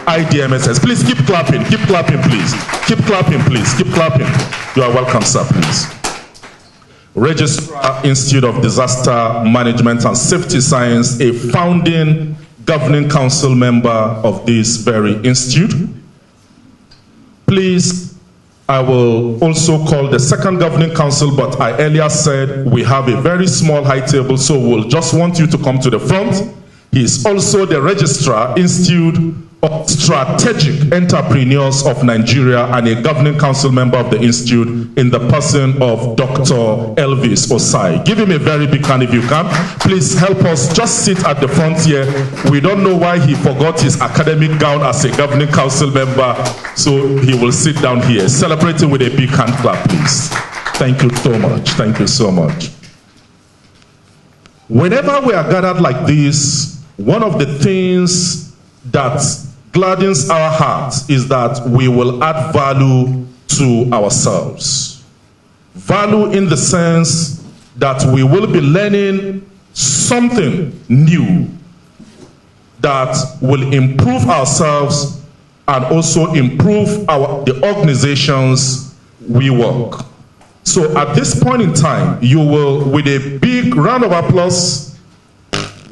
IDMSS. Please keep clapping, please. Keep clapping, please. Keep clapping. You are welcome, sir, please. Registrar, Institute of Disaster Management and Safety Science, a founding governing council member of this very institute. Please, I will also call the second governing council, but I earlier said we have a very small high table, so we'll just want you to come to the front. He is also the Registrar, Institute of Strategic Entrepreneurs of Nigeria, and a governing council member of the institute in the person of Dr. Elvis Osai. Give him a very big hand if you can. Please help us. Just sit at the front here. We don't know why he forgot his academic gown as a governing council member, so he will sit down here. Celebrate him with a big hand clap, please. Thank you so much. Thank you so much. Whenever we are gathered like this, one of the things that gladdens our hearts is that we will add value to ourselves. Value in the sense that we will be learning something new that will improve ourselves and also improve the organizations we work. So at this point in time, you will, with a big round of applause,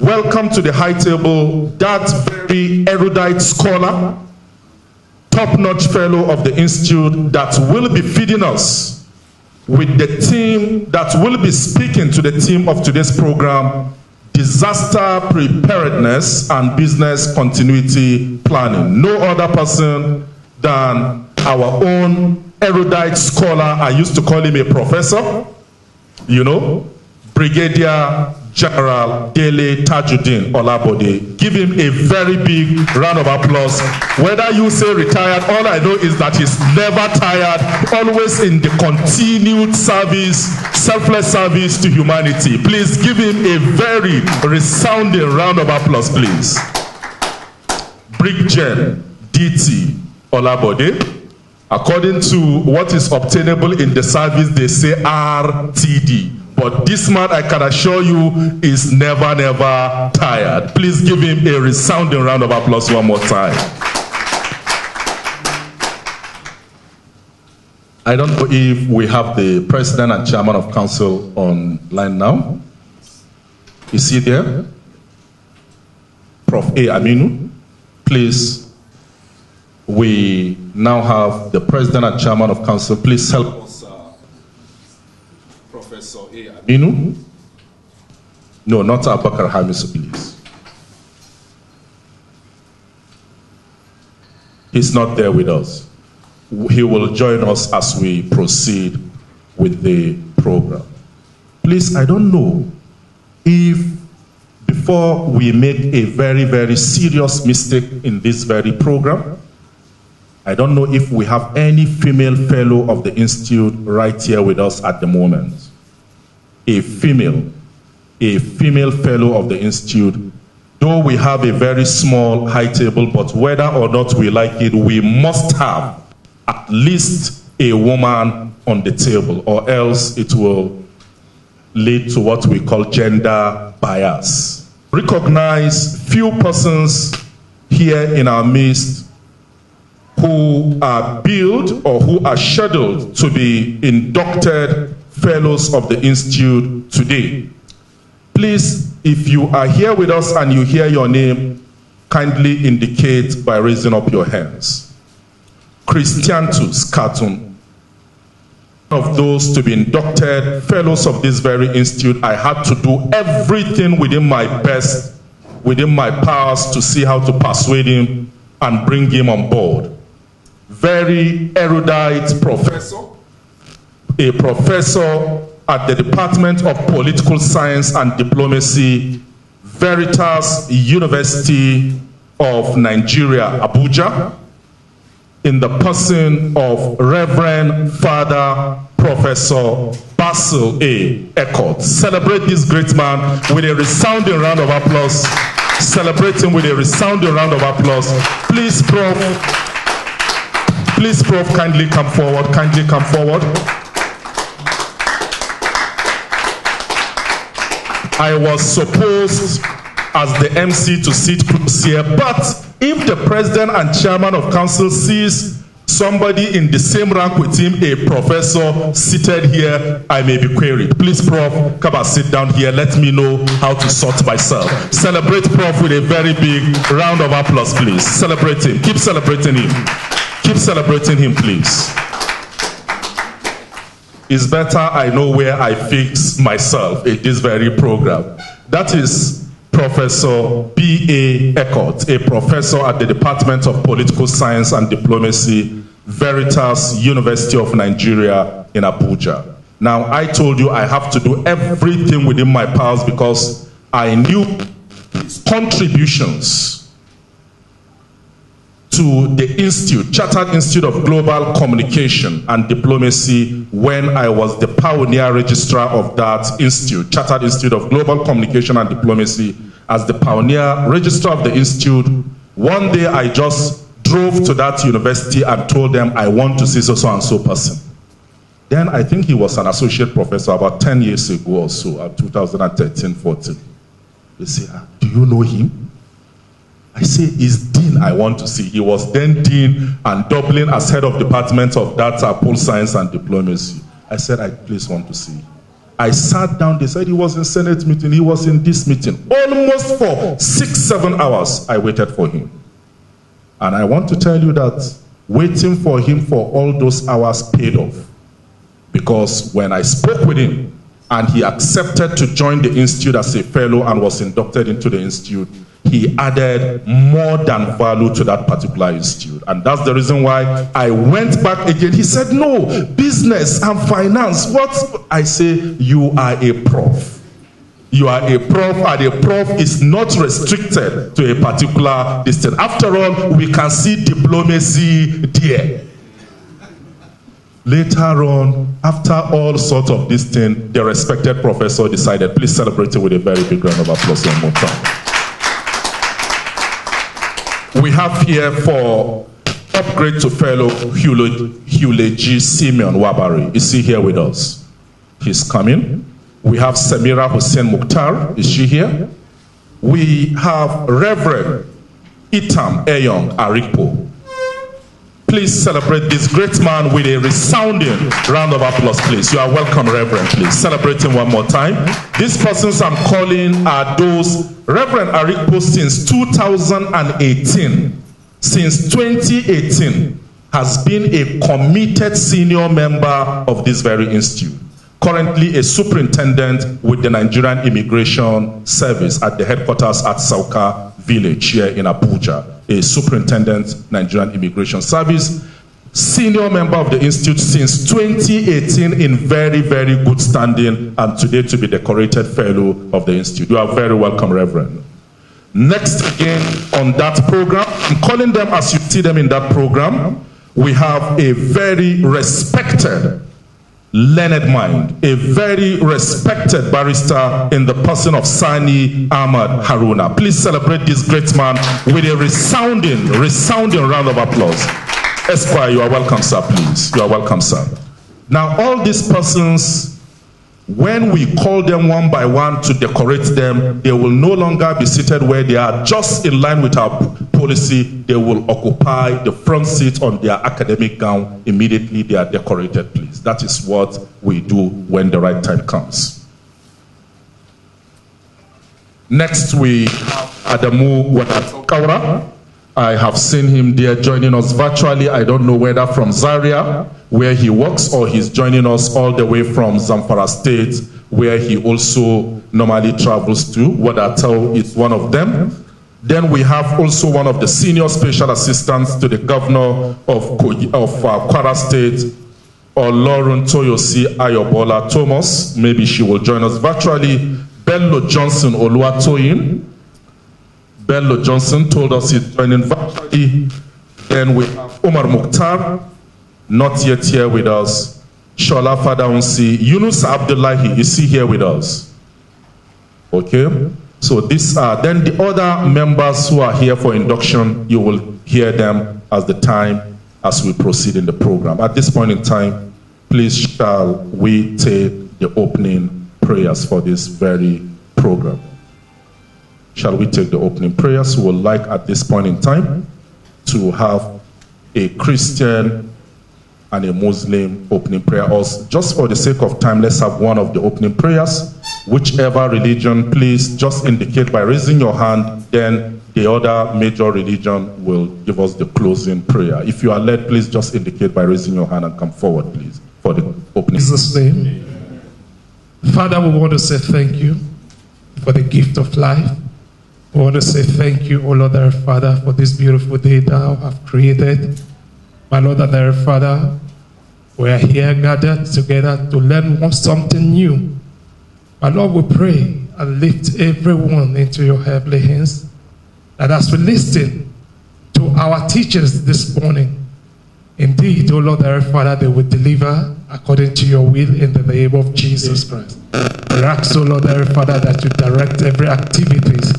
welcome to the high table that very erudite scholar, top-notch fellow of the institute that will be feeding us with the team that will be speaking to the team of today's program, Disaster Preparedness and Business Continuity Planning. No other person than our own erudite scholar. I used to call him a professor, you know, Brigadier General Dele Tajuddin Olabode. Give him a very big round of applause. Whether you say retired, all I know is that he's never tired, always in the continued service, selfless service to humanity. Please give him a very resounding round of applause, please. Brig Gen DT Olabode. According to what is obtainable in the service, they say RTD. But this man, I can assure you, is never tired. Please give him a resounding round of applause one more time. I don't know if we have the President and Chairman of Council online now. Is he there? Prof. A. Aminu. Please, we now have the President and Chairman of Council. Please help us. Professor A. Aminu? No, not Abakar Hamisu, please. He's not there with us. He will join us as we proceed with the program. Please, I don't know if before we make a very serious mistake in this very program, I don't know if we have any female fellow of the institute right here with us at the moment. A female fellow of the institute. Though we have a very small high table, but whether or not we like it, we must have at least a woman on the table, or else it will lead to what we call gender bias. Recognize few persons here in our midst who are billed or who are scheduled to be inducted fellows of the institute today. Please, if you are here with us and you hear your name, kindly indicate by raising up your hands. Christiantus Cartoon, one of those to be inducted fellows of this very institute. I had to do everything within my best, within my powers, to see how to persuade him and bring him on board. Very erudite professor, a professor at the Department of Political Science and Diplomacy, Veritas University of Nigeria, Abuja, in the person of Reverend Father Professor Basil A. Eckert. Celebrate this great man with a resounding round of applause. Celebrate him with a resounding round of applause. Please, Prof, kindly come forward. Kindly come forward. I was supposed as the MC to sit close here, but If the president and chairman of council sees somebody in the same rank with him, a professor seated here, I may be queried. Please, Prof, come and sit down here. Let me know how to sort myself. Celebrate Prof with a very big round of applause, please. Celebrate him. Keep celebrating him. Keep celebrating him, please. It's better I know where I fix myself in this very program. That is Professor B.A. Eckert, a professor at the Department of Political Science and Diplomacy, Veritas University of Nigeria in Abuja. Now, I told you I have to do everything within my powers because I knew his contributions to the Institute, Chartered Institute of Global Communication and Diplomacy, when I was the pioneer registrar of that institute, Chartered Institute of Global Communication and Diplomacy. As the pioneer registrar of the institute, one day I just drove to that university and told them I want to see so and so person. Then I think he was an associate professor about 10 years ago or so, 2013-14. They say, do you know him? I say, he's dean I want to see. He was then dean and Dublin as head of department of data, pol science and diplomacy. I said, I please want to see. I sat down, they said he was in Senate meeting, he was in this meeting. Almost for 6-7 hours, I waited for him. And I want to tell you that waiting for him for all those hours paid off. Because when I spoke with him and he accepted to join the institute as a fellow and was inducted into the institute, he added more than value to that particular institute. And that's the reason why I went back again. He said, no, business and finance. What? I say, you are a prof. You are a prof, and a prof is not restricted to a particular distance. After all, we can see diplomacy there. Later on, after all sorts of this thing, the respected professor decided, please celebrate it with a very big round of applause one more time. We have here for upgrade to fellow Huleji Simeon Wabari. Is he here with us? He's coming. We have Samira Hussein Mukhtar. Is she here? We have Reverend Itam Eyong Arikpo. Please celebrate this great man with a resounding round of applause, please. You are welcome, Reverend, please. Celebrate him one more time. These persons I'm calling are those Reverend Arikpo since 2018. Since 2018 has been a committed senior member of this very institute. Currently a superintendent with the Nigerian Immigration Service at the headquarters at Sauka Village here in Abuja. A superintendent, Nigerian Immigration Service, senior member of the institute since 2018 in very, very good standing, and today to be decorated fellow of the institute. You are very welcome, Reverend. Next again on that program, I'm calling them as you see them in that program, we have a very respected, learned mind, a very respected barrister in the person of Sani Ahmad Haruna. Please celebrate this great man with a resounding round of applause. Esquire, you are welcome, sir, please. You are welcome, sir. Now, all these persons, when we call them one by one to decorate them, they will no longer be seated where they are. Just in line with our policy, they will occupy the front seat on their academic gown. Immediately they are decorated, please. That is what we do when the right time comes. Next we have Adamu Wanatokaura. I have seen him there joining us virtually. I don't know whether from Zaria, where he works, or he's joining us all the way from Zamfara State, where he also normally travels to. Wadatao is one of them. Then we have also one of the senior special assistants to the governor of Kwara State, Olorun Toyosi Ayobola Thomas. Maybe she will join us virtually. Bello Johnson Oluwatoyin. Bello Johnson told us he's joining virtually. Then we have Omar Mukhtar, not yet here with us. Shola Fadaunsi. Yunus Abdullahi, is he here with us? Okay. So these are then the other members who are here for induction. You will hear them as we proceed in the program. At this point in time, please shall we take the opening prayers for this very program. shall we take the opening prayers? We would like at this point in time to have a Christian and a Muslim opening prayer. Also, just for the sake of time, let's have one of the opening prayers. Whichever religion, please just indicate by raising your hand, then the other major religion will give us the closing prayer. If you are led, please just indicate by raising your hand and come forward, please, for the opening. In Jesus' name. Father, we want to say thank you for the gift of life. We want to say thank you, O Lord, our Father, for this beautiful day thou have created. My Lord and our Father, we are here gathered together to learn something new. My Lord, we pray and lift everyone into your heavenly hands, that as we listen to our teachers this morning, indeed, O Lord, our Father, they will deliver according to your will in the name of Jesus Christ. We ask, O Lord, our Father, that you direct every activities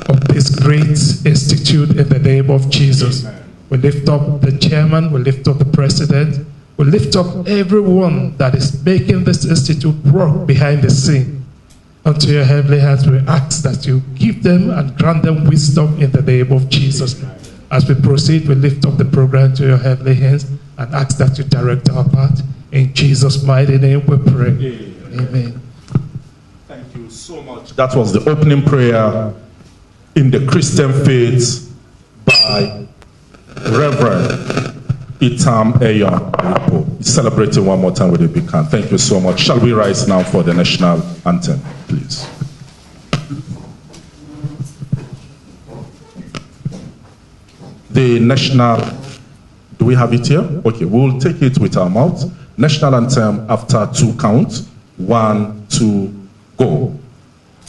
of this great institute in the name of Jesus. Amen. We lift up the chairman, we lift up the president, we lift up everyone that is making this institute work behind the scene. Unto your heavenly hands, we ask that you give them and grant them wisdom in the name of Jesus. As we proceed, we lift up the program to your heavenly hands and ask that you direct our path. In Jesus' mighty name we pray. Amen. Thank you so much. That was the opening prayer in the Christian faith by Reverend Itam Eyon. Celebrating one more time with a big hand. Thank you so much. Shall we rise now for the national anthem, please? The national, do we have it here? Okay, we'll take it with our mouth. National anthem after 2 counts. 1, 2, go.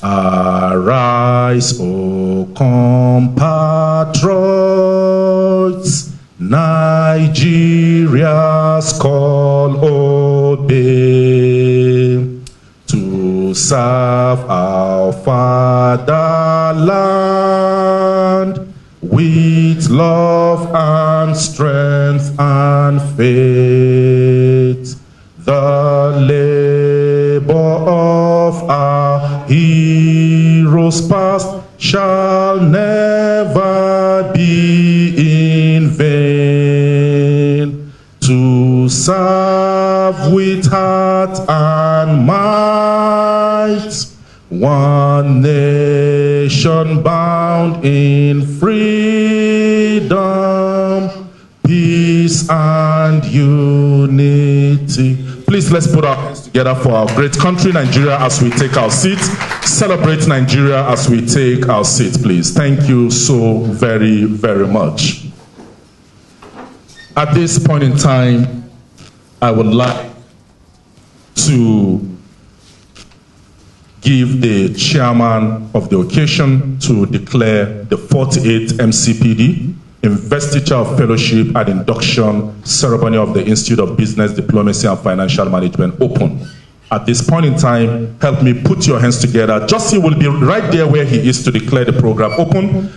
Arise, O compatriots, Nigeria's call obey, to serve our fatherland with love and strength and faith. The labor of our heroes past shall never be in vain. To serve with heart and might, one nation bound in freedom, peace and unity. Please, let's put our hands together for our great country, Nigeria, as we take our seats. Celebrate Nigeria as we take our seats, please. Thank you so very, very much. At this point in time, I would like to give the chairman of the occasion to declare the 48th MCPD Investiture of Fellowship and Induction Ceremony of the Institute of Business, Diplomacy and Financial Management open. At this point in time, help me put your hands together. Justin will be right there where he is to declare the program open.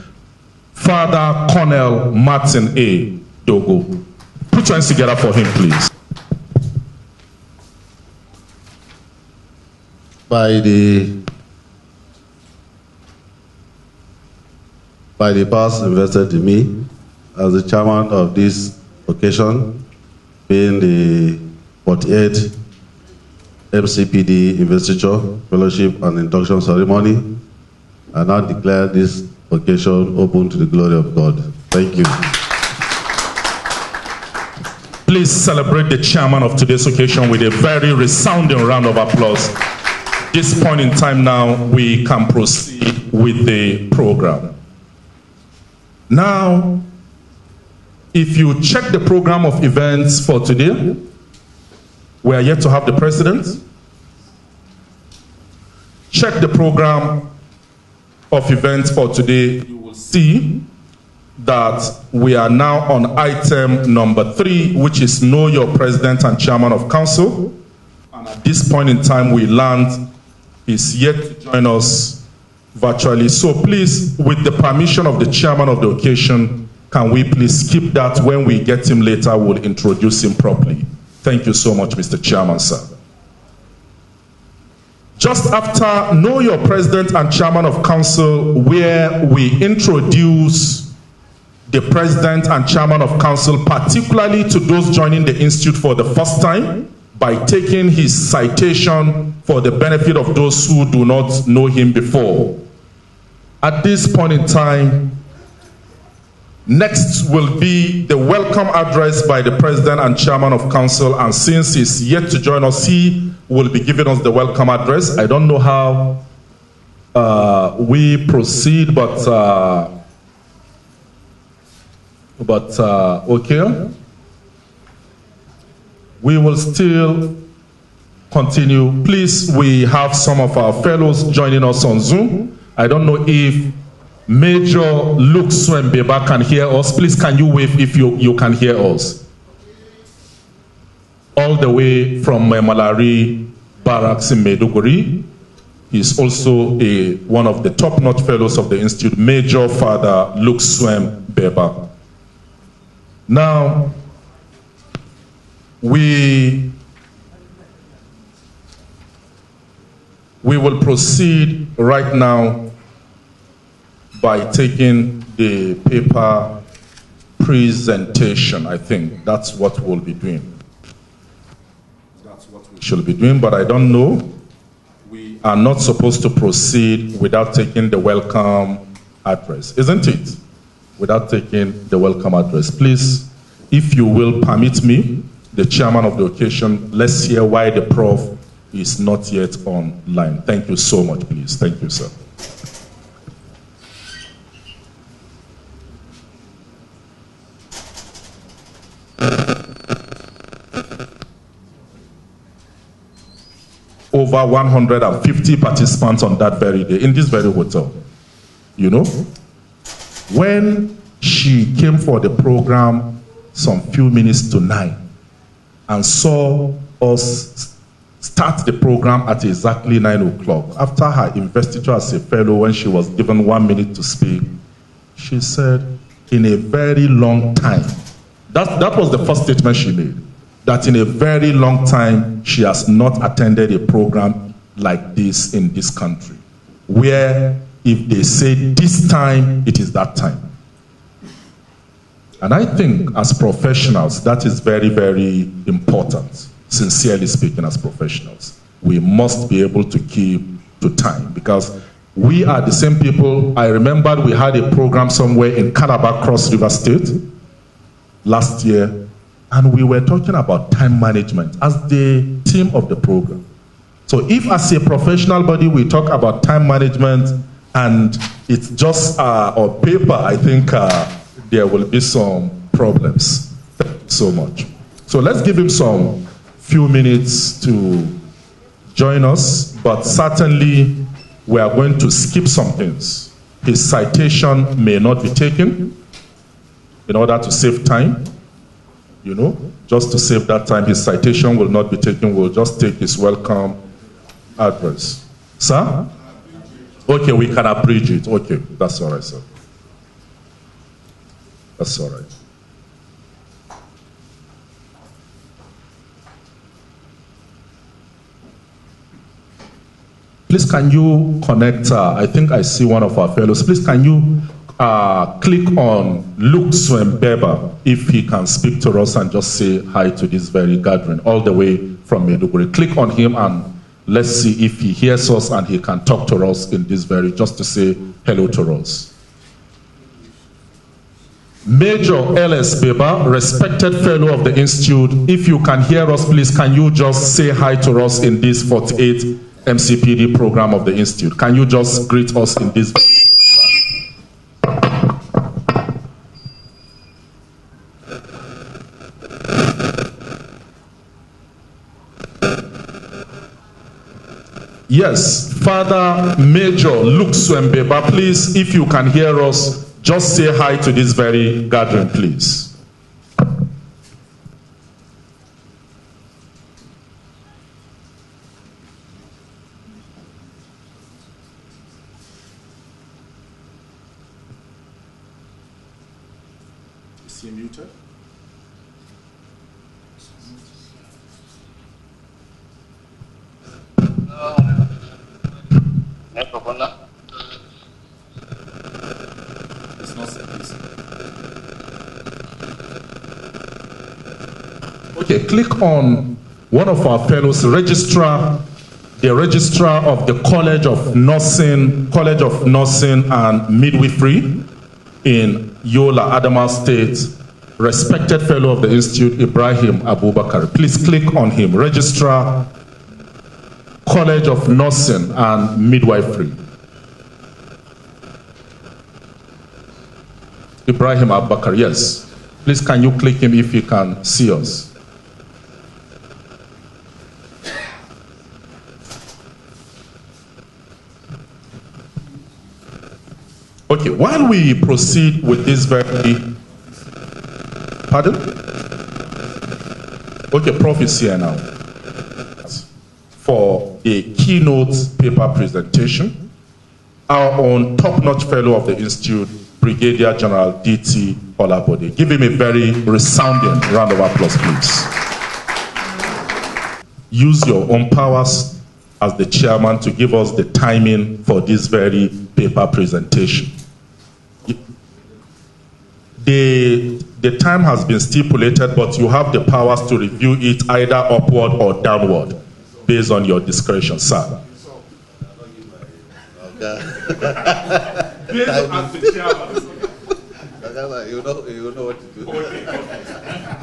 Father Colonel Martin A. Dogo. Put your hands together for him, please. By the powers invested in me as the chairman of this occasion, being the 48th MCPD Investiture, Fellowship and Induction Ceremony, I now declare this occasion open to the glory of God. Thank you. Please celebrate the chairman of today's occasion with a very resounding round of applause. At this point in time now, we can proceed with the program. Now, if you check the program of events for today, we are yet to have the president. Check the program of events for today, you will see that we are now on item number 3, which is Know Your President and Chairman of Council. And at this point in time, we learned is yet to join us virtually. So please, with the permission of the chairman of the occasion, can we please skip that? When we get him later, we'll introduce him properly. Thank you so much, Mr. Chairman, sir. Just after Know Your President and Chairman of Council, where we introduce the President and Chairman of Council, particularly to those joining the Institute for the first time, by taking his citation for the benefit of those who do not know him before. At this point in time, next will be the welcome address by the President and Chairman of Council, and since he's yet to join us, he will be giving us the welcome address. I don't know how we proceed, but okay. We will still continue. Please, we have some of our fellows joining us on Zoom. I don't know if Major Luke Swembeba can hear us. Please, can you wave if you can hear us? All the way from Malari Barracks in Maiduguri. He's also one of the top-notch fellows of the Institute, Major Father Luke Swembeba. Now, we will proceed right now by taking the paper presentation. I think that's what we'll be doing. That's what we should be doing, but I don't know. We are not supposed to proceed without taking the welcome address, isn't it? Without taking the welcome address. Please, if you will permit me, the chairman of the occasion, let's hear why the prof is not yet online. Thank you so much, please. Thank you, sir. Over 150 participants on that very day, in this very hotel. You know, when she came for the program some few minutes to 9, and saw us start the program at exactly 9 o'clock. After her investiture as a fellow, when she was given 1 minute to speak, she said, in a very long time, that was the first statement she made, that in a very long time, she has not attended a program like this in this country, where if they say this time, it is that time. And I think as professionals, that is very, very important, sincerely speaking, as professionals. We must be able to keep to time, because we are the same people. I remember we had a program somewhere in Calabar, Cross River State last year, and we were talking about time management as the theme of the program. So if as a professional body we talk about time management and it's just on paper, I think there will be some problems. Thank you so much. So let's give him some few minutes to join us, but certainly we are going to skip some things. His citation may not be taken in order to save time. You know, just to save that time, his citation will not be taken. We'll just take his welcome address. Sir? Okay, we can abridge it. Okay, that's all right, sir. That's all right. Please, can you connect? I think I see one of our fellows. Please, can you click on Luke Swembeba if he can speak to us and just say hi to this very gathering all the way from Maiduguri. Click on him and let's see if he hears us and he can talk to us in this very, just to say hello to us. Major L.S. Beba, respected fellow of the Institute, if you can hear us, please, can you just say hi to us in this 48th MCPD program of the Institute? Can you just greet us in this? Yes, Father Major Luke Swembeba, please, if you can hear us, just say hi to this very gathering, please. Is he muted? Okay, click on one of our fellows, the registrar of the College of Nursing and Midwifery in Yola, Adamawa State, respected fellow of the Institute, Ibrahim Abubakar. Please click on him, Registrar, College of Nursing and Midwifery. Ibrahim Abubakar, yes. Please, can you click him if you can see us? Okay, while we proceed with this very... Pardon? Okay, Prof is here now for a keynote paper presentation. Our own top-notch fellow of the Institute, Brigadier General D.T. Olabode. Give him a very resounding round of applause, please. Use your own powers as the chairman to give us the timing for this very paper presentation. The time has been stipulated, but you have the powers to review it either upward or downward, based on your discretion, sir. You know what to do.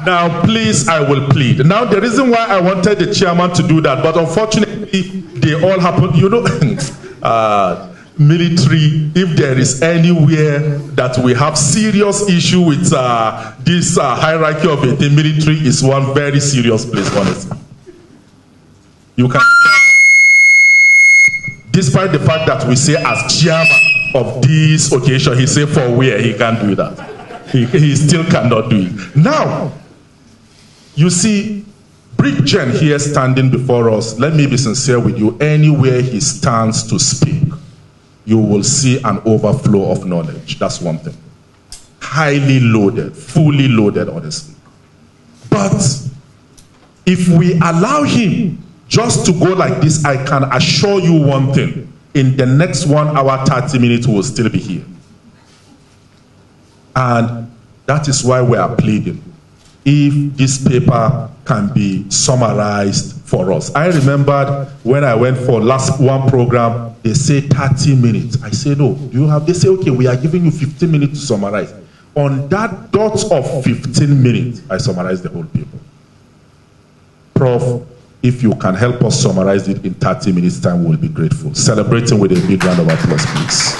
Now, please, I will plead. Now, the reason why I wanted the chairman to do that, but unfortunately, they all happen, military, if there is anywhere that we have serious issue with this hierarchy of it, the military is one very serious place, honestly. You can, despite the fact that we say as chairman of this occasion, he say for where he can't do that. He still cannot do it. Now, you see, Brig Gen here standing before us, let me be sincere with you, anywhere he stands to speak, you will see an overflow of knowledge. That's one thing. Highly loaded, fully loaded, honestly. But if we allow him just to go like this, I can assure you one thing. In the next 1 hour, 30 minutes, we will still be here. And that is why we are pleading. If this paper can be summarized for us. I remembered when I went for last one program, they say 30 minutes. I say, no, do you have? They say, okay, we are giving you 15 minutes to summarize. On that dot of 15 minutes, I summarized the whole paper. Prof, if you can help us summarize it in 30 minutes time, we'll be grateful. Celebrating with a big round of applause, please.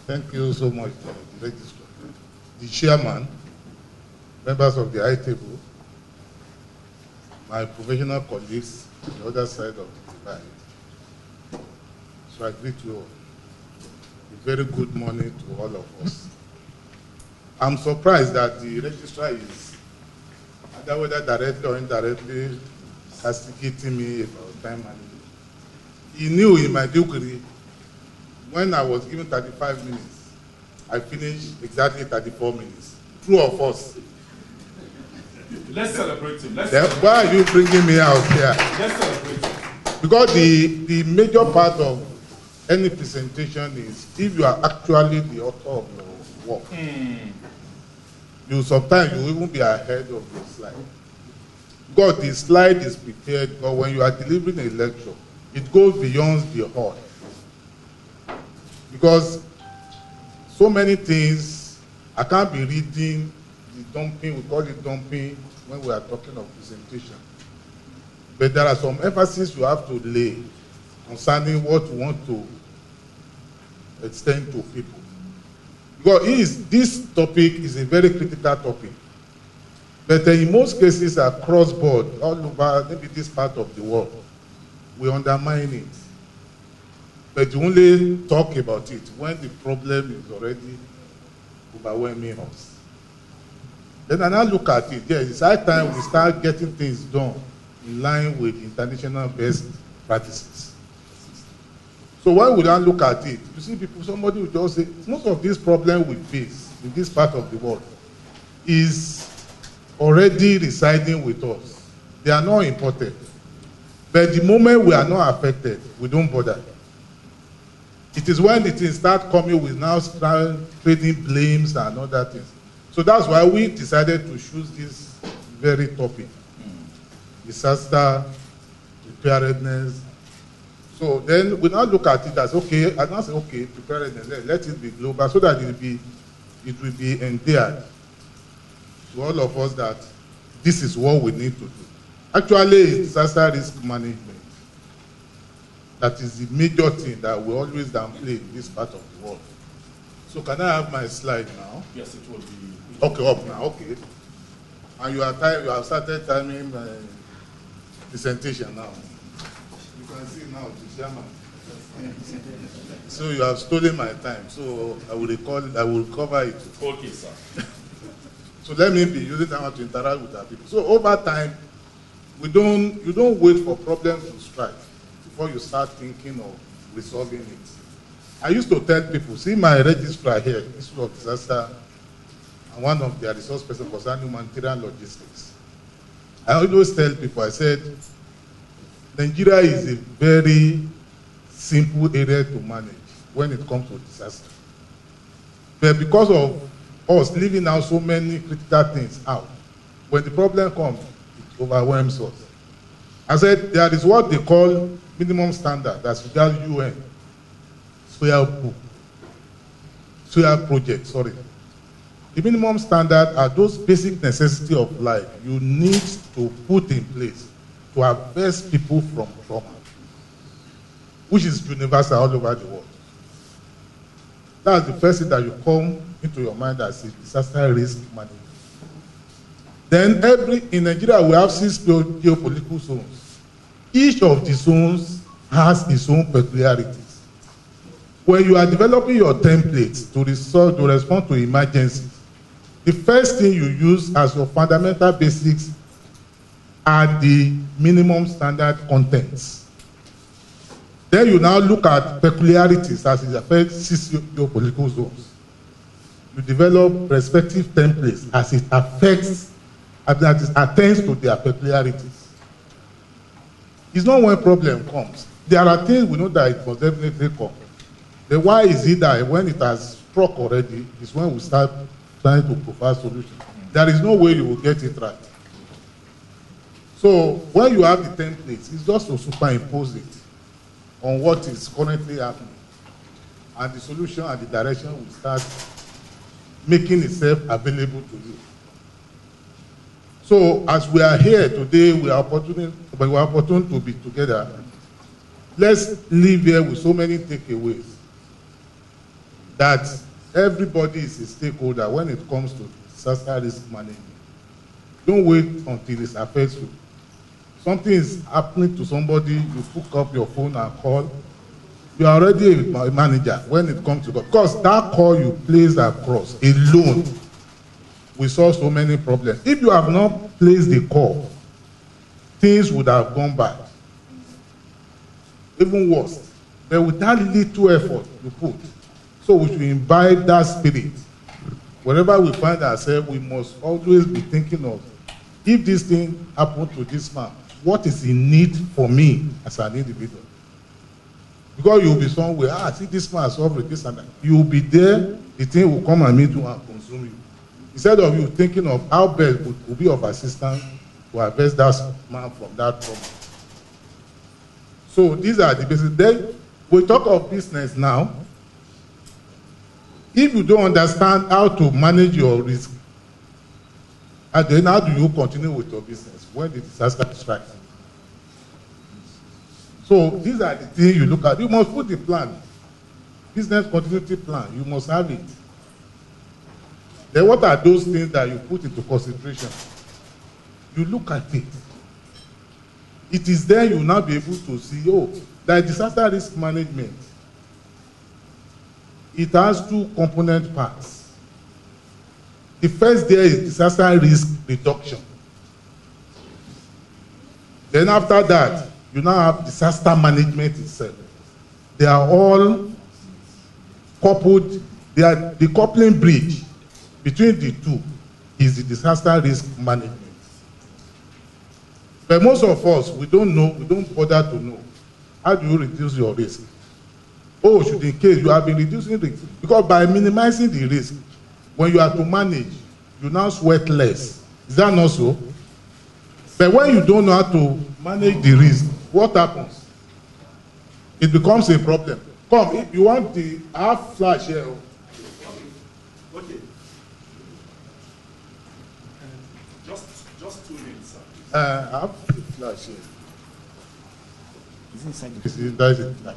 Thank you so much, the registrar, the chairman, members of the high table, my professional colleagues on the other side of the divide. So I greet you all. A very good morning to all of us. I'm surprised that the registrar is, either whether directly or indirectly, castigating me about time management. He knew in my degree, when I was given 35 minutes, I finished exactly 34 minutes. True or false? Let's celebrate him. Why are you bringing me out here? Let's celebrate him. Because the major part of any presentation is if you are actually the author of your work. You sometimes you even be ahead of your slide. Because the slide is prepared, but when you are delivering a lecture, it goes beyond the hall. Because so many things, I can't be reading the dumping, we call it dumping when we are talking of presentation. But there are some emphasis you have to lay concerning what you want to extend to people. Because this topic is a very critical topic. But in most cases across board, all over maybe this part of the world, we undermine it. But you only talk about it when the problem is already overwhelming us. Then I now look at it. Yes, it's high time we start getting things done in line with international best practices. So when we now look at it, you see people, somebody will just say, most of these problems we face in this part of the world is already residing with us. They are not imported. But the moment we are not affected, we don't bother. It is when the things start coming, we now start creating blames and other things. So that's why we decided to choose this very topic. Disaster, preparedness. So then we now look at it as, okay, and now say, okay, preparedness, let it be global so that it will be endeared to all of us that this is what we need to do. Actually, it's disaster risk management. That is the major thing that we always downplay in this part of the world. So can I have my slide now? Yes, it will be. Okay, up now, okay. And you have started timing presentation now. You can see now the chairman. So you have stolen my time. So I will cover it. Okay, sir. So let me be using time to interact with our people. So over time, you don't wait for problems to strike before you start thinking of resolving it. I used to tell people, see my registrar here, Institute of Disaster, and one of their resource persons concerning humanitarian logistics. I always tell people, I said, Nigeria is a very simple area to manage when it comes to disaster. But because of us leaving out so many critical things out, when the problem comes, it overwhelms us. I said, there is what they call minimum standard, that's regards UN, SOIA project, sorry. The minimum standard are those basic necessities of life you need to put in place to harvest people from trauma, which is universal all over the world. That's the first thing that you come into your mind as a disaster risk management. Then in Nigeria, we have 6 geopolitical zones. Each of the zones has its own peculiarities. When you are developing your templates to respond to emergencies, the first thing you use as your fundamental basics are the minimum standard contents. Then you now look at peculiarities as it affects 6 geopolitical zones. You develop respective templates as it affects, as it attends to their peculiarities. It's not when problem comes. There are things we know that it must definitely come. Then why is it that when it has struck already, is when we start trying to provide solutions? There is no way you will get it right. So when you have the templates, it's just to superimpose it on what is currently happening. And the solution and the direction will start making itself available to you. So as we are here today, we are opportune to be together. Let's live here with so many takeaways that everybody is a stakeholder when it comes to disaster risk management. Don't wait until it affects you. Something is happening to somebody, you pick up your phone and call. You are already a manager when it comes to God. Because that call you place across alone, we solve so many problems. If you have not placed the call, things would have gone bad. Even worse. But with that little effort you put, so we should imbibe that spirit. Wherever we find ourselves, we must always be thinking of, if this thing happened to this man, what is in need for me as an individual? Because you'll be somewhere, see this man solved with this and that. You'll be there, the thing will come and meet you and consume you. Instead of you thinking of how best would be of assistance to harvest that man from that problem. So these are the basics. Then we talk of business now. If you don't understand how to manage your risk, and then how do you continue with your business when the disaster strikes? So these are the things you look at. You must put the plan, business continuity plan. You must have it. Then what are those things that you put into consideration? You look at it. It is there you will now be able to see, that disaster risk management, it has 2 component parts. The first there is disaster risk reduction. Then after that, you now have disaster management itself. They are all coupled. They are the coupling bridge between the two is the disaster risk management. But most of us, we don't know, we don't bother to know. How do you reduce your risk? Oh, should in case you have been reducing risk. Because by minimizing the risk, when you are to manage, you now sweat less. Is that not so? But when you don't know how to manage the risk, what happens? It becomes a problem. Come, if you want the half flash here. Okay. Just 2 minutes, sir. I have the flash here. Is it inside the flash? That is a flash.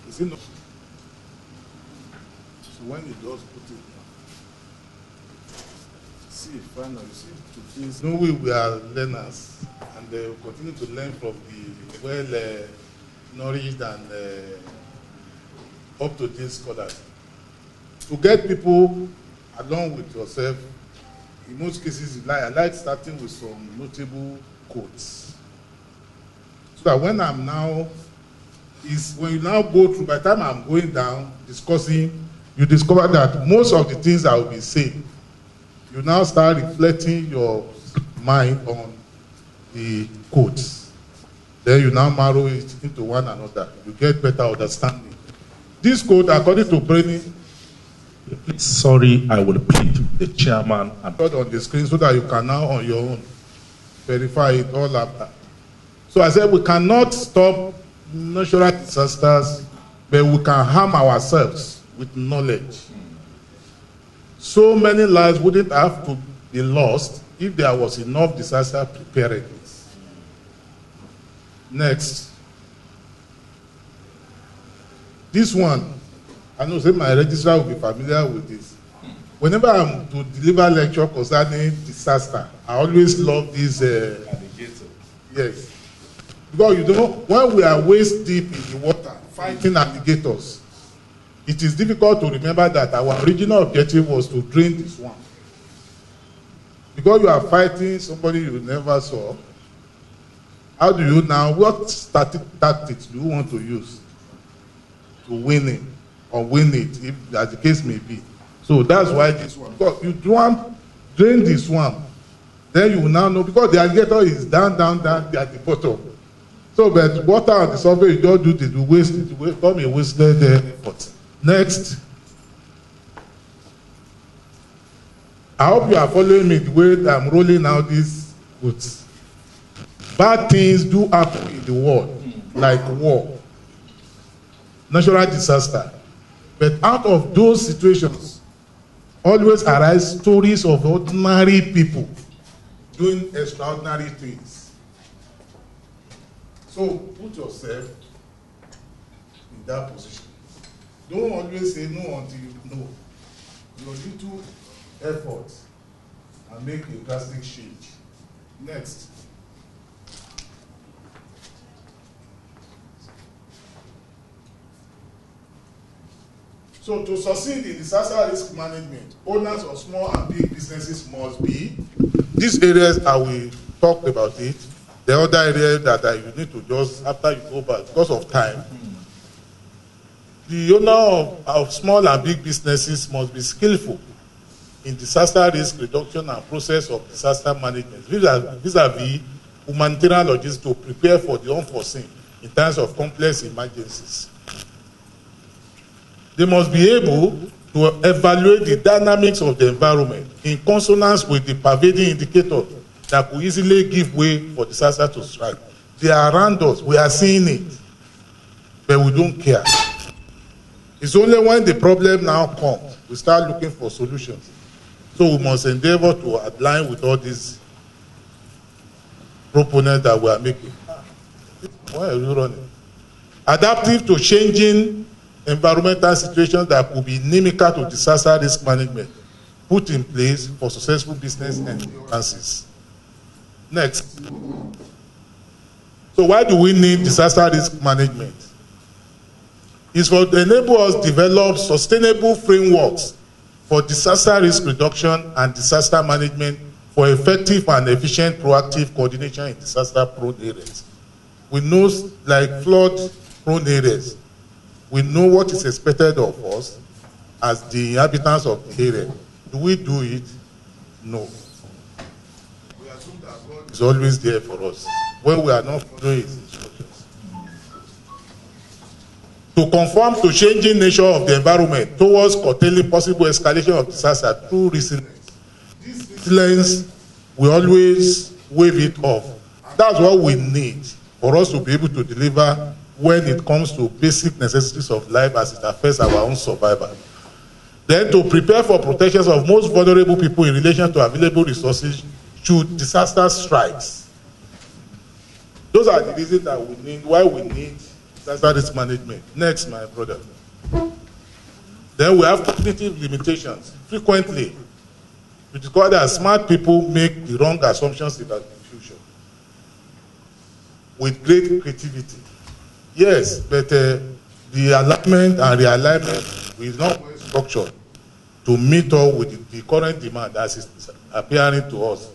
Is it not? So when you just put it down, see, finally, see, to things. No way we are learners, and they will continue to learn from the well-nourished and up-to-date scholars. To get people along with yourself, in most cases, I like starting with some notable quotes. So that when I'm now, when you now go through, by the time I'm going down, discussing, you discover that most of the things I will be saying, you now start reflecting your mind on the quotes. Then you now narrow it into one another. You get better understanding. This quote, according to Brainy, sorry, I will plead the chairman and put on the screen so that you can now on your own verify it all after. So I said we cannot stop natural disasters, but we can harm ourselves with knowledge. So many lives wouldn't have to be lost if there was enough disaster preparedness. Next. This one, I know say my registrar will be familiar with this. Whenever I'm to deliver lecture concerning disaster, I always love this. Yes. Because you know, when we are waist deep in the water fighting alligators, it is difficult to remember that our original objective was to drain the swamp. Because you are fighting somebody you never saw, how do you now, what tactics do you want to use to win it or win it, if as the case may be? So that's why this one, because you don't drain the swamp, then you will now know, because the alligator is down at the bottom. So, but water on the surface, you don't do this, you waste it, you become a wasted effort. Next. I hope you are following me the way I'm rolling out these quotes. Bad things do happen in the world, like war, natural disaster. But out of those situations, always arise stories of ordinary people doing extraordinary things. So put yourself in that position. Don't always say no until you know. Your little effort and make a drastic change. Next. So to succeed in disaster risk management, owners of small and big businesses must be, these areas I will talk about it. The other area that you need to just, after you go back, because of time, the owner of small and big businesses must be skillful in disaster risk reduction and process of disaster management, vis-a-vis humanitarian logistics to prepare for the unforeseen in terms of complex emergencies. They must be able to evaluate the dynamics of the environment in consonance with the pervading indicator that could easily give way for disaster to strike. They are around us, we are seeing it, but we don't care. It's only when the problem now comes, we start looking for solutions. So we must endeavor to align with all these proponents that we are making. Why are you running? Adaptive to changing environmental situations that could be inimical to disaster risk management, put in place for successful business enterprises. Next. So why do we need disaster risk management? It's for to enable us to develop sustainable frameworks for disaster risk reduction and disaster management for effective and efficient proactive coordination in disaster-prone areas. We know, like flood-prone areas, we know what is expected of us as the inhabitants of the area. Do we do it? No. We assume that God is always there for us when we are not following His instructions. to conform to changing nature of the environment towards curtailing possible escalation of disaster through resilience. This resilience, we always wave it off. That's what we need for us to be able to deliver when it comes to basic necessities of life as it affects our own survival. Then to prepare for protections of most vulnerable people in relation to available resources should disaster strikes. Those are the reasons that we need, why we need disaster risk management. Next, my brother. Then we have cognitive limitations. Frequently, we discover that smart people make the wrong assumptions about the future with great creativity. Yes, but the alignment and realignment is not well structured to meet up with the current demand as is appearing to us.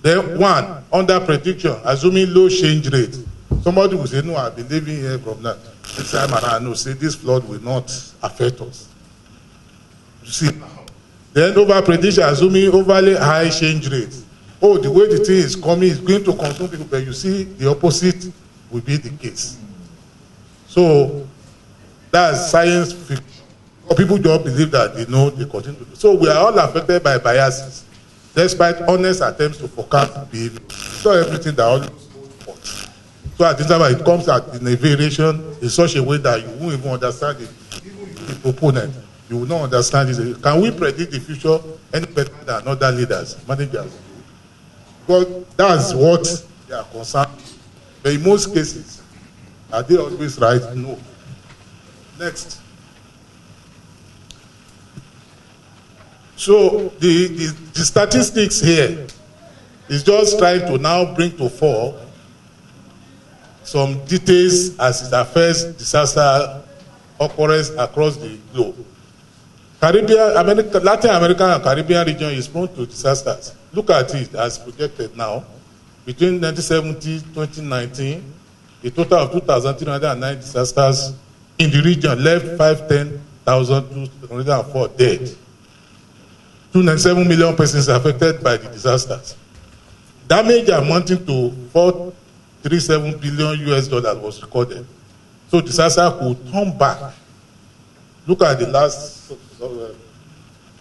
Then one, under prediction, assuming low change rate. Somebody will say, no, I've been living here from that. This time I know, say this flood will not affect us. You see, then over prediction, assuming overly high change rate. Oh, the way the thing is coming is going to consume people, but you see the opposite will be the case. So that's science fiction. People just believe that they know they continue to do. So we are all affected by biases, despite honest attempts to forecast behavior. It's not everything that always goes forth. So at this time, it comes at in a variation in such a way that you won't even understand it. Even the proponent, you will not understand it. Can we predict the future any better than other leaders, managers? Because that's what they are concerned with. But in most cases, are they always right? No. Next. So the statistics here is just trying to now bring to fore some details as it affects disaster occurrence across the globe. Latin America and Caribbean region is prone to disasters. Look at it as projected now. Between 1970 and 2019, a total of 2,309 disasters in the region left 510,204 dead. 297 million persons affected by the disasters. Damage amounting to $437 billion was recorded. So disaster could turn back. Look at the last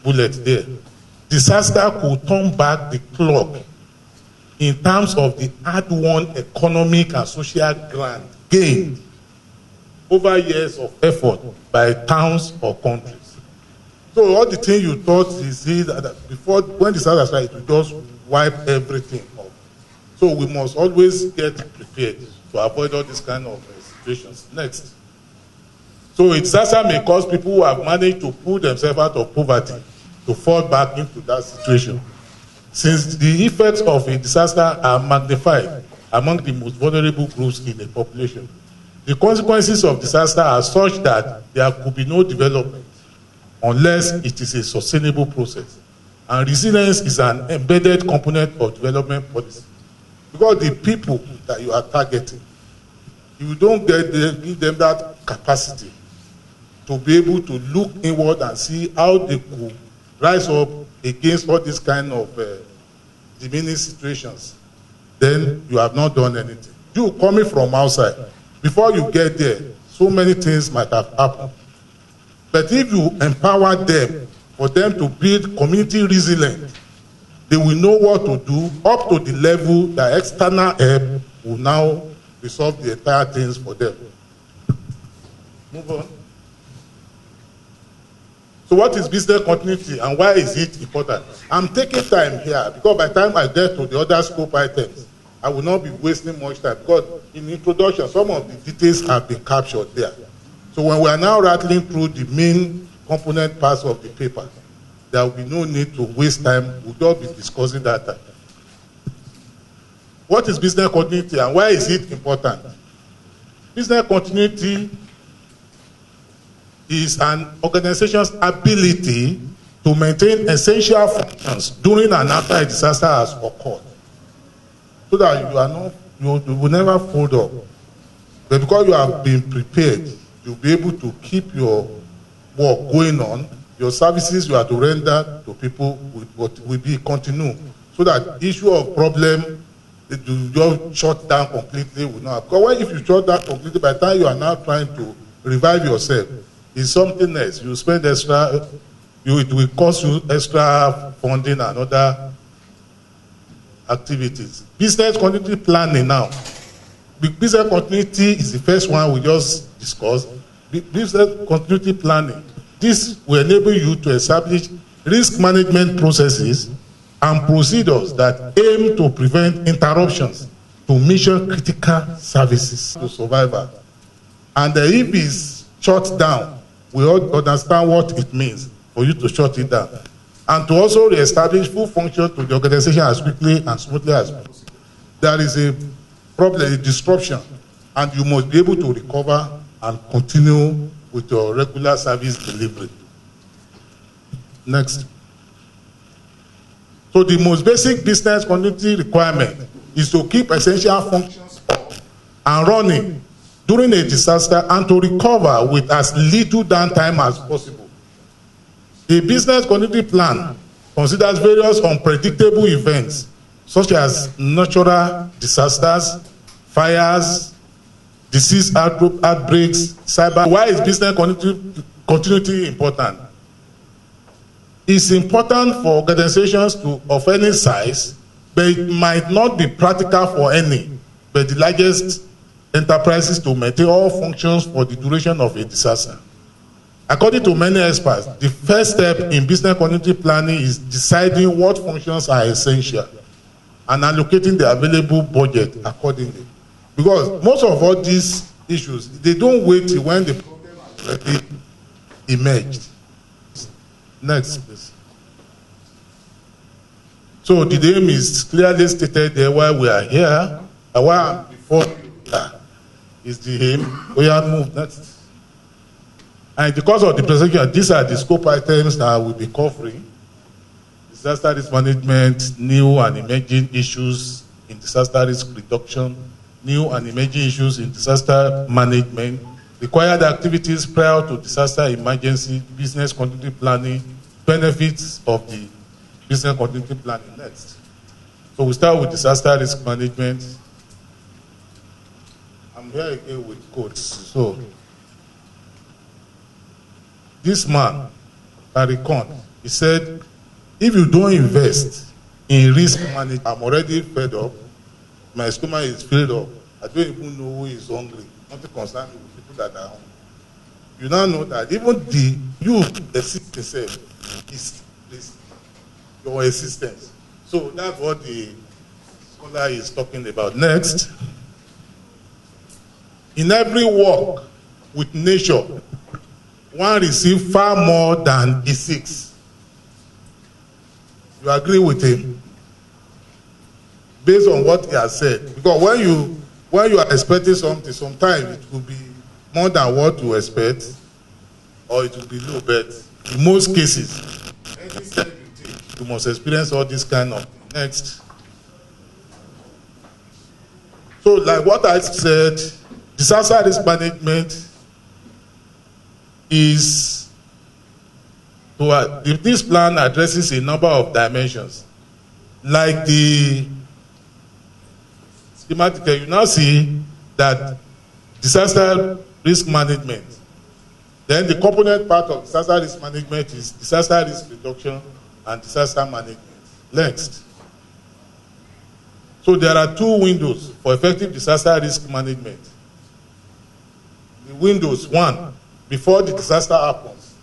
bullet there. Disaster could turn back the clock in terms of the hard-won economic and social grant gained over years of effort by towns or countries. So all the things you thought is that before, when disaster strikes, it will just wipe everything off. So we must always get prepared to avoid all these kind of situations. Next. So a disaster may cause people who have managed to pull themselves out of poverty to fall back into that situation. Since the effects of a disaster are magnified among the most vulnerable groups in a population, the consequences of disaster are such that there could be no development unless it is a sustainable process. And resilience is an embedded component of development policy. Because the people that you are targeting, you don't give them that capacity to be able to look inward and see how they could rise up against all these kind of diminished situations. Then you have not done anything. You coming from outside, before you get there, so many things might have happened. But if you empower them, for them to build community resilience, they will know what to do up to the level that external help will now resolve the entire things for them. Move on. So what is business continuity and why is it important? I'm taking time here because by the time I get to the other scope items, I will not be wasting much time because in the introduction, some of the details have been captured there. So when we are now rattling through the main component parts of the paper, there will be no need to waste time. We'll just be discussing that time. What is business continuity and why is it important? Business continuity is an organization's ability to maintain essential functions during and after a disaster has occurred, so that you will never fold up. But because you have been prepared, you'll be able to keep your work going on. Your services you have to render to people will be continued, so that issue of problem that you just shut down completely will not. Because if you shut down completely, by the time you are now trying to revive yourself. It's something else. You spend extra, it will cost you extra funding and other activities. Business continuity planning now. Business continuity is the first one we just discussed. Business continuity planning. This will enable you to establish risk management processes and procedures that aim to prevent interruptions to mission critical services to survival. And if it's shut down, we all understand what it means for you to shut it down. And to also reestablish full function to the organization as quickly and smoothly as possible. There is a problem, a disruption, and you must be able to recover and continue with your regular service delivery. Next. So the most basic business continuity requirement is to keep essential functions up and running during a disaster and to recover with as little downtime as possible. A business continuity plan considers various unpredictable events such as natural disasters, fires, disease outbreaks, cyber. Why is business continuity important? It's important for organizations of any size, but it might not be practical for any, but the largest enterprises to maintain all functions for the duration of a disaster. According to many experts, the first step in business continuity planning is deciding what functions are essential and allocating the available budget accordingly. Because most of all these issues, they don't wait till when the problem has already emerged. Next, please. So the aim is clearly stated there why we are here. Why before is the aim. We are moved next. And because of the presentation, these are the scope items that we'll be covering. Disaster risk management, new and emerging issues in disaster risk reduction, new and emerging issues in disaster management, required activities prior to disaster emergency, business continuity planning, benefits of the business continuity planning. Next. So we start with disaster risk management. I'm here again with quotes. So this man, Tarikon, he said, if you don't invest in risk management, I'm already fed up. My stomach is filled up. I don't even know who is hungry. Nothing concerns me with people that are hungry. You now know that even the system itself is your existence. So that's what the scholar is talking about. Next. In every work with nature, one receives far more than he seeks. You agree with him? Based on what he has said. Because when you are expecting something, sometimes it will be more than what you expect, or it will be low, but in most cases, any step you take, you must experience all this kind of thing. Next. So, like what I said, disaster risk management is, this plan addresses a number of dimensions. Like the schematic, you now see that disaster risk management, then the component part of disaster risk management is disaster risk reduction and disaster management. Next. So there are two windows for effective disaster risk management. The windows, one, before the disaster happens.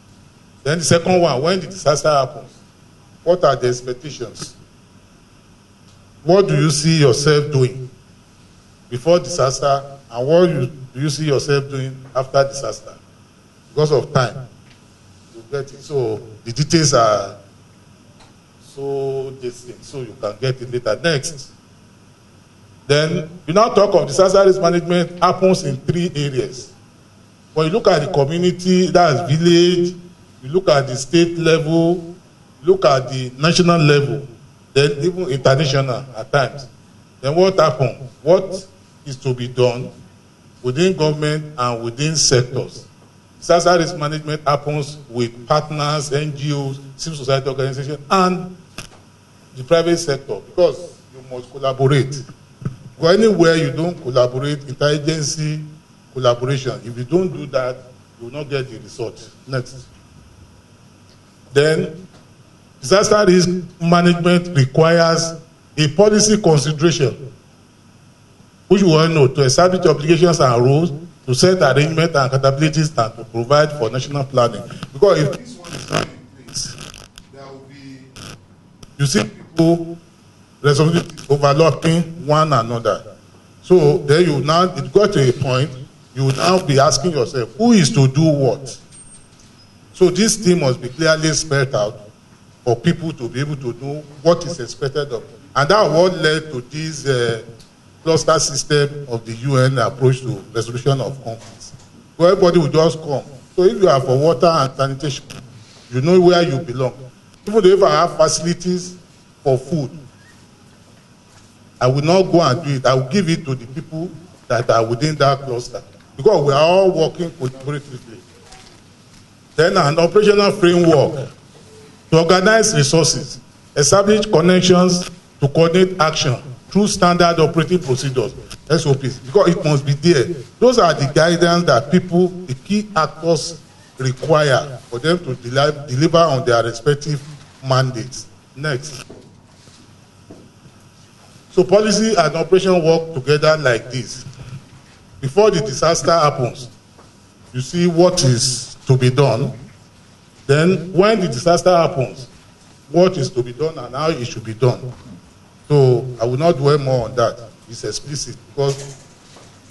Then the second one, when the disaster happens. What are the expectations? What do you see yourself doing before disaster, and what do you see yourself doing after disaster? Because of time, you get it. So the details are so distinct, so you can get it later. Next. Then you now talk of disaster risk management happens in three areas. When you look at the community, that's village, you look at the state level, look at the national level, then even international at times. Then what happens? What is to be done within government and within sectors? Disaster risk management happens with partners, NGOs, civil society organizations, and the private sector, because you must collaborate. Go anywhere you don't collaborate, intelligence collaboration. If you don't do that, you will not get the result. Next. Then, disaster risk management requires a policy consideration, which we all know, to establish obligations and rules, to set arrangement and capabilities, and to provide for national planning. Because if this one is not in place, there will be, you see people overlapping one another. So then you now, it got to a point, you will now be asking yourself, who is to do what? So this thing must be clearly spelled out for people to be able to know what is expected of them. And that what led to this cluster system of the UN approach to resolution of conflicts. So everybody will just come. So if you are for water and sanitation, you know where you belong. Even if I have facilities for food, I will not go and do it. I will give it to the people that are within that cluster. Because we are all working collaboratively. Then an operational framework to organize resources, establish connections to coordinate action through standard operating procedures, SOPs, because it must be there. Those are the guidance that people, the key actors, require for them to deliver on their respective mandates. Next. So policy and operation work together like this. Before the disaster happens, you see what is to be done. Then when the disaster happens, what is to be done and how it should be done. So I will not dwell more on that. It's explicit because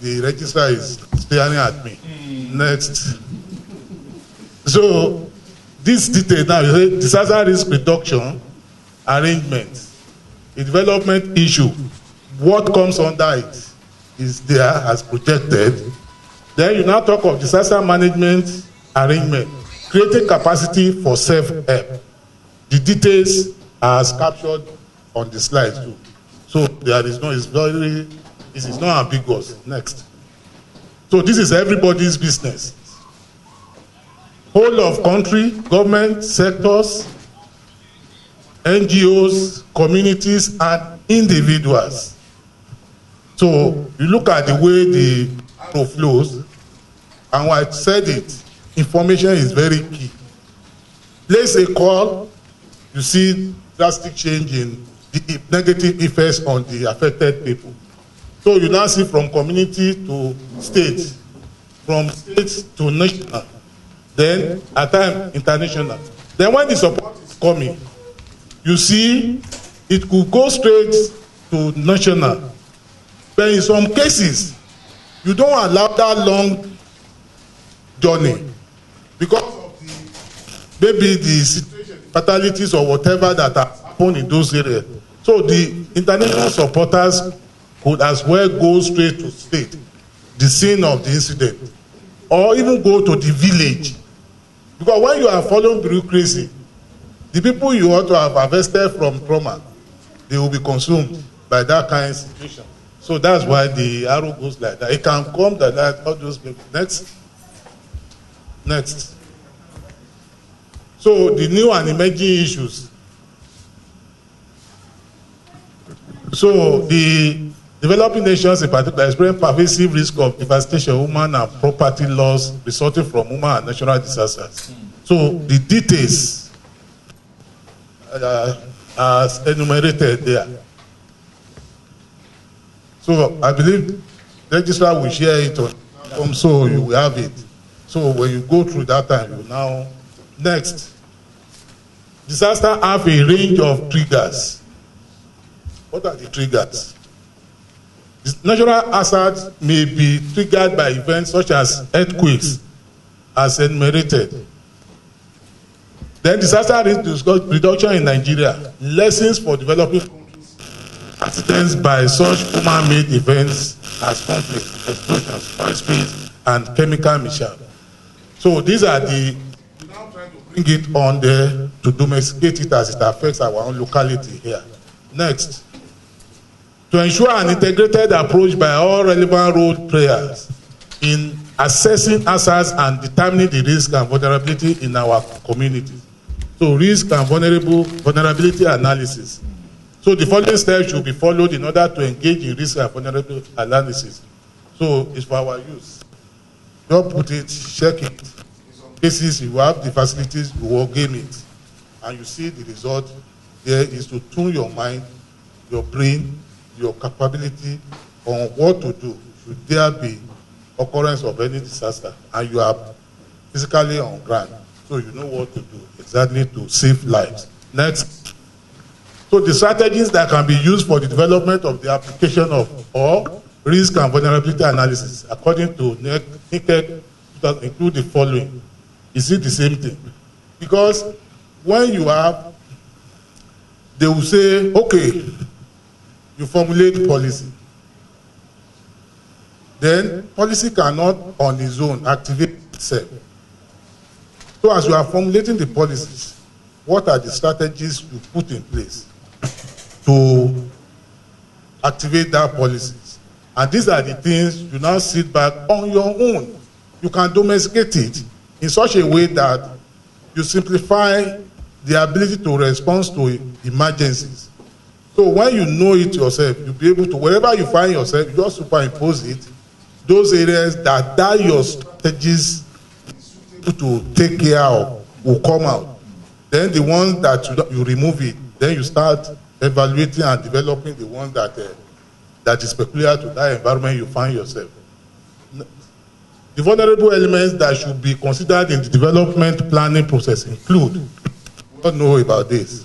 the registrar is staring at me. Next. So this detail now is disaster risk reduction arrangement, a development issue. What comes under it is there as projected. Then you now talk of disaster management arrangement, creating capacity for self-help. The details are as captured on the slides too. So there is no, it is not ambiguous. Next. So this is everybody's business. Whole of country, government sectors, NGOs, communities, and individuals. So you look at the way the arrow flows, and when I said it, information is very key. Place a call, you see drastic change in the negative effects on the affected people. So you now see from community to state, from state to national, then at times international. Then when the support is coming, you see it could go straight to national. But in some cases, you don't allow that long journey because of maybe the situation, fatalities or whatever that has happened in those areas. So the international supporters could as well go straight to state, the scene of the incident, or even go to the village. Because when you are following bureaucracy, the people you want to have harvested from trauma, they will be consumed by that kind of situation. So that's why the arrow goes like that. It can come like that, all those people. Next. Next. So the new and emerging issues. So the developing nations in particular experience pervasive risk of devastation, human and property loss resulting from human and natural disasters. So the details are enumerated there. So I believe the registrar will share it on, so you will have it. So when you go through that time, you now. Next. Disaster have a range of triggers. What are the triggers? Natural hazards may be triggered by events such as earthquakes, as enumerated. Then disaster risk reduction in Nigeria, lessons for developing countries, accidents by such human-made events as conflicts, explosions, oil spills, and chemical mishap. So these are the, we're now trying to bring it on there to domesticate it as it affects our own locality here. Next. To ensure an integrated approach by all relevant role players in assessing hazards and determining the risk and vulnerability in our communities. So risk and vulnerability analysis. So the following steps should be followed in order to engage in risk and vulnerability analysis. So it's for our use. Don't put it, check it. cases you have the facilities, you will game it. And you see the result there is to tune your mind, your brain, your capability on what to do should there be occurrence of any disaster, and you are physically on ground, so you know what to do exactly to save lives. Next. So the strategies that can be used for the development of the application of or risk and vulnerability analysis, according to NICEC, include the following. Is it the same thing? Because when you have, they will say, okay, you formulate policy. Then policy cannot on its own activate itself. So as you are formulating the policies, what are the strategies you put in place to activate that policies? And these are the things you now sit back on your own. You can domesticate it in such a way that you simplify the ability to respond to emergencies. So when you know it yourself, you'll be able to, wherever you find yourself, you just superimpose it, those areas that your strategies to take care of will come out. Then the ones that you remove it, then you start evaluating and developing the ones that is peculiar to that environment you find yourself. The vulnerable elements that should be considered in the development planning process include, we all know about this,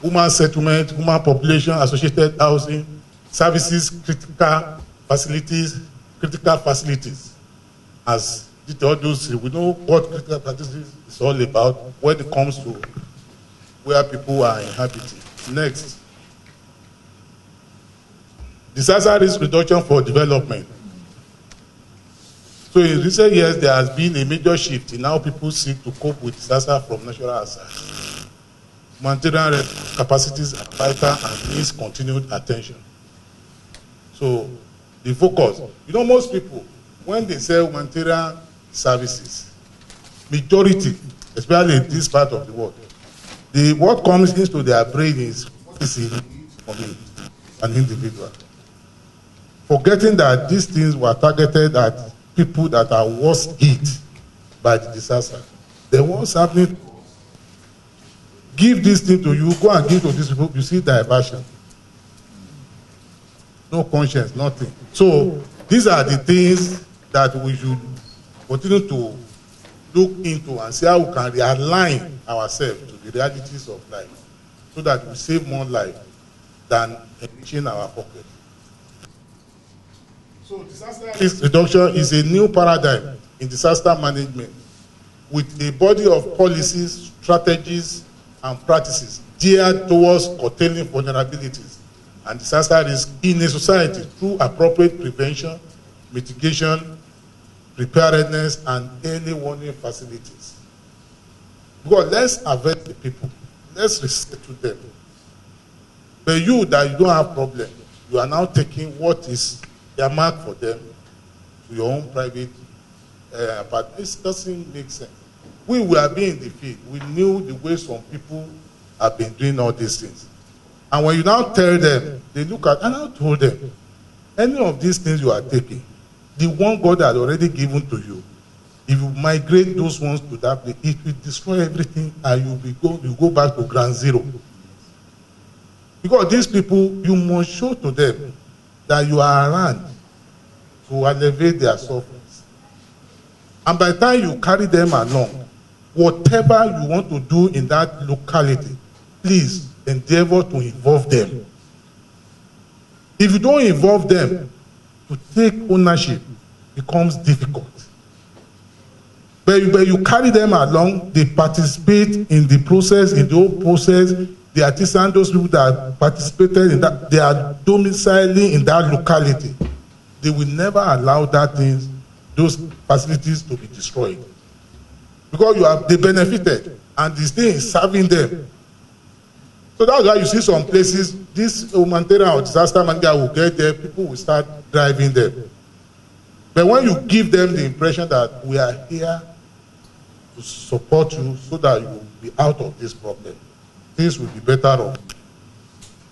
human settlement, human population, associated housing, services, critical facilities, as all those, we know what critical facilities is all about when it comes to where people are inhabiting. Next, disaster risk reduction for development. So in recent years, there has been a major shift in how people seek to cope with disaster from natural hazards. Humanitarian capacities are vital and needs continued attention. So the focus, most people, when they say humanitarian services, majority, especially in this part of the world, what comes into their brain is what is it for me, an individual. Forgetting that these things were targeted at people that are worst hit by the disaster. The ones happening, give this thing to you, go and give to these people, you see diversion. No conscience, nothing. So these are the things that we should continue to look into and see how we can realign ourselves to the realities of life so that we save more life than enriching our pocket. So disaster risk reduction is a new paradigm in disaster management with a body of policies, strategies, and practices geared towards curtailing vulnerabilities and disaster risk in a society through appropriate prevention, mitigation, preparedness, and early warning facilities. Because let's avert the people, let's resettle them. But you that you don't have problem, you are now taking what is earmarked for them to your own private apartment. This doesn't make sense. We were being in the field. We knew the way some people have been doing all these things. And when you now tell them, they look at, and I told them, any of these things you are taking, the one God had already given to you, if you migrate those ones to that place, it will destroy everything and you go back to ground zero. Because these people, you must show to them that you are around to alleviate their sufferings. And by the time you carry them along, whatever you want to do in that locality, please endeavor to involve them. If you don't involve them, to take ownership becomes difficult. But you carry them along, they participate in the process, in the whole process, the artisans, those people that participated in that, they are domiciling in that locality. They will never allow those facilities to be destroyed. Because they benefited, and this thing is serving them. So that's why you see some places, this humanitarian or disaster manager will get there, people will start driving them. But when you give them the impression that we are here to support you so that you will be out of this problem, things will be better off.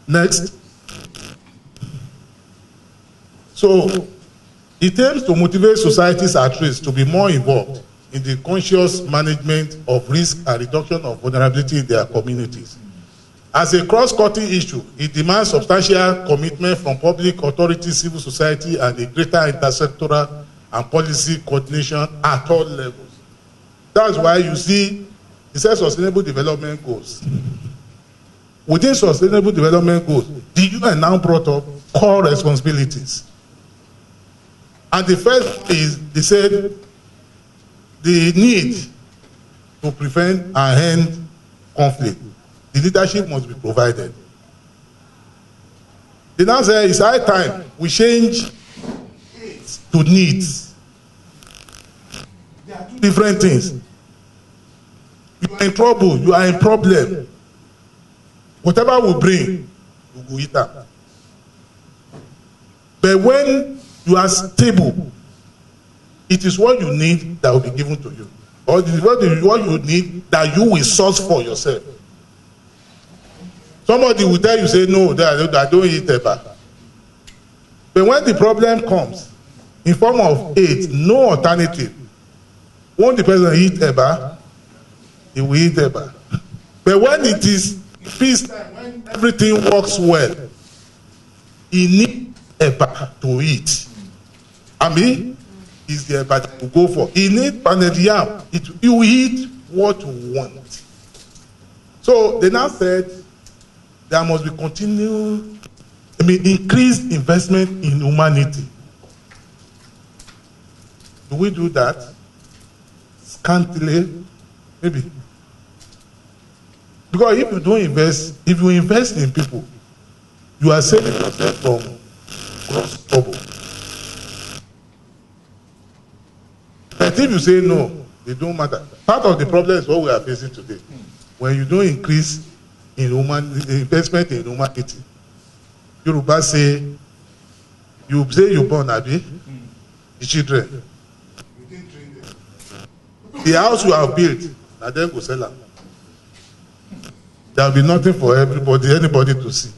Next. So it aims to motivate societies at risk to be more involved in the conscious management of risk and reduction of vulnerability in their communities. As a cross-cutting issue, it demands substantial commitment from public authorities, civil society, and a greater intersectoral and policy coordination at all levels. That's why you see, it says sustainable development goals. Within sustainable development goals, the UN now brought up core responsibilities. And the first is, they said, the need to prevent and end conflict. The leadership must be provided. They now say it's high time we change to needs. They are two different things. You are in trouble, you are in problem. Whatever we bring, we will eat up. But when you are stable, it is what you need that will be given to you. Or it is what you need that you will source for yourself. Somebody will tell you, say, no, I don't eat eba. But when the problem comes, in form of aid, no alternative. When the person eat eba, he will eat eba. But when it is peace time, when everything works well, he needs eba to eat. I mean, is the eba that you go for. He needs pounded yam. You eat what you want. So they now said there must be continued, increased investment in humanity. Do we do that? Scantily? Maybe. Because if you don't invest, if you invest in people, you are saving yourself from gross trouble. But if you say no, it don't matter. Part of the problem is what we are facing today. When you don't increase in investment in humanity, Yoruba say, you born Abi, the children. You didn't train them. The house you have built, now then go sell them. There will be nothing for anybody to see.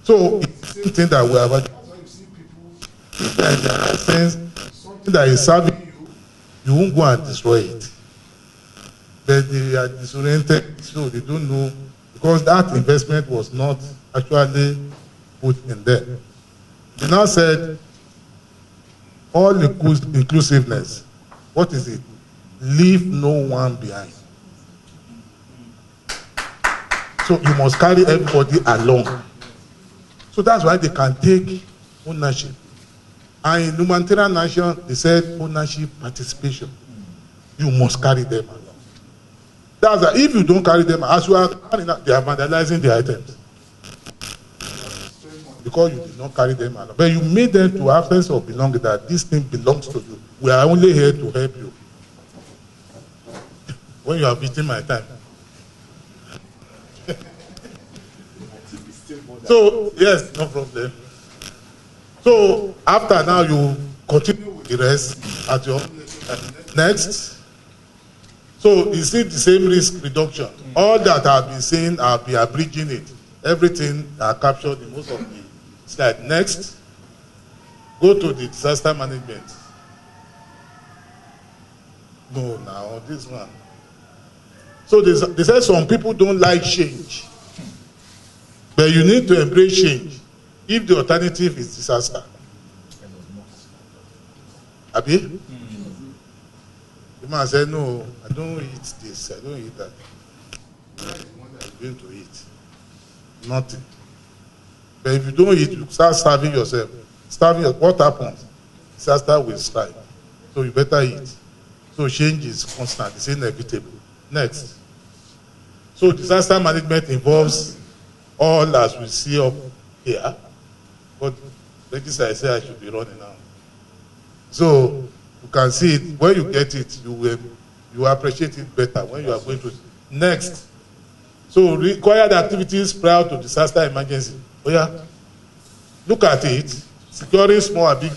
So it's the same thing that we have. That's why you see people that in their sense, something that is serving you, you won't go and destroy it. But they are disoriented, so they don't know, because that investment was not actually put in there. They now said, all inclusiveness, what is it? Leave no one behind. So you must carry everybody along. So that's why they can take ownership. And in humanitarian nation, they said ownership, participation. You must carry them along. That's why if you don't carry them, as you are, they are vandalizing the items. Because you did not carry them along. But you made them to have sense of belonging, that this thing belongs to you. We are only here to help you. When you are beating my time. So, yes, no problem. So, after now, you continue with the rest at your next. So, you see the same risk reduction. All that I've been saying, I'll be abridging it. Everything are captured in most of the slide. Next, go to the disaster management. No, now, this one. So, they said some people don't like change. But you need to embrace change if the alternative is disaster. Abi? The man said, no, I don't eat this, I don't eat that. What are you going to eat? Nothing. But if you don't eat, you start starving yourself. What happens? Disaster will strike. So you better eat. So change is constant, it's inevitable. Next. So disaster management involves all as we see up here, but register I say I should be running now. So you can see it, when you get it, you appreciate it better when you are going to it. Next. So required activities prior to disaster emergency. Oh yeah. Look at it. Securing small and big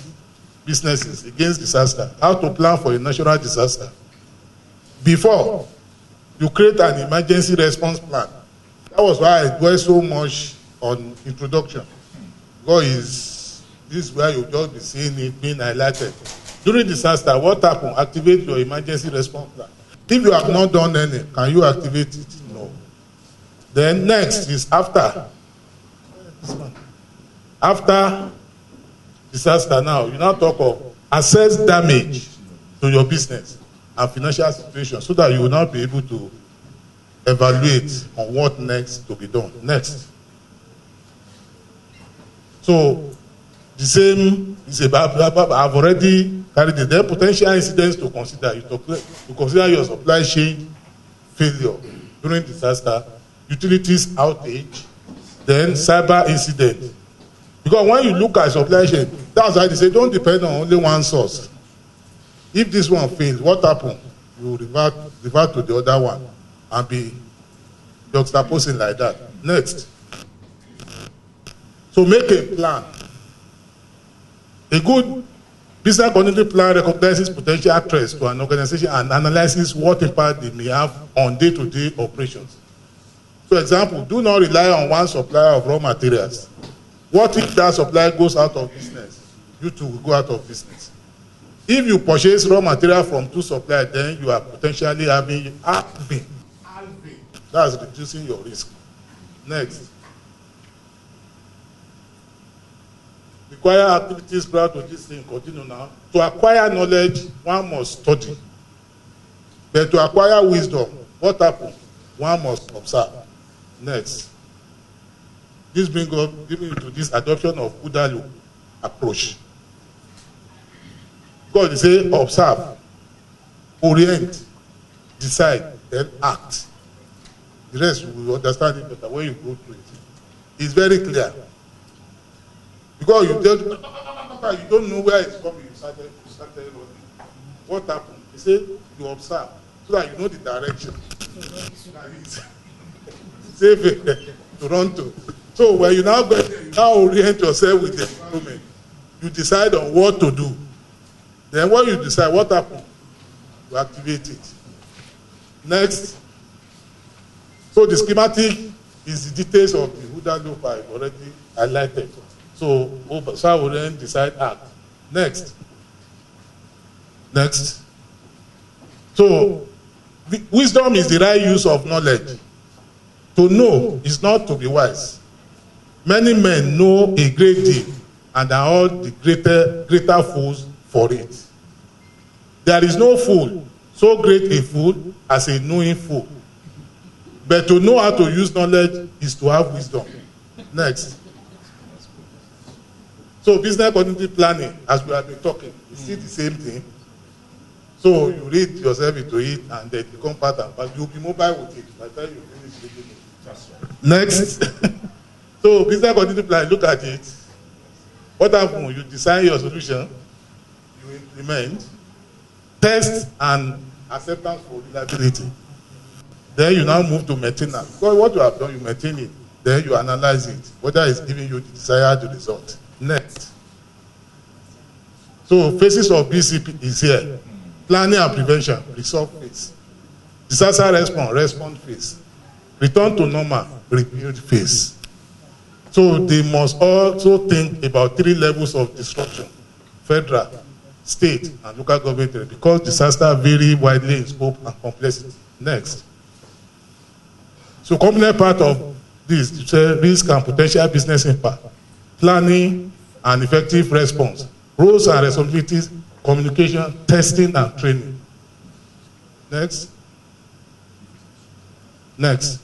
businesses against disaster. How to plan for a natural disaster. Before you create an emergency response plan. That was why I dwell so much on introduction. Because this is where you just be seeing it being highlighted. During disaster, what happened? Activate your emergency response plan. If you have not done any, can you activate it? No. Then next is after. After disaster now, you now talk of assess damage to your business and financial situation so that you will now be able to evaluate on what next to be done. Next. So the same is about, I've already carried it. There are potential incidents to consider. You consider your supply chain failure during disaster, utilities outage, then cyber incident. Because when you look at supply chain, that's why they say don't depend on only one source. If this one fails, what happens? You revert to the other one and be juxtaposing like that. Next. So make a plan. A good business continuity plan recognizes potential threats to an organization and analyzes what impact they may have on day-to-day operations. For example, do not rely on one supplier of raw materials. What if that supplier goes out of business? You too will go out of business. If you purchase raw material from two suppliers, then you are potentially having halving. That's reducing your risk. Next. Require activities prior to this thing. Continue now. To acquire knowledge, one must study. But to acquire wisdom, what happens? One must observe. Next. This brings us to this adoption of Buddha approach. God is saying, observe, orient, decide, then act. The rest you will understand it better when you go through it. It's very clear. Because you don't know where it's coming, you started running. What happened? He said, you observe, so that you know the direction. Safe to run to. So when you now go, you now orient yourself with the environment. You decide on what to do. Then when you decide what happened, you activate it. Next. So the schematic is the details of the Buddha loop I've already highlighted. So observe, orient, decide, act. Next. Next. So wisdom is the right use of knowledge. To know is not to be wise. Many men know a great deal and are all the greater fools for it. There is no fool, so great a fool as a knowing fool. But to know how to use knowledge is to have wisdom. Next. So business continuity planning, as we have been talking, is still the same thing. So you read yourself into it and then become part and part. You'll be mobile with it by the time you finish reading it. Next. So business continuity plan, look at it. What happens? You design your solution, you implement, test and acceptance for reliability. Then you now move to maintenance. Because what you have done, you maintain it. Then you analyze it, whether it's giving you the desired result. Next. So phases of BCP is here. Planning and prevention, resolve phase. Disaster response phase. Return to normal, rebuild phase. So they must also think about 3 levels of disruption: federal, state, and local government, because disasters vary widely in scope and complexity. Next. So component part of this is risk and potential business impact, planning and effective response, roles and responsibilities, communication, testing, and training. Next. Next.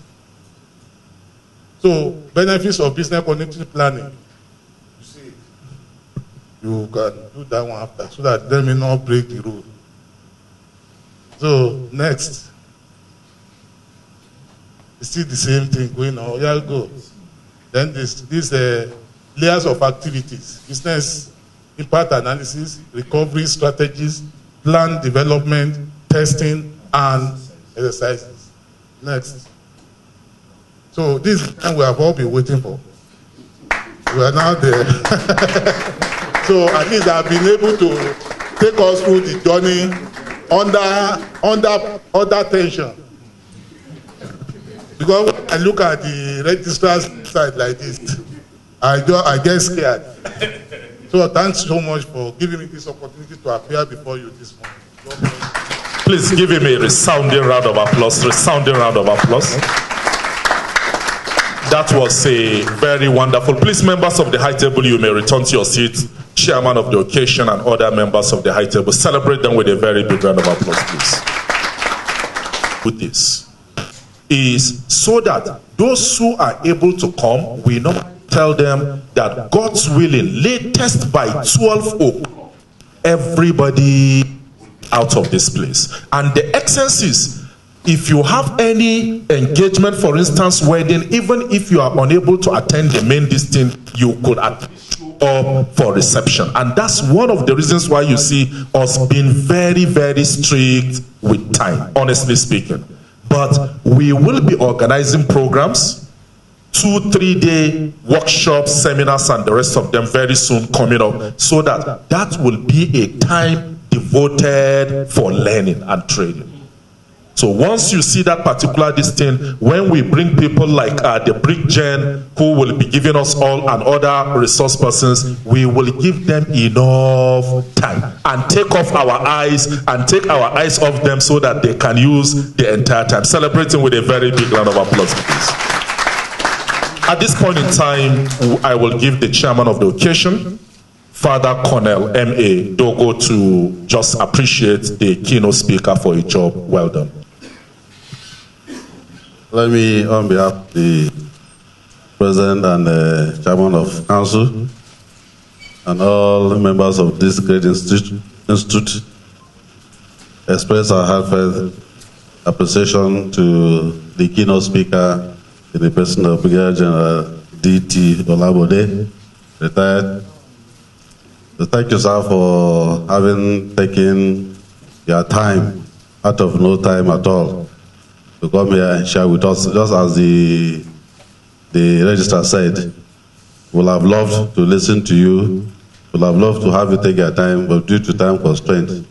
So benefits of business continuity planning. You see, you can do that one after, so that they may not break the rule. So next. It's still the same thing going on. Yeah, go. Then these layers of activities: business impact analysis, recovery strategies, plan development, testing, and exercises. Next. So this is the time we have all been waiting for. We are now there. So at least I've been able to take us through the journey under tension. Because when I look at the registrar's side like this, I get scared. So thanks so much for giving me this opportunity to appear before you this morning. God bless you. Please give him a resounding round of applause. Resounding round of applause. That was a very wonderful. Please, members of the high table, you may return to your seats. Chairman of the occasion and other members of the high table, celebrate them with a very big round of applause, please. With this is so that those who are able to come, we not tell them that God's willing, latest by 12 o'clock, everybody out of this place. And the excellencies, if you have any engagement, for instance, wedding, even if you are unable to attend the main thing, you could attend up for reception. And that's one of the reasons why you see us being very, very strict with time, honestly speaking. But we will be organizing programs, 2-3 day workshops, seminars, and the rest of them very soon coming up, so that will be a time devoted for learning and training. So once you see that particular thing, when we bring people like the Brick Gen, who will be giving us all and other resource persons, we will give them enough time and take off our eyes off them so that they can use the entire time. Celebrating with a very big round of applause, please. At this point in time, I will give the chairman of the occasion, Father Colonel M.A. Dogo, to just appreciate the keynote speaker for a job well done. Let me, on behalf of the President and the Chairman of Council and all members of this great institute, express our heartfelt appreciation to the keynote speaker in the person of Brigadier General D.T. Olabode, retired. So thank you, sir, for having taken your time out of no time at all to come here and share with us. Just as the registrar said, we'll have loved to listen to you, we'll have loved to have you take your time, but due to time constraints,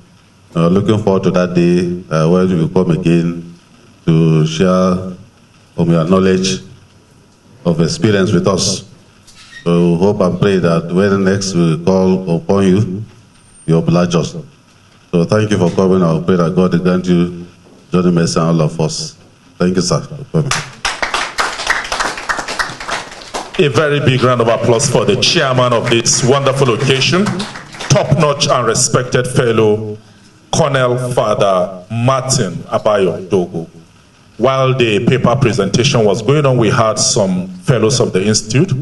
looking forward to that day when you will come again to share from your knowledge of experience with us. So hope and pray that when next we call upon you, you oblige us. So thank you for coming. I pray that God will grant you journey mercy and all of us. Thank you, sir, for coming. A very big round of applause for the chairman of this wonderful occasion, top-notch and respected fellow, Colonel Father Martin Abayo Dogo. While the paper presentation was going on, we had some fellows of the Institute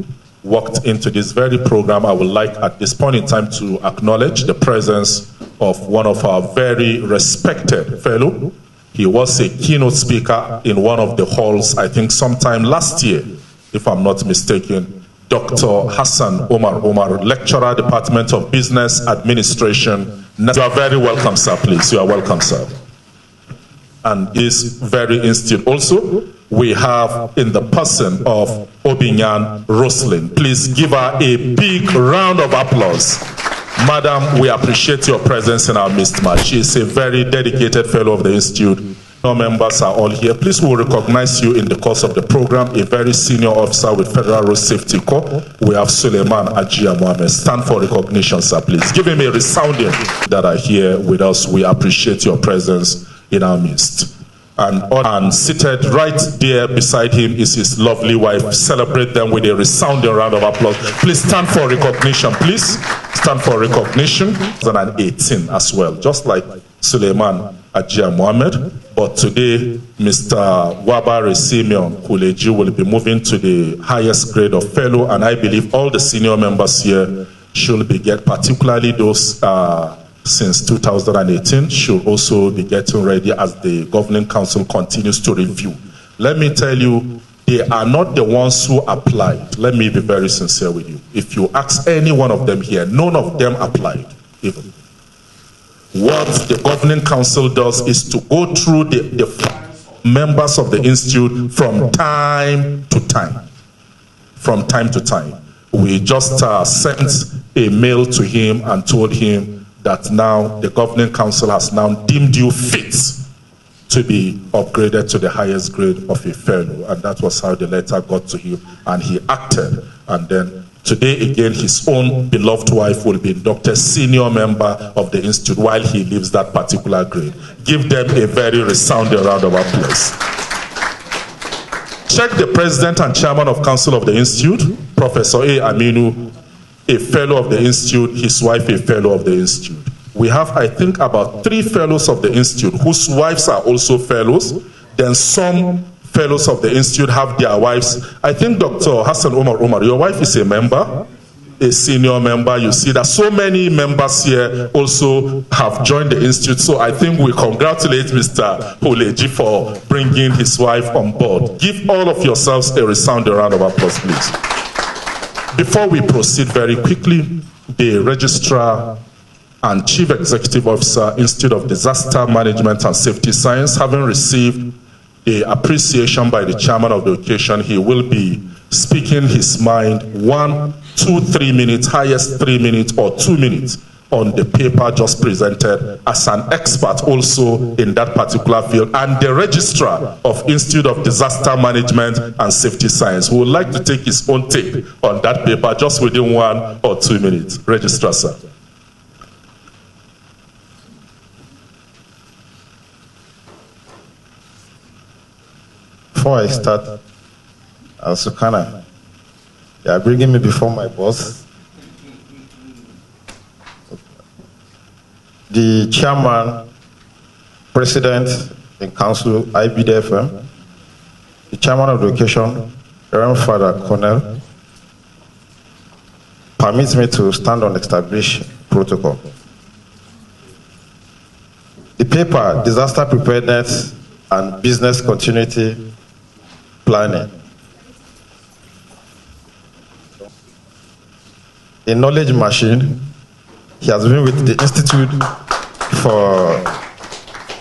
walked into this very program. I would like at this point in time to acknowledge the presence of one of our very respected fellow. He was a keynote speaker in one of the halls, I think sometime last year, if I'm not mistaken, Dr. Hassan Omar, lecturer, Department of Business Administration. You are very welcome, sir, please. You are welcome, sir. And this very institute also, we have in the person of Obinyan Roslyn. Please give her a big round of applause. Madam, we appreciate your presence in our midst, ma'am. She is a very dedicated fellow of the institute. Our members are all here. Please, we'll recognize you in the course of the program. A very senior officer with Federal Road Safety Corps. We have Suleiman Ajia Mohammed. Stand for recognition, sir, please. Give him a resounding that are here with us. We appreciate your presence in our midst. And seated right there beside him is his lovely wife. Celebrate them with a resounding round of applause. Please stand for recognition, please. Stand for recognition. 2018 as well, just like Suleiman Ajia Mohammed. But today, Mr. Wabare Simeon Kuleji will be moving to the highest grade of fellow, and I believe all the senior members here should be particularly those since 2018, should also be getting ready as the Governing Council continues to review. Let me tell you, they are not the ones who applied. Let me be very sincere with you. If you ask any one of them here, none of them applied. Even. What the Governing Council does is to go through the members of the Institute from time to time. From time to time. We just sent a mail to him and told him that now the Governing Council has now deemed you fit to be upgraded to the highest grade of a fellow. And that was how the letter got to him. And he acted. And then Today, again, his own beloved wife will be inducted senior member of the institute while he leaves that particular grade. Give them a very resounding round of applause. Check the president and chairman of council of the institute, Professor A. Aminu, a fellow of the institute, his wife a fellow of the institute. We have, I think, about 3 fellows of the institute whose wives are also fellows. Then some fellows of the institute have their wives. I think Dr. Hassan Omar, your wife is a member, a senior member. You see that so many members here also have joined the institute. So I think we congratulate Mr. Oleji for bringing his wife on board. Give all of yourselves a resounding round of applause, please. Before we proceed very quickly, the Registrar and Chief Executive Officer, Institute of Disaster Management and Safety Science, having received the appreciation by the chairman of the occasion, he will be speaking his mind 1, 2, 3 minutes, highest 3 minutes or 2 minutes on the paper just presented as an expert also in that particular field, and the Registrar of Institute of Disaster Management and Safety Science, who would like to take his own take on that paper just within 1 or 2 minutes. Registrar, sir. Before I start, Sukana, you are bringing me before my boss. The chairman, president in council, IBDFM, the chairman of the occasion, Reverend Father Cornell, permits me to stand on established protocol. The paper, Disaster Preparedness and Business Continuity Planning, a knowledge machine. He has been with the institute for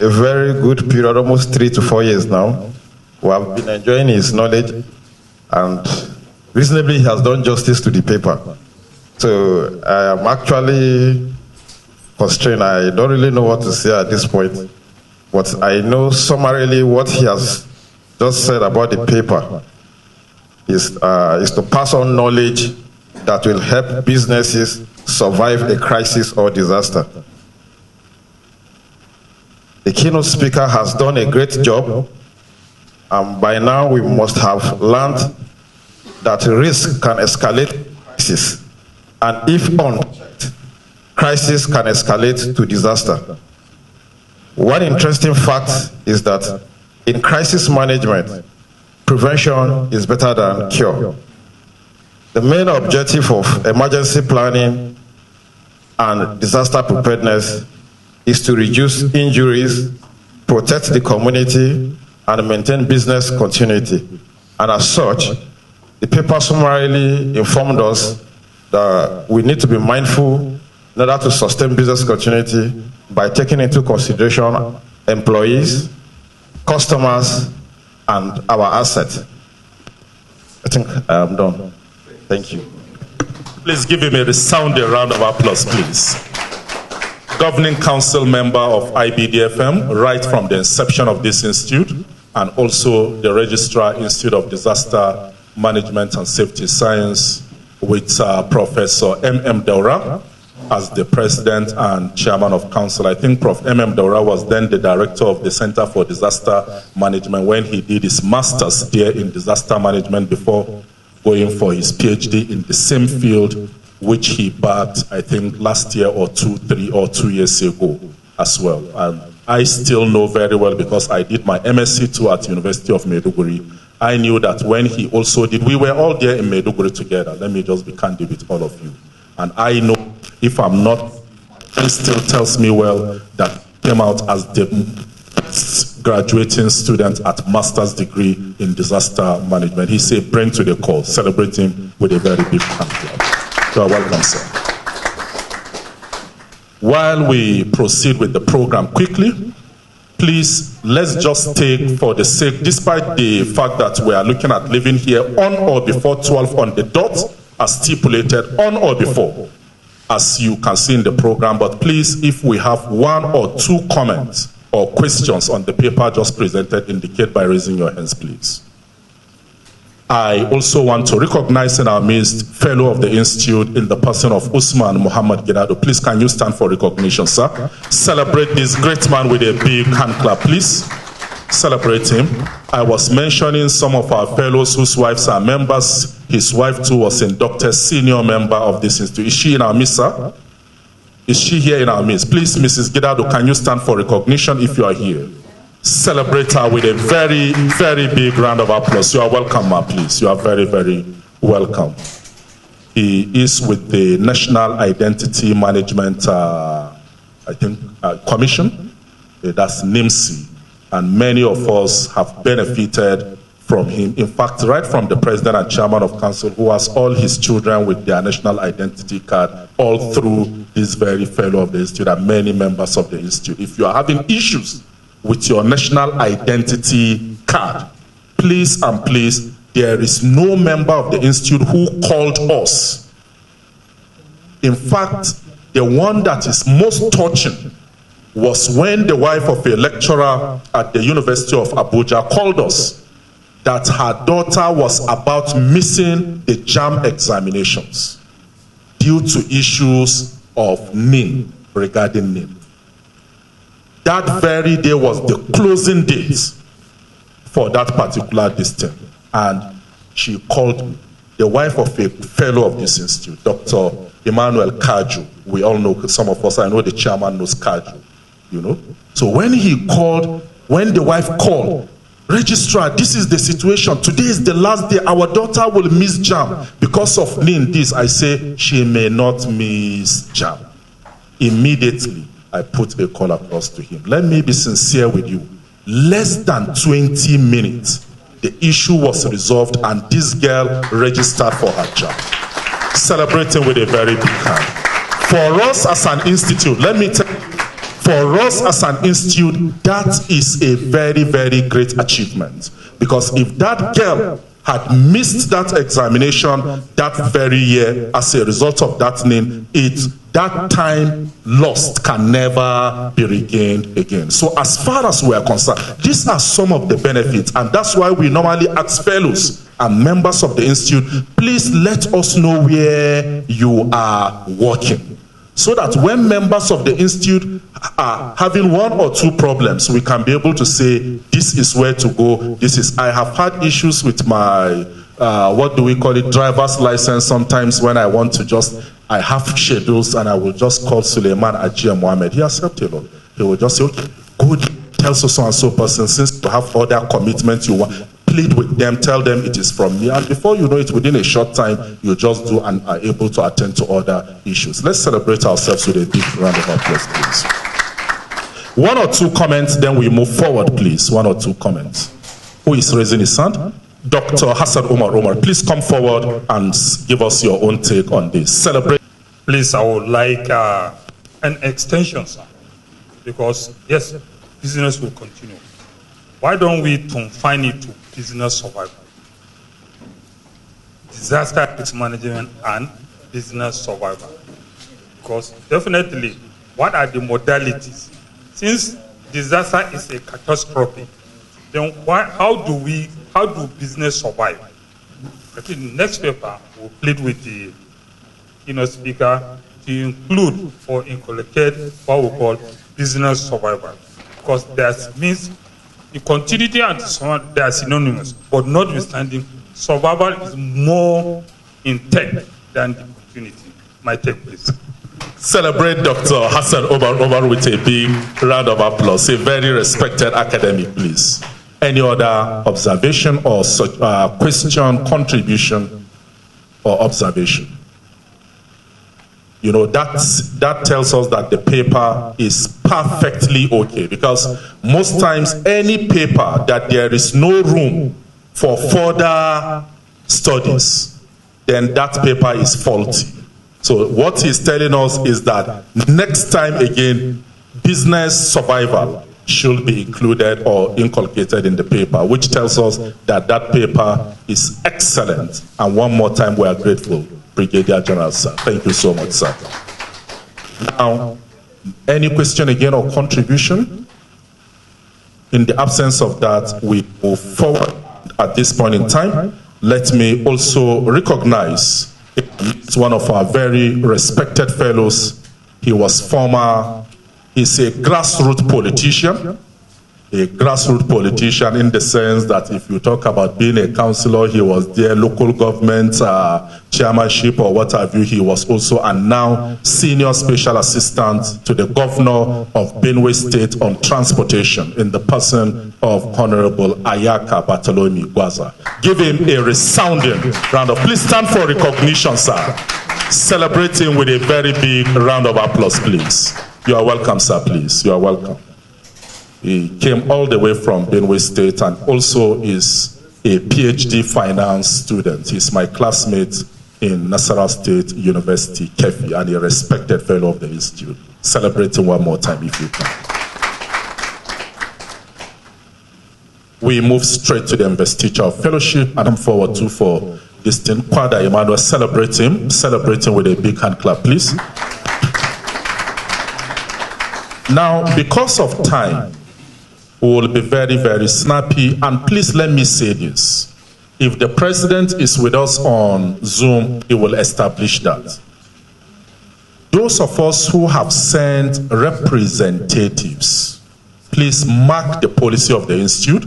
a very good period, almost 3 to 4 years now. We have been enjoying his knowledge, and reasonably he has done justice to the paper. So I am actually constrained. I don't really know what to say at this point, but I know summarily what he has just said about the paper is to pass on knowledge that will help businesses survive a crisis or disaster. The keynote speaker has done a great job, and by now we must have learned that risk can escalate crisis, and if unchecked, crisis can escalate to disaster. One interesting fact is that in crisis management, prevention is better than cure. The main objective of emergency planning and disaster preparedness is to reduce injuries, protect the community, and maintain business continuity. And as such, the paper summarily informed us that we need to be mindful in order to sustain business continuity by taking into consideration employees, customers, and our assets. I think I am done. Thank you. Please give him a resounding round of applause, please. Governing Council member of IBDFM, right from the inception of this institute, and also the Registrar Institute of Disaster Management and Safety Science, with Professor M.M. Daura as the president and chairman of council. I think Prof. M.M. Daura was then the director of the Center for Disaster Management when he did his master's there in disaster management before going for his PhD in the same field, which he backed, I think, last year or 2 years ago as well. And I still know very well, because I did my MSc too at University of Maiduguri. I knew that when he also did, we were all there in Maiduguri together. Let me just be candid with all of you. And I know, if I'm not, he still tells me well that he came out as the graduating student at master's degree in disaster management. He said, bring to the call, celebrate him with a very big hand clap. You are welcome, sir. While we proceed with the program quickly, please, let's just take, for the sake, despite the fact that we are looking at living here on or before 12 on the dot, as stipulated, on or before, as you can see in the program, but please, if we have 1 or 2 comments or questions on the paper just presented, indicate by raising your hands, please. I also want to recognize in our midst fellow of the Institute in the person of Usman Muhammad Gidado. Please, can you stand for recognition, sir? Celebrate this great man with a big hand clap, please. Celebrate him. I was mentioning some of our fellows whose wives are members. His wife too was inducted senior member of this institute. Is she in our midst, sir? Is she here in our midst? Please, Mrs. Gidado, can you stand for recognition if you are here? Celebrate her with a very, very big round of applause. You are welcome, ma, please. You are very, very welcome. He is with the National Identity Management, Commission. That's NIMSI. And many of us have benefited from him. In fact, right from the president and chairman of council, who has all his children with their national identity card, all through this very fellow of the institute and many members of the institute. If you are having issues with your national identity card, please and please, there is no member of the institute who called us. In fact, the one that is most touching was when the wife of a lecturer at the University of Abuja called us that her daughter was about missing the JAMB examinations due to issues of NIN, regarding NIN. That very day was the closing date for that particular distance. And she called me, the wife of a fellow of this institute, Dr. Emmanuel Kaju. We all know, some of us, I know the chairman knows Kaju, you know. So when he called, when the wife called, registrar, this is the situation. Today is the last day. Our daughter will miss JAM because of NIN. This, I say, she may not miss JAM. Immediately, I put a call across to him. Let me be sincere with you. Less than 20 minutes, the issue was resolved and this girl registered for her job. Celebrating with a very big hand. For us as an institute, let me tell you, for us as an institute, that is a very, very great achievement. Because if that girl had missed that examination that very year as a result of that name, that time lost can never be regained again. So as far as we are concerned, these are some of the benefits, and that's why we normally ask fellows and members of the institute, please let us know where you are working, so that when members of the institute are having one or two problems, we can be able to say, this is where to go. I have had issues with my, what do we call it, driver's license. Sometimes when I want to I have schedules and I will just call Suleiman Ajia Mohammed. He accepted it. He will just say, okay, go tell so and so person, since you have other commitments you want, plead with them, tell them it is from me, and before you know it, within a short time, you just do and are able to attend to other issues. Let's celebrate ourselves with a big round of applause, please. One or two comments, then we move forward, please. One or two comments. Who is raising his hand? Dr. Hassan Omar, please come forward and give us your own take on this. Celebrate. Please, I would like an extension, sir, because yes, business will continue. Why don't we confine it to business survival? Disaster risk management and business survival. Because definitely, what are the modalities? Since disaster is a catastrophe, then how do business survive? I think the next paper will plead with the speaker to include or inculcate what we call business survival. Because that means the continuity and survival, they are synonymous, but notwithstanding, survival is more intent than the continuity. My take, please. Celebrate Dr. Hassan Omar with a big round of applause. A very respected academic, please. Any other observation or question, contribution, or observation? You know, that tells us that the paper is perfectly okay, because most times any paper that there is no room for further studies, then that paper is faulty. So what he's telling us is that next time again, business survival should be included or inculcated in the paper, which tells us that that paper is excellent. And one more time, we are grateful. Brigadier General, sir. Thank you so much, sir. Now, any question again or contribution? In the absence of that, we move forward at this point in time. Let me also recognize one of our very respected fellows. He's a grassroots politician. A grassroots politician in the sense that if you talk about being a councillor, he was there, local government chairmanship or what have you. He was also and now senior special assistant to the governor of Benue State on transportation in the person of Honorable Ayaka Bartholomew Gwaza. Give him a resounding round of applause. Please stand for recognition, sir. Celebrate him with a very big round of applause, please. You are welcome, sir, please. You are welcome. He came all the way from Benue State and also is a PhD finance student. He's my classmate in Nasarawa State University, Kefi, and a respected fellow of the institute. Celebrate him one more time if you can. We move straight to the investiture of fellowship, and I'm forward to for this thing. Kwada Emmanuel, celebrate him with a big hand clap, please. Now, because of time, we will be very, very snappy. And please let me say this. If the president is with us on Zoom, he will establish that. Those of us who have sent representatives, please mark the policy of the institute.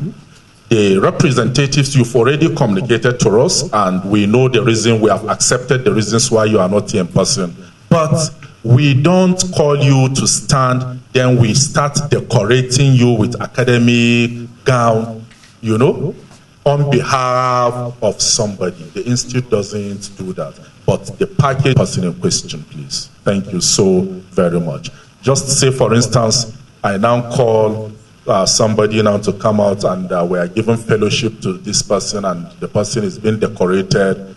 The representatives you've already communicated to us, and we know the reason, we have accepted the reasons why you are not here in person. But we don't call you to stand, then we start decorating you with academic gown, you know, on behalf of somebody. The institute doesn't do that. But the package person in question, please. Thank you so very much. Just say, for instance, I now call somebody now to come out and we are giving fellowship to this person and the person is being decorated.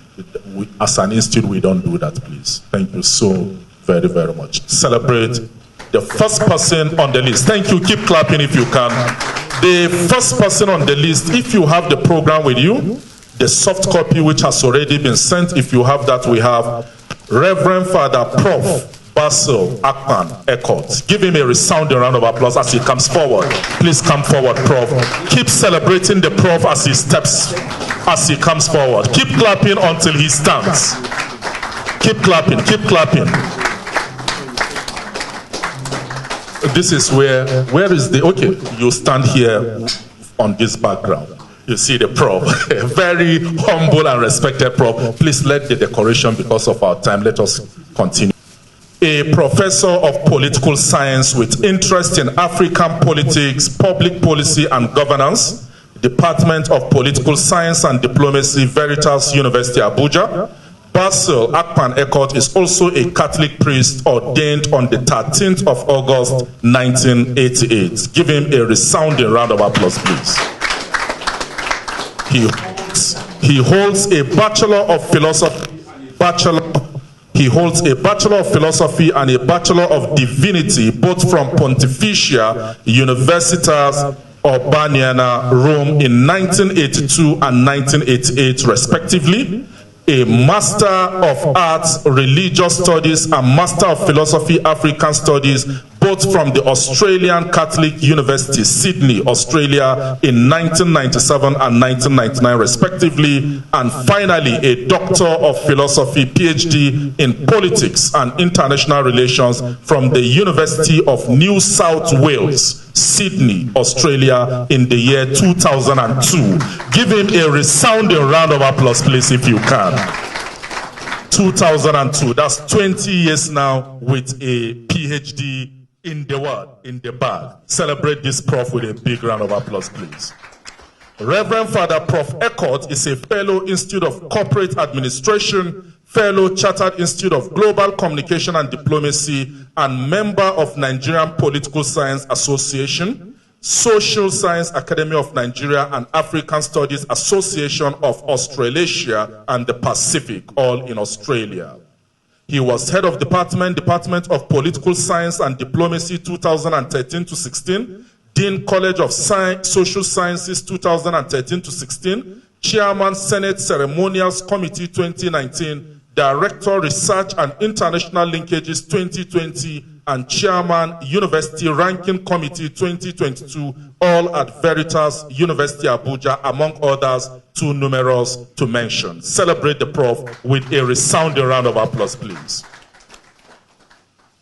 As an institute, we don't do that, please. Thank you so very, very much. Celebrate the first person on the list. Thank you. Keep clapping if you can. The first person on the list, if you have the program with you, the soft copy which has already been sent, if you have that, we have Reverend Father Prof. Basil Akpan Ekot. Give him a resounding round of applause as he comes forward. Please come forward, Prof. Keep celebrating the Prof as he steps, as he comes forward. Keep clapping until he stands. Keep clapping, keep clapping. This is where is the, okay, you stand here on this background. You see the Prof, a very humble and respected Prof. Please let the decoration, because of our time, let us continue. A professor of political science with interest in African politics, public policy and governance, Department of Political Science and Diplomacy, Veritas University, Abuja. Basil Akpan Ekot is also a Catholic priest ordained on the 13th of August, 1988. Give him a resounding round of applause, please. He holds a Bachelor of Philosophy, He holds a Bachelor of Philosophy and a Bachelor of Divinity, both from Pontificia Universitas Urbaniana, Rome, in 1982 and 1988, respectively. A Master of Arts, Religious Studies, and Master of Philosophy, African Studies, both from the Australian Catholic University, Sydney, Australia, in 1997 and 1999, respectively. And finally, a Doctor of Philosophy, PhD in Politics and International Relations from the University of New South Wales, Sydney, Australia, in the year 2002. Give him a resounding round of applause, please, if you can. 2002, that's 20 years now with a PhD in the world, in the bag. Celebrate this Prof with a big round of applause, please. Reverend Father Prof. Ekot is a Fellow Institute of Corporate Administration, Fellow Chartered Institute of Global Communication and Diplomacy, and member of Nigerian Political Science Association, Social Science Academy of Nigeria, and African Studies Association of Australasia and the Pacific, all in Australia. He was head of Department of Political Science and Diplomacy 2013 to 16, Dean College of Social Sciences 2013 to 16, Chairman Senate Ceremonials Committee 2019, Director Research and International Linkages 2020, and Chairman, University Ranking Committee 2022, all at Veritas University Abuja, among others, too numerous to mention. Celebrate the Prof with a resounding round of applause, please.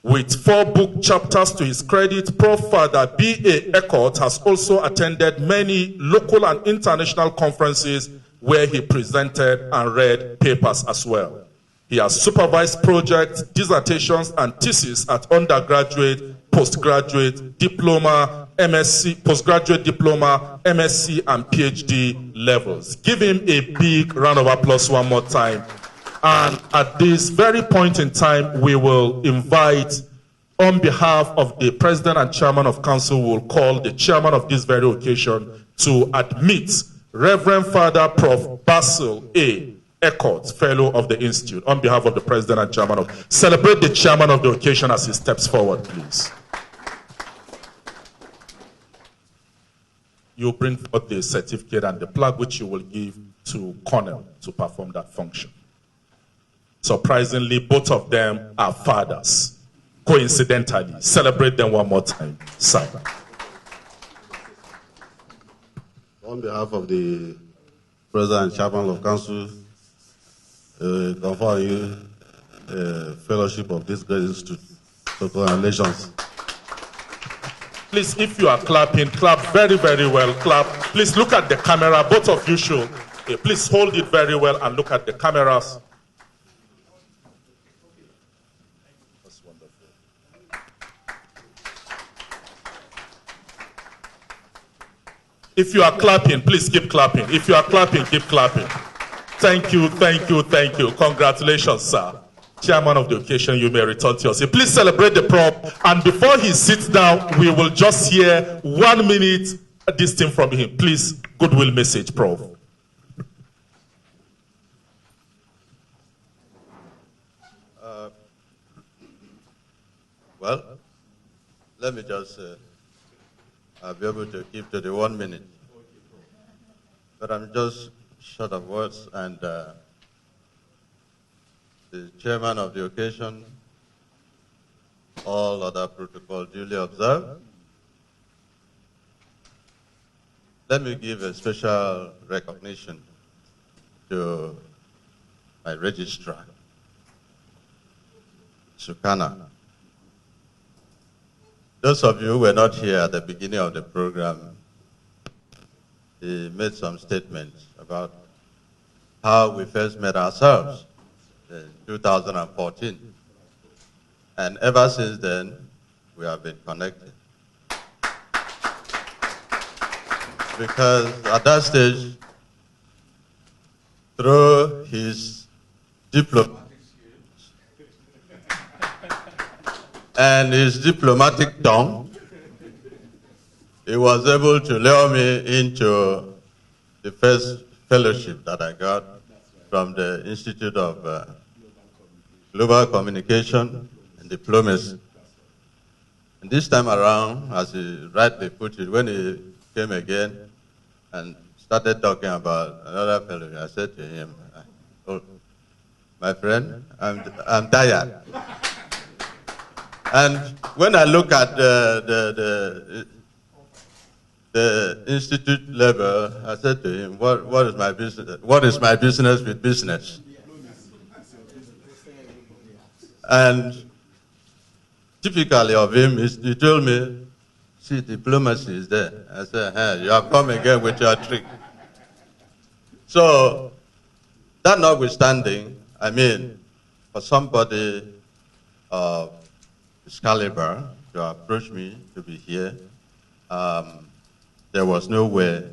With 4 book chapters to his credit, Prof. Father B.A. Eckert has also attended many local and international conferences where he presented and read papers as well. He has supervised projects, dissertations, and theses at undergraduate, postgraduate, diploma, MSc, postgraduate diploma, MSc, and PhD levels. Give him a big round of applause one more time. And at this very point in time, we will invite, on behalf of the President and Chairman of Council, will call the Chairman of this very occasion to admit Reverend Father Prof. Basil A. Eckert, Fellow of the Institute, on behalf of the President and Chairman of. Celebrate the Chairman of the occasion as he steps forward, please. You bring forth the certificate and the plaque, which you will give to Cornell to perform that function. Surprisingly, both of them are fathers. Coincidentally, celebrate them one more time, sir. On behalf of the President and Chairman of Council, confer you fellowship of this great institute. So congratulations. Please, if you are clapping, clap very, very well. Clap. Please look at the camera. Both of you should. Please hold it very well and look at the cameras. That's wonderful. If you are clapping, please keep clapping. If you are clapping, keep clapping. Thank you, thank you, thank you. Congratulations, sir. Chairman of the occasion, you may return to your seat. Please celebrate the Prof. And before he sits down, we will just hear 1 minute this thing from him. Please, goodwill message, Prof. Well, let me just I'll be able to keep to the 1 minute. But I'm just short of words, and the chairman of the occasion, all other protocol duly observed. Let me give a special recognition to my registrar, Sukana. Those of you who were not here at the beginning of the program, he made some statements about how we first met ourselves in 2014. And ever since then, we have been connected. Because at that stage, through his diplomatic skills and his diplomatic tongue, he was able to lure me into the first fellowship that I got from the Institute of Global Communication and Diplomacy. And this time around, as he rightly put it, when he came again and started talking about another fellowship, I said to him, "Oh, my friend, I'm tired." And when I look at the institute level, I said to him, what is my business? What is my business with business? And typically of him, he told me, see, diplomacy is there. I said, hey, you have come again with your trick. So, that notwithstanding, I mean, for somebody of this caliber to approach me to be here, there was no way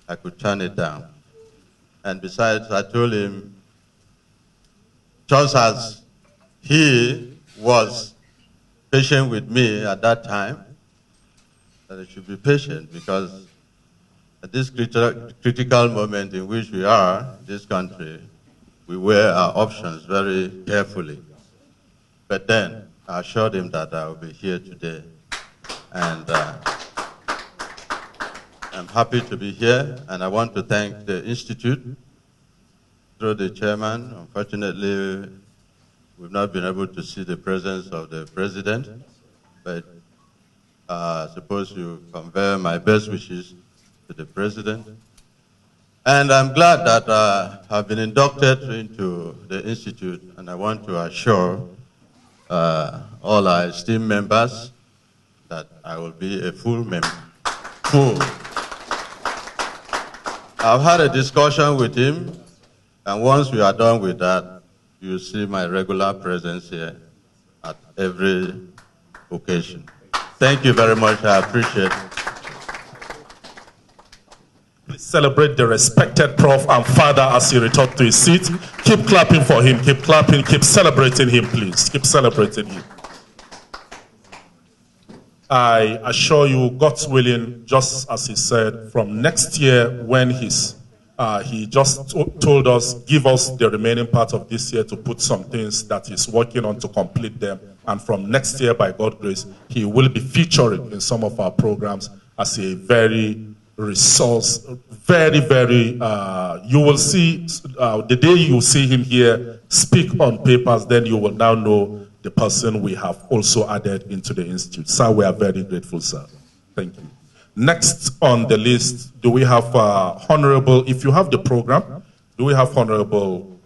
I could turn it down. And besides, I told him, just as he was patient with me at that time, that I should be patient, because at this critical moment in which we are, this country, we weigh our options very carefully. But then, I assured him that I will be here today. And I'm happy to be here, and I want to thank the Institute through the chairman. Unfortunately, we've not been able to see the presence of the president, but suppose you convey my best wishes to the President. And I'm glad that I've been inducted into the Institute, and I want to assure all our esteemed members that I will be a full member. Full. I've had a discussion with him, and once we are done with that, you'll see my regular presence here at every occasion. Thank you very much. I appreciate it. Please celebrate the respected prof and father as he returns to his seat. Keep clapping for him. Keep clapping. Keep celebrating him, please. Keep celebrating him. I assure you, God's willing, just as he said, from next year when he just told us, give us the remaining part of this year to put some things that he's working on to complete them. And from next year, by God's grace, he will be featuring in some of our programs as a very resource, you will see, the day you see him here speak on papers, then you will now know the person we have also added into the Institute. Sir, we are very grateful, sir. Thank you. Next on the list, do we have Honorable, if you have the program, do we have Honorable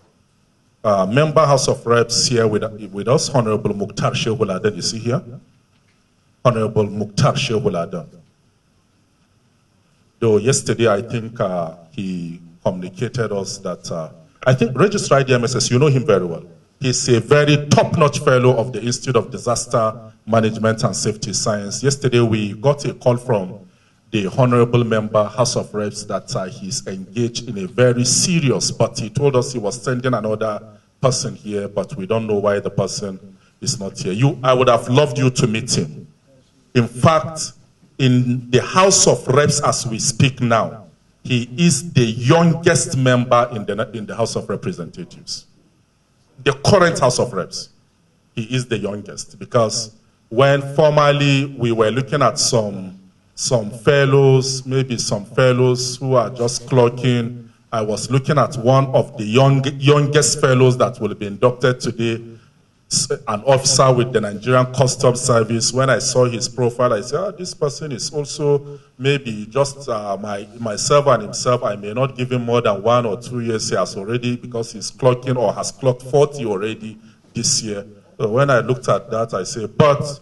Member House of Reps here with us? Honorable Mukhtar Shehbuladan, is he here? Honorable Mukhtar Shehbuladan. Though yesterday, I think he communicated us that, I think Registrar IDMSS, you know him very well. He's a very top-notch fellow of the Institute of Disaster Management and Safety Science. Yesterday, we got a call from the Honorable Member, House of Reps, that he's engaged in a very serious, but he told us he was sending another person here, but we don't know why the person is not here. I would have loved you to meet him. In fact, in the House of Reps as we speak now, he is the youngest member in the House of Representatives. The current House of Reps, he is the youngest, because when formerly we were looking at some fellows, maybe some fellows who are just clocking, I was looking at one of the youngest fellows that will be inducted today, an officer with the Nigerian Customs Service. When I saw his profile, I said, this person is also maybe just myself and himself. I may not give him more than 1 or 2 years he has already, because he's clocking or has clocked 40 already this year. So when I looked at that, I said, but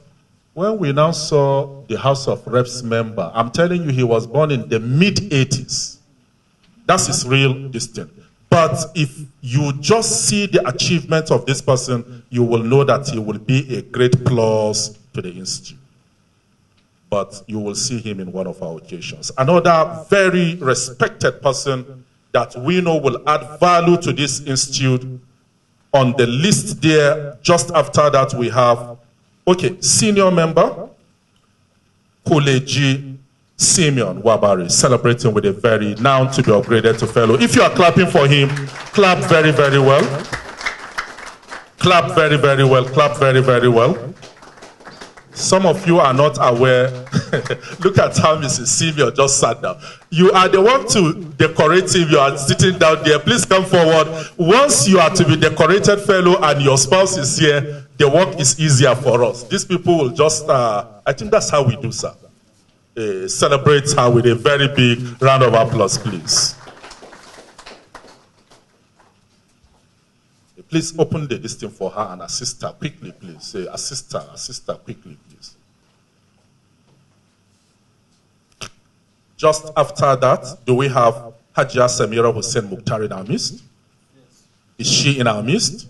when we now saw the House of Reps member, I'm telling you, he was born in the mid-80s. That's his real distance. But if you just see the achievement of this person, you will know that he will be a great plus to the Institute. But you will see him in one of our occasions. Another very respected person that we know will add value to this Institute, on the list there, just after that we have, senior member, Koleji Simeon Wabari, celebrating with a very, now to be upgraded to fellow. If you are clapping for him, clap very, very well. Clap very, very well. Clap very, very well. Some of you are not aware. Look at how Mrs. Simeon just sat down. You are the one to decorate him. You are sitting down there. Please come forward. Once you are to be decorated fellow and your spouse is here, the work is easier for us. These people will just, I think that's how we do, sir. Celebrate her with a very big round of applause, please. Please open the listing for her and assist her quickly, please. Say, assist her quickly, please. Just after that, do we have Hajia Samira Hussein Mukhtar in our midst? Yes. Is she in our midst?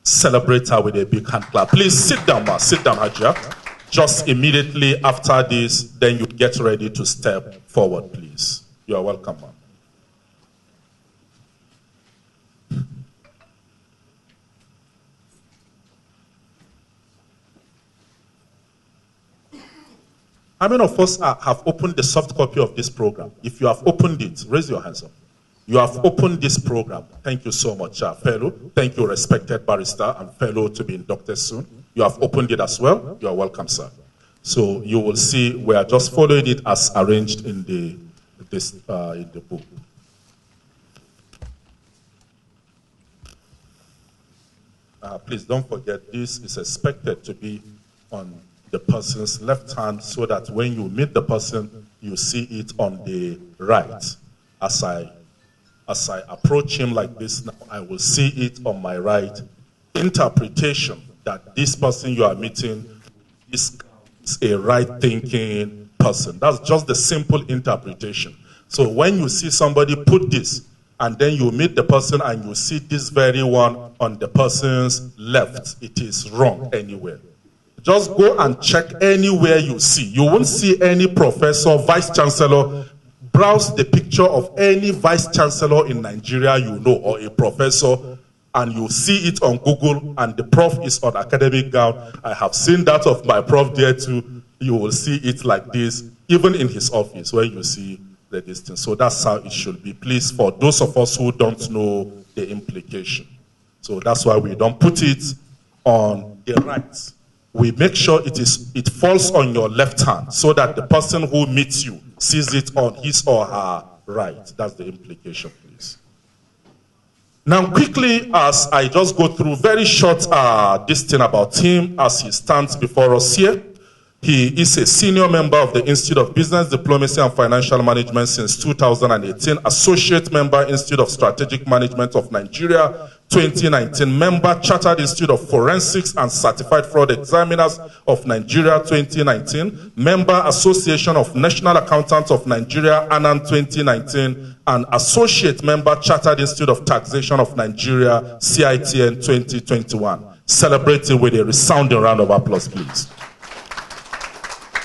Celebrate her with a big hand clap. Please sit down, ma. Sit down, Hajia. Just immediately after this, then you get ready to step forward, please. You are welcome, ma'am. How many of us have opened the soft copy of this program? If you have opened it, raise your hands up. You have opened this program. Thank you so much, fellow. Thank you, respected barrister and fellow to be inducted soon. You have opened it as well. You are welcome, sir. So you will see we are just following it as arranged in the book. Please don't forget, this is expected to be on the person's left hand so that when you meet the person, you see it on the right. As I approach him like this now, I will see it on my right. Interpretation that this person you are meeting is a right-thinking person. That's just the simple interpretation. So when you see somebody put this, and then you meet the person and you see this very one on the person's left, it is wrong anywhere. Just go and check anywhere you see. You won't see any professor, vice chancellor. Browse the picture of any vice chancellor in Nigeria you know, or a professor, and you see it on Google, and the prof is on academic gown. I have seen that of my prof there too. You will see it like this, even in his office, where you see the distance. So that's how it should be. Please, for those of us who don't know the implication. So that's why we don't put it on the right. We make sure it falls on your left hand so that the person who meets you sees it on his or her right. That's the implication, please. Now, quickly, as I just go through very short this thing about him as he stands before us here. He is a senior member of the Institute of Business, Diplomacy and Financial Management since 2018, associate member, Institute of Strategic Management of Nigeria, 2019, member, Chartered Institute of Forensics and Certified Fraud Examiners of Nigeria, 2019, member, Association of National Accountants of Nigeria, ANAN, 2019, and associate member, Chartered Institute of Taxation of Nigeria, CITN, 2021. Celebrated with a resounding round of applause, please.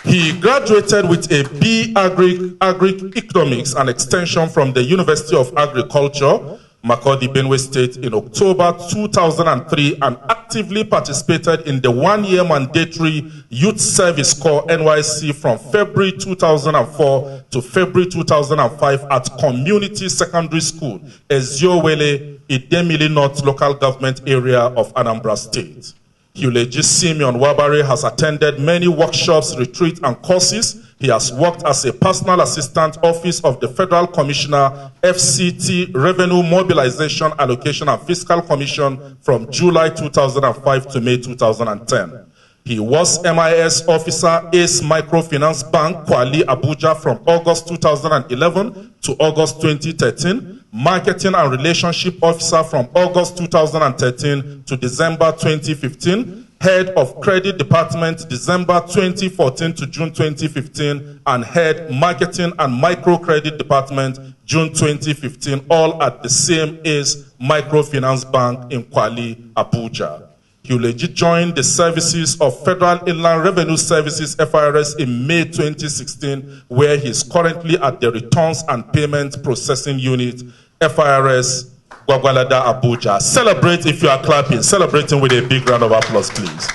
He graduated with a B Agri-Economics and Extension from the University of Agriculture, Makurdi, Benue State, in October 2003, and actively participated in the one-year mandatory Youth Service Corps NYC from February 2004 to February 2005 at Community Secondary School, Eziowele, Idemili North Local Government Area of Anambra State. Huleji Simeon Wabare has attended many workshops, retreats, and courses. He has worked as a personal assistant, Office of the Federal Commissioner, FCT, Revenue Mobilization, Allocation, and Fiscal Commission from July 2005 to May 2010. He was MIS officer, Ace Microfinance Bank, Utako-Abuja from August 2011 to August 2013. Marketing and Relationship Officer from August 2013 to December 2015. Head of Credit Department, December 2014 to June 2015. And Head Marketing and Microcredit Department, June 2015, all at the same Ace Microfinance Bank in Utako-Abuja. Huleji joined the services of Federal Inland Revenue Services, FIRS, in May 2016, where he is currently at the Returns and Payment Processing Unit, FIRS, Utako-Abuja. Celebrate if you are clapping. Celebrating with a big round of applause, please.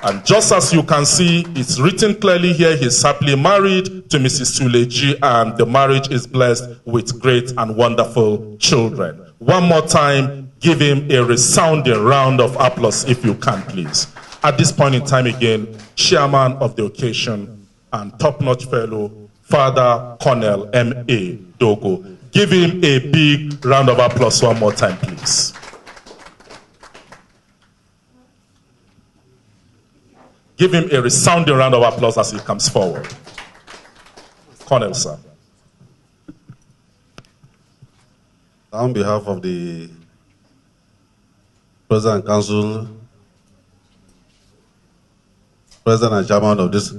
And just as you can see, it's written clearly here, he's happily married to Mrs. Huleji, and the marriage is blessed with great and wonderful children. One more time, give him a resounding round of applause if you can, please. At this point in time again, chairman of the occasion and top-notch fellow, Father Colonel M.A. Dogo. Give him a big round of applause one more time, please. Give him a resounding round of applause as he comes forward. Colonel, sir. On behalf of the President and Council, President and Chairman of this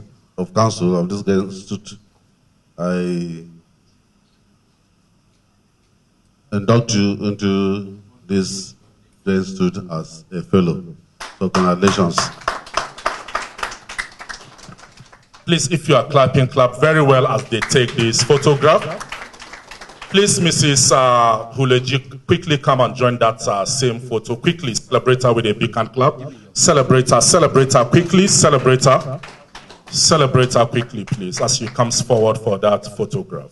Council of this institute, I induct you into this institute as a fellow. So congratulations. Please, if you are clapping, clap very well as they take this photograph. Please, Mrs. Huleji, quickly come and join that same photo. Quickly, celebrate her with a big hand clap. Celebrate her quickly, celebrate her. Celebrate her quickly, please, as she comes forward for that photograph.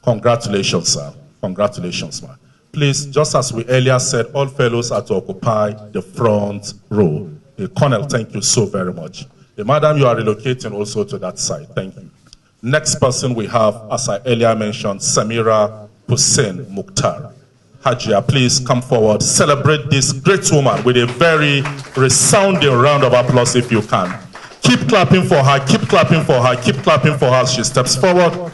Congratulations, sir. Congratulations, man. Please, just as we earlier said, all fellows are to occupy the front row. Colonel, thank you so very much. Madam, you are relocating also to that side. Thank you. Next person we have, as I earlier mentioned, Samira Hussein Mukhtar. Hajia, please come forward. Celebrate this great woman with a very resounding round of applause if you can. Keep clapping for her, keep clapping for her, keep clapping for her as she steps forward.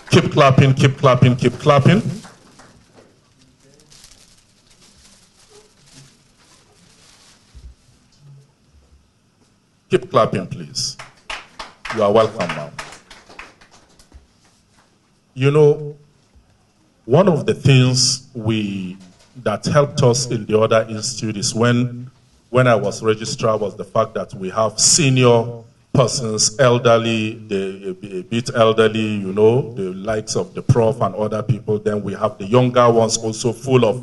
Keep clapping, keep clapping, keep clapping. Keep clapping, please. You are welcome now. You know, one of the things that helped us in the other institute is when I was registrar was the fact that we have senior persons, elderly, a bit elderly, you know, the likes of the prof and other people. Then we have the younger ones also full of,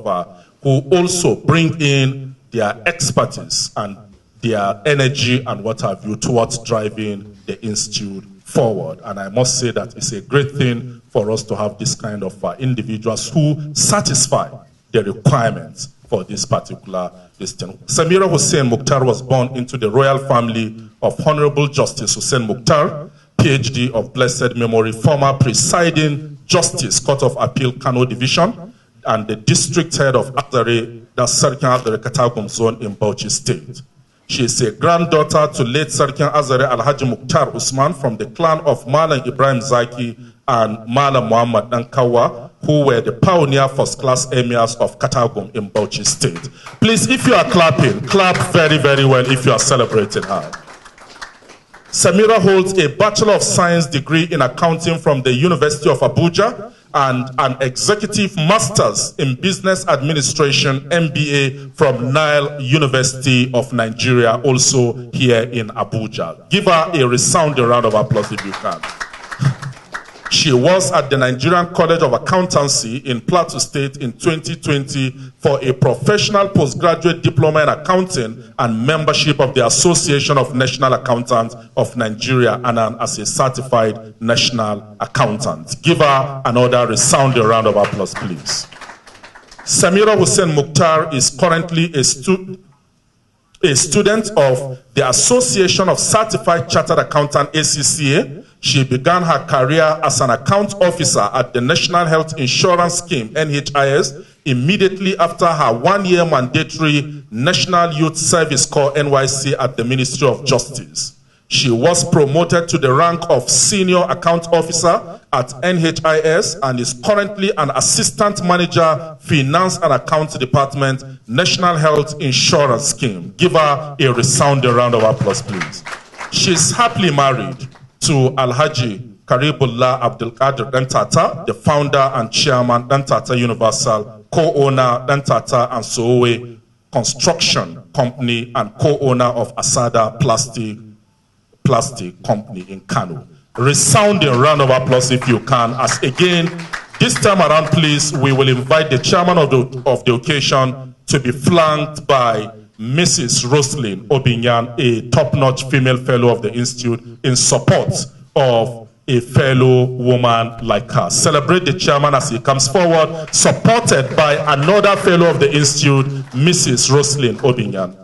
who also bring in their expertise and their energy and what have you towards driving the institute forward. And I must say that it's a great thing for us to have this kind of individuals who satisfy the requirements for this particular thing. Samira Hussein Mukhtar was born into the royal family of Honorable Justice Hussein Mukhtar, PhD of blessed memory, former presiding Justice, Court of Appeal, Kano Division, and the district head of Azare, that's Sarkin Azare Katagum Zone in Bauchi State. She is a granddaughter to late Sarkin Azare Alhaji Mukhtar Usman from the clan of Malam Ibrahim Zaki and Malam Muhammad Nankawa, who were the pioneer first-class emirs of Katagum in Bauchi State. Please, if you are clapping, clap very, very well if you are celebrating her. Samira holds a Bachelor of Science degree in accounting from the University of Abuja and an Executive Master's in Business Administration, MBA, from Nile University of Nigeria, also here in Abuja. Give her a resounding round of applause if you can. She was at the Nigerian College of Accountancy in Plateau State in 2020 for a professional postgraduate diploma in accounting and membership of the Association of National Accountants of Nigeria and as a certified national accountant. Give her another resounding round of applause, please. Samira Hussein Mukhtar is currently a student of the Association of Certified Chartered Accountant, ACCA. She began her career as an account officer at the National Health Insurance Scheme, NHIS, immediately after her one-year mandatory National Youth Service Corps, NYC, at the Ministry of Justice. She was promoted to the rank of Senior Account Officer at NHIS and is currently an Assistant Manager, Finance and Accounts Department, National Health Insurance Scheme. Give her a resounding round of applause, please. She's happily married to Alhaji Karibullah Abdul Qadir Dantata, the founder and chairman, Dantata Universal, co-owner, Dantata and Sowe Construction Company, and co-owner of Asada Plastic Company in Kano. Resounding round of applause if you can, as again, this time around, please, we will invite the chairman of the occasion to be flanked by Mrs. Roslyn Obinyan, a top-notch female fellow of the Institute, in support of a fellow woman like her. Celebrate the chairman as he comes forward, supported by another fellow of the Institute, Mrs. Roslyn Obinyan.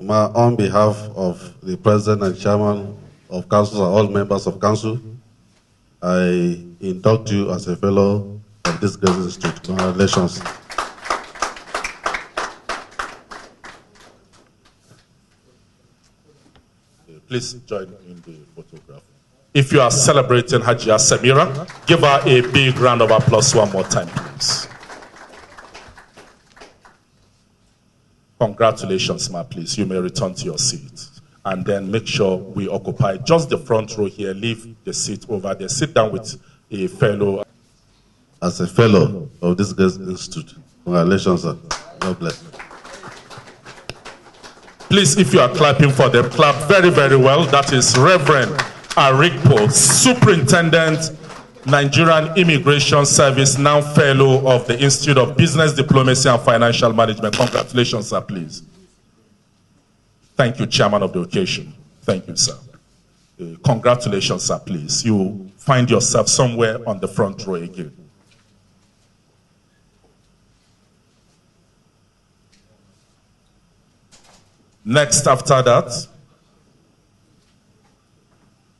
On behalf of the President and Chairman of Council and all members of Council, I induct you as a fellow of this great institute. Congratulations. Please join in the photograph. If you are celebrating Hajia Samira, give her a big round of applause one more time, please. Congratulations, ma, please. You may return to your seat. And then make sure we occupy just the front row here. Leave the seat over there. Sit down with a fellow. As a fellow of this great institute, congratulations, sir. God bless. Please, if you are clapping for them, clap very, very well. That is Reverend Arikpo, Superintendent, Nigerian Immigration Service, now fellow of the Institute of Business, Diplomacy and Financial Management. Congratulations, sir, please. Thank you, Chairman of the occasion. Thank you, sir. Congratulations, sir, please. You find yourself somewhere on the front row again. Next after that,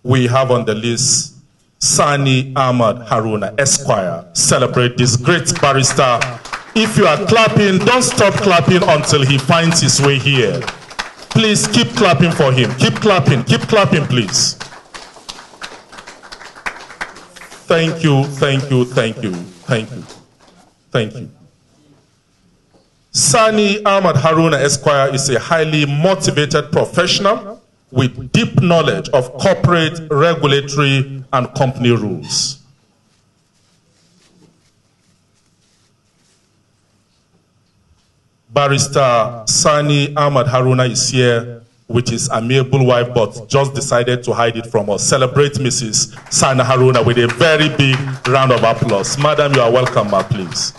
we have on the list Sani Ahmad Haruna, Esquire. Celebrate this great barrister. If you are clapping, don't stop clapping until he finds his way here. Please keep clapping for him. Keep clapping, please. Thank you, thank you, thank you, thank you, thank you. Sani Ahmad Haruna Esquire is a highly motivated professional with deep knowledge of corporate, regulatory, and company rules. Barrister Sani Ahmad Haruna is here with his amiable wife, but just decided to hide it from us. Celebrate Mrs. Sani Haruna with a very big round of applause. Madam, you are welcome, ma, please.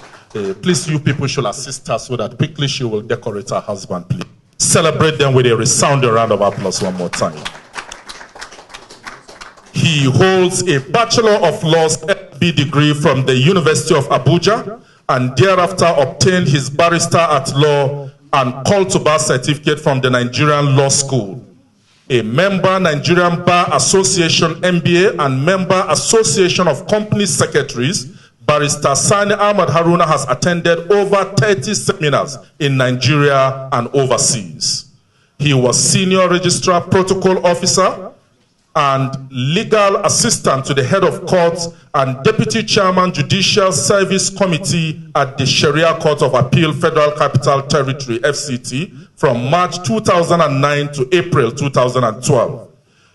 Please, you people should assist her so that quickly she will decorate her husband, please. Celebrate them with a resounding round of applause one more time. He holds a Bachelor of Laws B degree from the University of Abuja and thereafter obtained his Barrister at Law and Call to Bar certificate from the Nigerian Law School. A member Nigerian Bar Association MBA and member Association of Company Secretaries, Barrister Sani Ahmad Haruna has attended over 30 seminars in Nigeria and overseas. He was Senior Registrar Protocol Officer and Legal Assistant to the Head of Courts and Deputy Chairman Judicial Service Committee at the Sharia Court of Appeal Federal Capital Territory, FCT, from March 2009 to April 2012.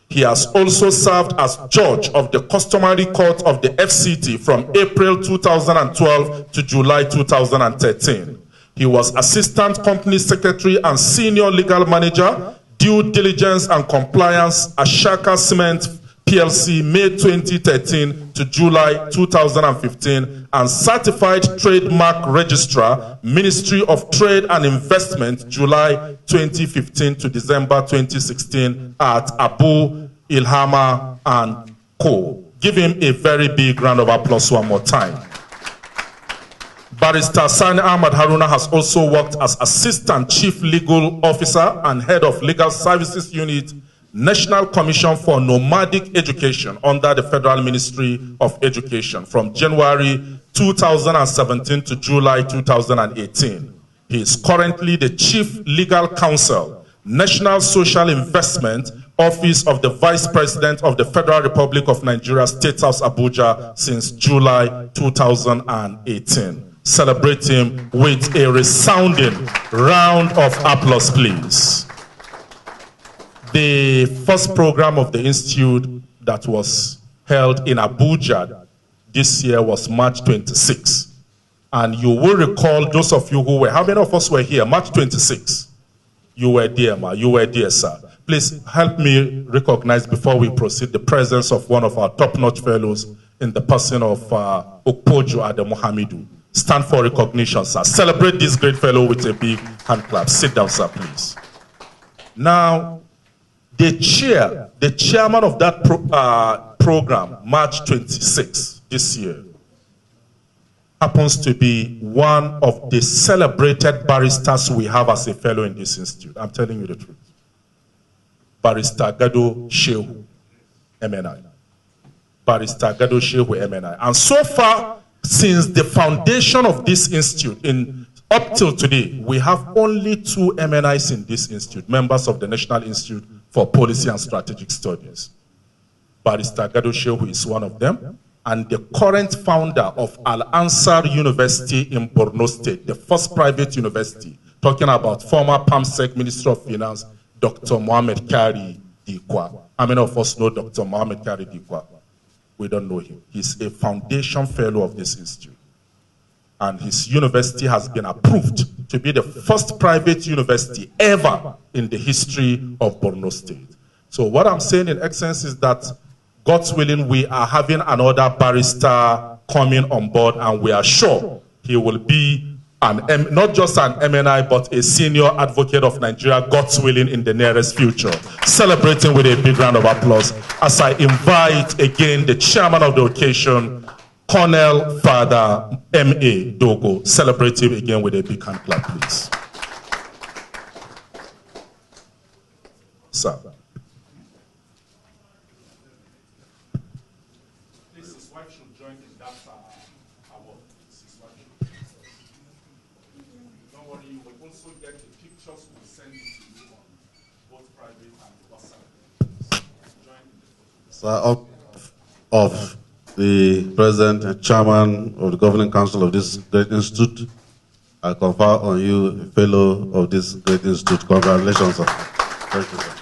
He has also served as judge of the customary court of the FCT from April 2012 to July 2013. He was Assistant Company Secretary and Senior Legal Manager, Due Diligence and Compliance at Shaka Cement PLC, May 2013 to July 2015, and Certified Trademark Registrar, Ministry of Trade and Investment, July 2015 to December 2016 at Abu Ilhama and Co. Give him a very big round of applause one more time. Barrister Sani Ahmad Haruna has also worked as Assistant Chief Legal Officer and Head of Legal Services Unit, National Commission for Nomadic Education under the Federal Ministry of Education from January 2017 to July 2018. He is currently the Chief Legal Counsel, National Social Investment, Office of the Vice President of the Federal Republic of Nigeria, State House, Abuja, since July 2018. Celebrate him with a resounding round of applause, please. The first program of the Institute that was held in Abuja this year was March 26. And you will recall, those of you who were, how many of us were here? March 26. You were there, ma. You were there, sir. Please help me recognize before we proceed the presence of one of our top-notch fellows in the person of Okpojo Ademohamidu. Stand for recognition, sir. Celebrate this great fellow with a big hand clap. Sit down, sir, please. Now, the chairman of that program, March 26 this year, happens to be one of the celebrated barristers we have as a fellow in this institute. I'm telling you the truth. Barrister Gado Shehu, MNI. Barrister Gado Shehu, MNI. And so far, since the foundation of this institute, up till today, we have only 2 MNIs in this institute, members of the National Institute for Policy and Strategic Studies. Barrister Gado Shehu is one of them, and the current founder of Al-Ansar University in Borno State, the first private university, talking about former PAMSEC Minister of Finance, Dr. Mohamed Kari Dikwa. How many of us know Dr. Mohamed Kari Dikwa? We don't know him. He's a foundation fellow of this institute. And his university has been approved to be the first private university ever in the history of Borno State. So what I'm saying in essence is that, God's willing, we are having another barrister coming on board, and we are sure he will be not just an MNI, but a senior advocate of Nigeria, God's willing, in the nearest future. Celebrating with a big round of applause as I invite again the chairman of the occasion, Colonel Father M.A. Dogo. Celebrate him again with a big hand clap, please. Sir. Please, his wife should join in that award. His wife should. Don't worry, you will also get the pictures. We'll send it to you on both private and WhatsApp. Sir, of the President and Chairman of the Governing Council of this great institute, I confer on you a fellow of this great institute. Congratulations, sir. Thank you, sir.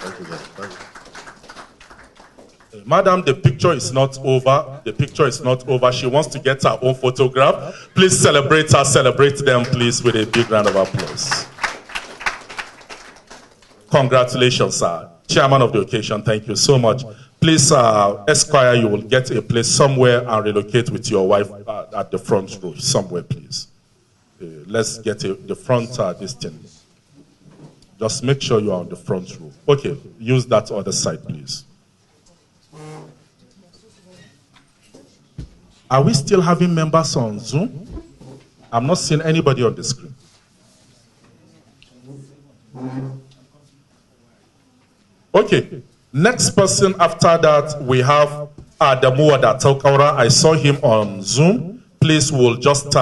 Thank you, sir. Thank you. Madam, the picture is not over. The picture is not over. She wants to get her own photograph. Please celebrate her. Celebrate them, please, with a big round of applause. Congratulations, sir. Chairman of the occasion, thank you so much. Please, Esquire, you will get a place somewhere and relocate with your wife at the front row, somewhere, please. Let's get the front this thing. Just make sure you are on the front row. Okay, use that other side, please. Are we still having members on Zoom? I'm not seeing anybody on the screen. Okay, next person after that, we have Adamu Adataukara. I saw him on Zoom. Please, we'll just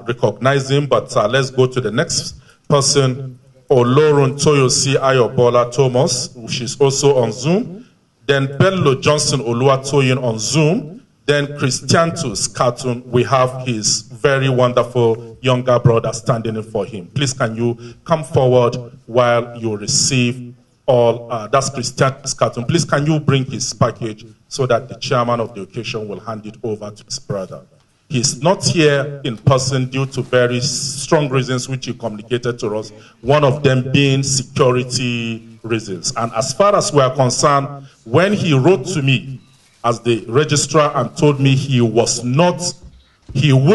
recognize him, but let's go to the next person, Olorun Toyosi Ayobola Thomas, which is also on Zoom. Then Bello Johnson Oluwatoyin on Zoom. Then Christiantus Cartoon, we have his very wonderful younger brother standing in for him. Please, can you come forward while you receive all, that's Christiantus Cartoon. Please, can you bring his package so that the chairman of the occasion will hand it over to his brother. He's not here in person due to very strong reasons which he communicated to us, one of them being security reasons. And as far as we are concerned, when he wrote to me as the registrar and told me he would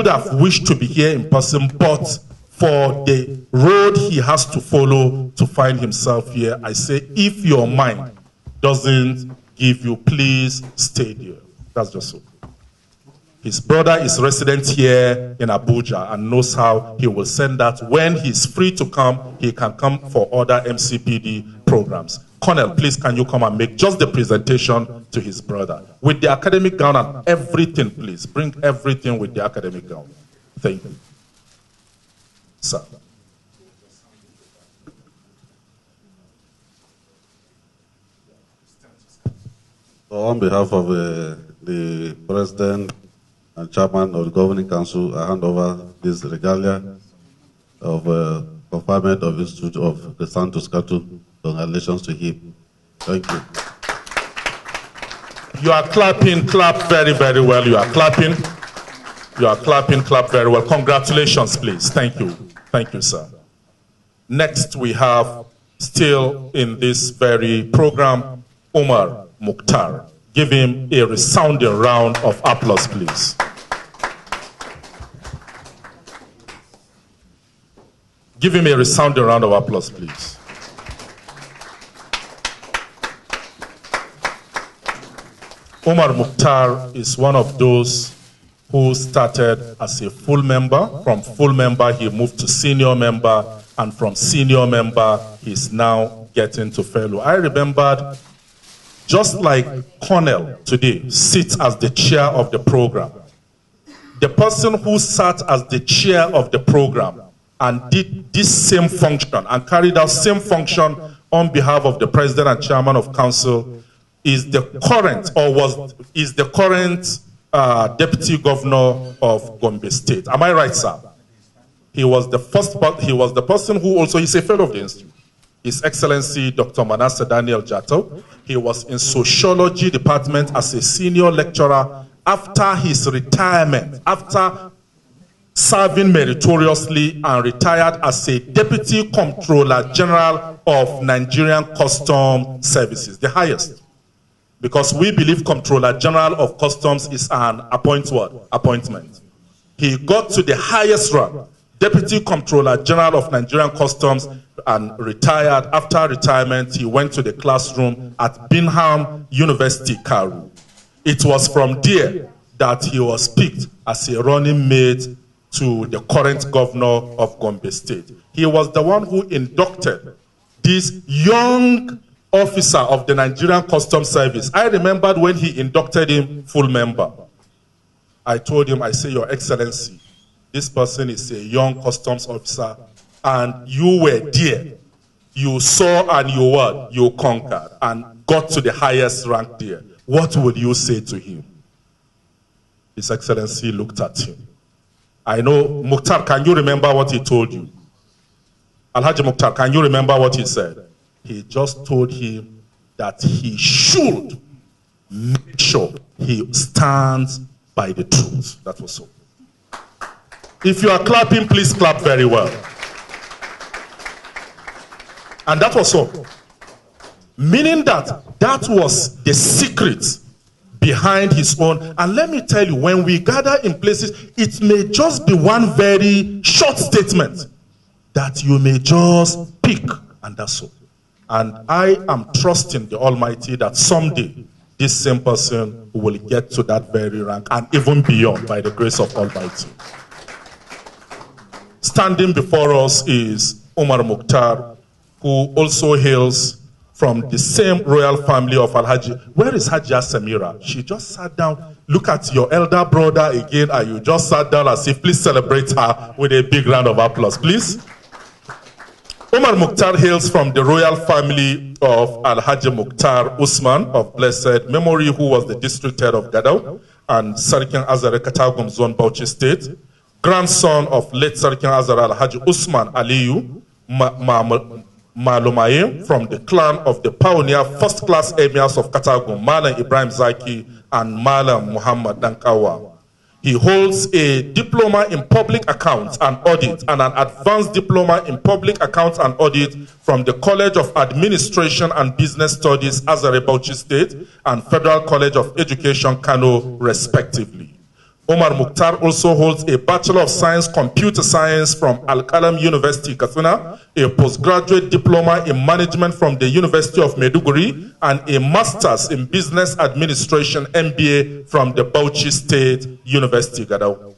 have wished to be here in person, but for the road he has to follow to find himself here, I say, if your mind doesn't give you, please stay there. That's just so. His brother is resident here in Abuja and knows how he will send that. When he's free to come, he can come for other MCPD programs. Colonel, please, can you come and make just the presentation to his brother? With the academic gown and everything, please. Bring everything with the academic gown. Thank you. Sir. So on behalf of the President and Chairman of the Governing Council, I hand over this regalia of conferment of the Institute of the Santos Cartoon. Congratulations to him. Thank you. You are clapping, clap very, very well. You are clapping. You are clapping, clap very well. Congratulations, please. Thank you. Thank you, sir. Next, we have, still in this very program, Omar Mukhtar. Give him a resounding round of applause, please. Give him a resounding round of applause, please. Omar Mukhtar is one of those who started as a full member. From full member, he moved to senior member, and from senior member, he's now getting to fellow. I remembered, just like Cornell today sits as the chair of the program, the person who sat as the chair of the program and did this same function and carried out same function on behalf of the president and chairman of council is the current, is the current deputy governor of Gombe State. Am I right, sir? He was the first, but he was the person who also is a fellow of the institute. His Excellency Dr. Manasseh Daniel Jatto. He was in sociology department as a senior lecturer after his retirement, after serving meritoriously and retired as a deputy comptroller general of Nigerian Customs Services, the highest. Because we believe Comptroller General of Customs is an appointment. He got to the highest rank, Deputy Comptroller General of Nigerian Customs, and retired. After retirement, he went to the classroom at Bingham University, Karu. It was from there that he was picked as a running mate to the current governor of Gombe State. He was the one who inducted this young officer of the Nigerian Customs Service, I remembered when he inducted him full member. I told him, I say, Your Excellency, this person is a young customs officer, and you were there. You saw and you conquered and got to the highest rank there. What would you say to him? His Excellency looked at him. I know, Mukhtar, can you remember what he told you? Alhaji Mukhtar, can you remember what he said? He just told him that he should make sure he stands by the truth. That was so. If you are clapping, please clap very well. And that was so. Meaning that was the secret behind his own. And let me tell you, when we gather in places, it may just be one very short statement that you may just pick, and that's so. And I am trusting the Almighty that someday this same person will get to that very rank and even beyond by the grace of Almighty. Standing before us is Umar Mukhtar, who also hails from the same royal family of Alhaji. Where is Hajia Samira? She just sat down. Look at your elder brother again, and you just sat down as if, please celebrate her with a big round of applause, please. Umar Mukhtar hails from the royal family of Alhaji Mukhtar Usman of blessed memory, who was the district head of Gadao and Sarkin Azare Katagum Zone, Bauchi State, grandson of late Sarkin Azare Alhaji Usman Aliyu Malumaye from the clan of the pioneer first-class emirs of Katagum, Malam Ibrahim Zaki and Malam Muhammad Dankawa. He holds a diploma in public accounts and audit and an advanced diploma in public accounts and audit from the College of Administration and Business Studies, Azare Bauchi State, and Federal College of Education, Kano, respectively. Umar Mukhtar also holds a Bachelor of Science, Computer Science from Al-Qalam University, Katsina, a postgraduate diploma in management from the University of Maiduguri, and a Master's in Business Administration, MBA from the Bauchi State University, Gadao.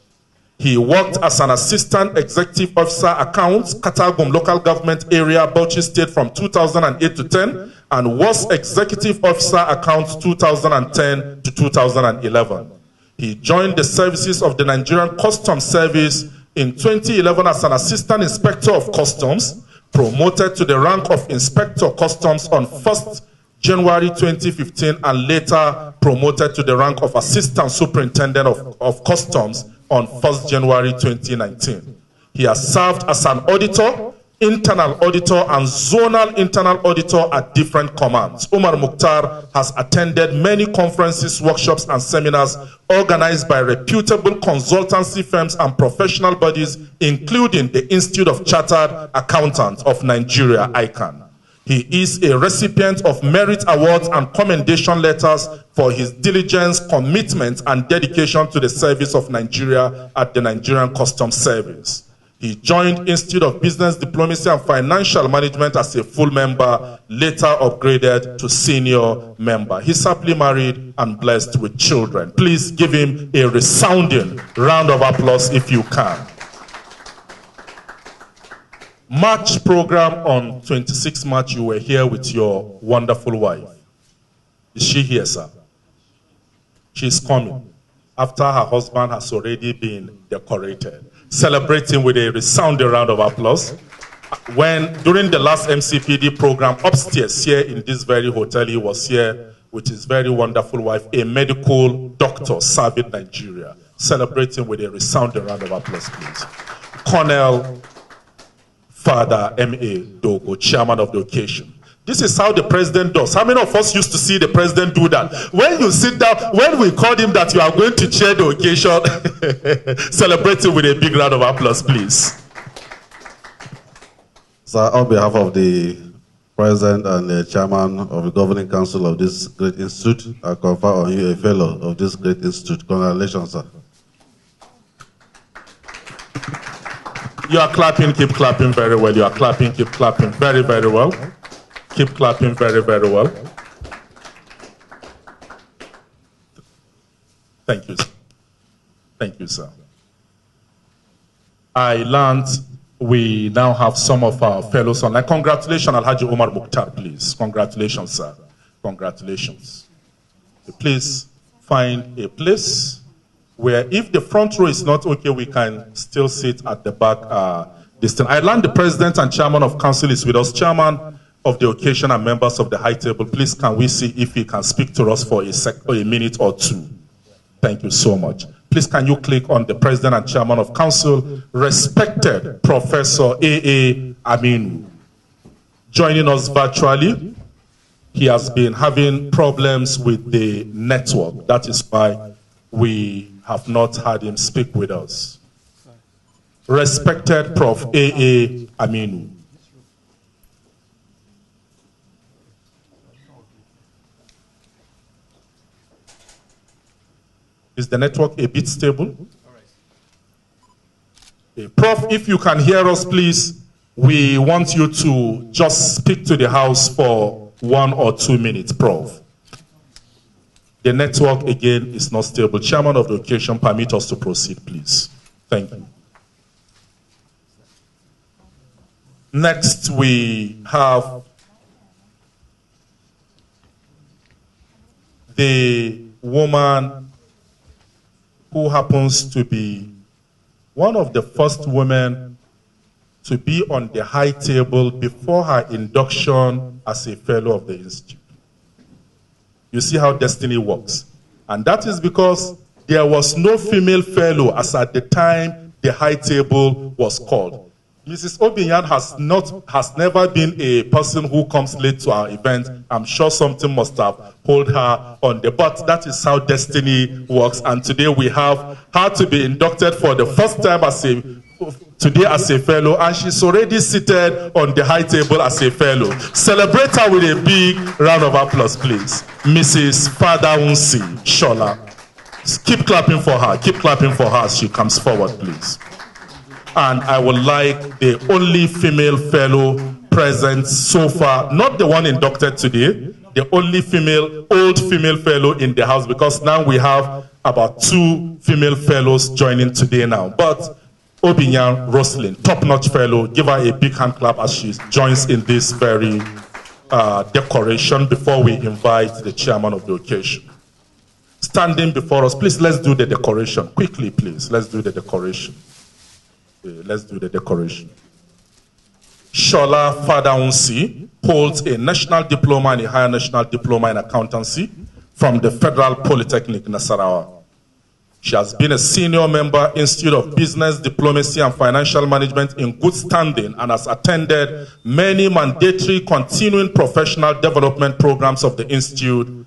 He worked as an Assistant Executive Officer Accounts, Katagum Local Government Area, Bauchi State from 2008 to 10, and was Executive Officer Accounts 2010 to 2011. He joined the services of the Nigerian Customs Service in 2011 as an Assistant Inspector of Customs, promoted to the rank of Inspector Customs on 1st January 2015, and later promoted to the rank of Assistant Superintendent of Customs on 1st January 2019. He has served as an auditor, internal auditor, and zonal internal auditor at different commands. Umar Mukhtar has attended many conferences, workshops, and seminars organized by reputable consultancy firms and professional bodies, including the Institute of Chartered Accountants of Nigeria, ICANN. He is a recipient of merit awards and commendation letters for his diligence, commitment, and dedication to the service of Nigeria at the Nigerian Customs Service. He joined Institute of Business, Diplomacy and Financial Management as a full member, later upgraded to senior member. He's happily married and blessed with children. Please give him a resounding round of applause if you can. March program on 26 March, you were here with your wonderful wife. Is she here, sir? She's coming after her husband has already been decorated. Celebrating with a resounding round of applause. During the last MCPD program upstairs here in this very hotel, he was here with his very wonderful wife, a medical doctor serving Nigeria. Celebrating with a resounding round of applause, please. Colonel Father M.A. Dogo, chairman of the occasion. This is how the president does. How many of us used to see the president do that? When you sit down, when we called him that you are going to chair the occasion, celebrating with a big round of applause, please. Sir, on behalf of the president and the chairman of the governing council of this great institute, I confer on you a fellow of this great institute. Congratulations, sir. You are clapping, keep clapping very well. You are clapping, keep clapping very, very well. Keep clapping very, very well. Thank you, sir. Thank you, sir. I learned we now have some of our fellows online. Congratulations, Alhaji Omar Mukhtar, please. Congratulations, sir. Congratulations. Please find a place where if the front row is not okay, we can still sit at the back. I learned the president and chairman of council is with us. Chairman of the occasion and members of the high table, please can we see if he can speak to us for a minute or two? Thank you so much. Please can you click on the president and chairman of council, respected Professor A.A. Aminu, joining us virtually. He has been having problems with the network. That is why we have not had him speak with us. Respected Prof. A.A. Aminu. Is the network a bit stable? Prof, if you can hear us, please, we want you to just speak to the House for 1 or 2 minutes, Prof. The network, again, is not stable. Chairman of the occasion, permit us to proceed, please. Thank you. Next, we have the woman who happens to be one of the first women to be on the high table before her induction as a fellow of the institute. You see how destiny works. And that is because there was no female fellow as at the time the high table was called. Mrs. Obinyan has never been a person who comes late to our event. I'm sure something must have pulled her on the butt. That is how destiny works. And today we have her to be inducted for the first time as a fellow, and she's already seated on the high table as a fellow. Celebrate her with a big round of applause, please. Mrs. Fadaunsi Shola. Keep clapping for her. Keep clapping for her as she comes forward, please. And I would like the only female fellow present so far, not the one inducted today, the only old female fellow in the house, because now we have about 2 female fellows joining today now. But Obinyan Roslyn, top-notch fellow, give her a big hand clap as she joins in this very decoration before we invite the chairman of the occasion. Standing before us, please, let's do the decoration. Quickly, please, let's do the decoration. Let's do the decoration. Shola Fadaunsi holds a national diploma and a higher national diploma in accountancy from the Federal Polytechnic, Nasarawa. She has been a senior member, Institute of Business, Diplomacy and Financial Management in good standing, and has attended many mandatory continuing professional development programs of the Institute.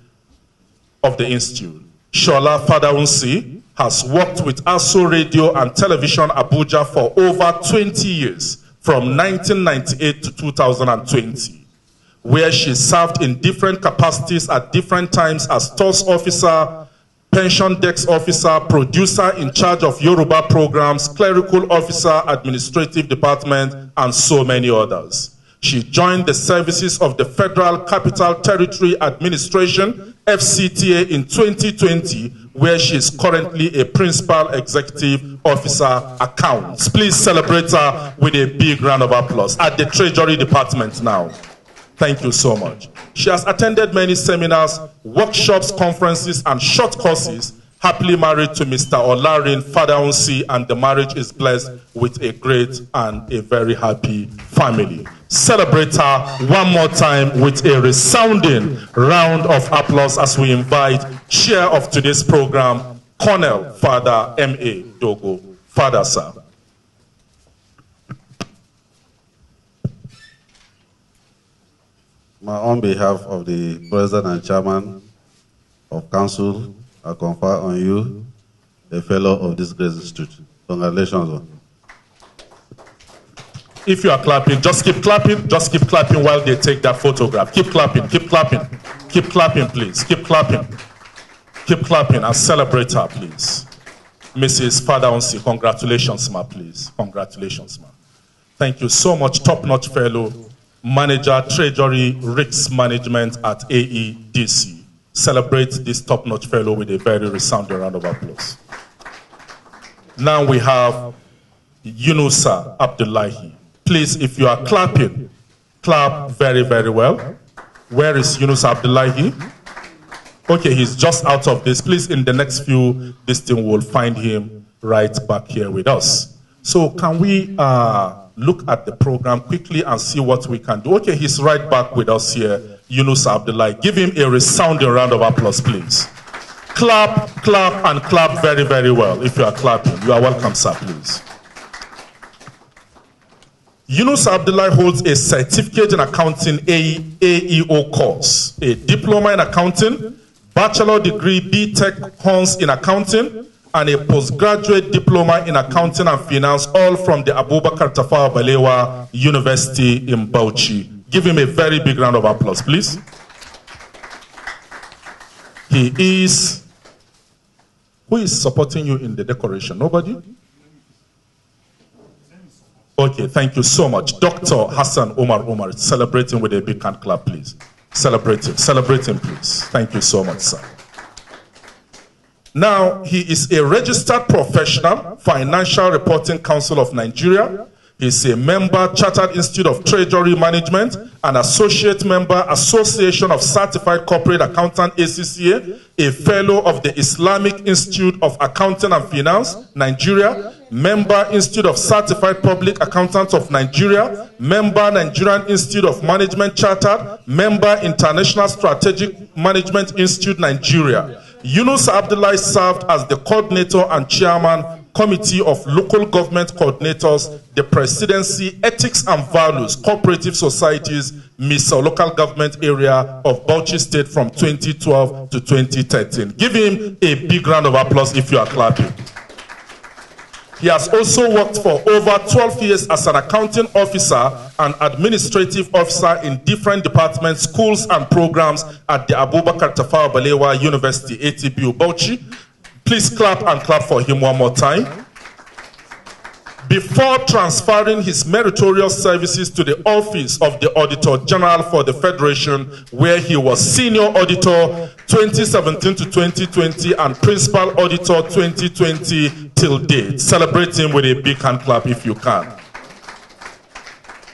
Shola Fadaunsi has worked with ASO Radio and Television Abuja for over 20 years, from 1998 to 2020, where she served in different capacities at different times as stores officer, pension desk officer, producer in charge of Yoruba programs, clerical officer, administrative department, and so many others. She joined the services of the Federal Capital Territory Administration, FCTA, in 2020, where she is currently a principal executive officer accounts. Please celebrate her with a big round of applause at the Treasury Department now. Thank you so much. She has attended many seminars, workshops, conferences, and short courses, happily married to Mr. Olarin Fadaunsi, and the marriage is blessed with a great and a very happy family. Celebrate her one more time with a resounding round of applause as we invite chair of today's program, Colonel Father M.A. Dogo. Father, sir. On behalf of the President and Chairman of Council, I confer on you a fellow of this great institute. Congratulations. If you are clapping, just keep clapping. Just keep clapping while they take that photograph. Keep clapping, keep clapping. Keep clapping, please. Keep clapping. Keep clapping and celebrate her, please. Mrs. Fadaunsi, congratulations, ma, please. Congratulations, ma. Thank you so much, top-notch fellow, Manager, Treasury, Risk Management at AEDC. Celebrate this top-notch fellow with a very resounding round of applause. Now we have Yunusa Abdullahi. Please, if you are clapping, clap very, very well. Where is Yunusa Abdullahi? Okay, he's just out of this. Please, in the next few, this thing will find him right back here with us. So can we look at the program quickly and see what we can do? Okay, he's right back with us here, Yunusa Abdullahi. Give him a resounding round of applause, please. Clap, clap, and clap very, very well. If you are clapping, you are welcome, sir, please. Yunus Abdullahi holds a certificate in accounting AEO course, a diploma in accounting, bachelor degree BTech Honors in accounting, and a postgraduate diploma in accounting and finance, all from the Abubakar Tafawa Balewa University in Bauchi. Give him a very big round of applause, please. Who is supporting you in the decoration? Nobody? Okay, thank you so much. Dr. Hassan Omar, celebrating with a big hand clap, please. Celebrate him, please. Thank you so much, sir. Now, he is a registered professional, Financial Reporting Council of Nigeria. He's a member, Chartered Institute of Treasury Management, an associate member, Association of Certified Corporate Accountants, ACCA, a fellow of the Islamic Institute of Accounting and Finance, Nigeria, member, Institute of Certified Public Accountants of Nigeria, member, Nigerian Institute of Management Chartered, member, International Strategic Management Institute, Nigeria. Yunus Abdullahi served as the coordinator and chairman, Committee of Local Government Coordinators, the Presidency, Ethics and Values, Cooperative Societies, MISA, Local Government Area of Bauchi State from 2012 to 2013. Give him a big round of applause if you are clapping. He has also worked for over 12 years as an accounting officer and administrative officer in different departments, schools, and programs at the Abubakar Tafawa Balewa University, ATBU, Bauchi. Please clap and clap for him one more time. Before transferring his meritorious services to the office of the Auditor General for the Federation, where he was Senior Auditor 2017 to 2020 and Principal Auditor 2020 till date. Celebrate him with a big hand clap if you can.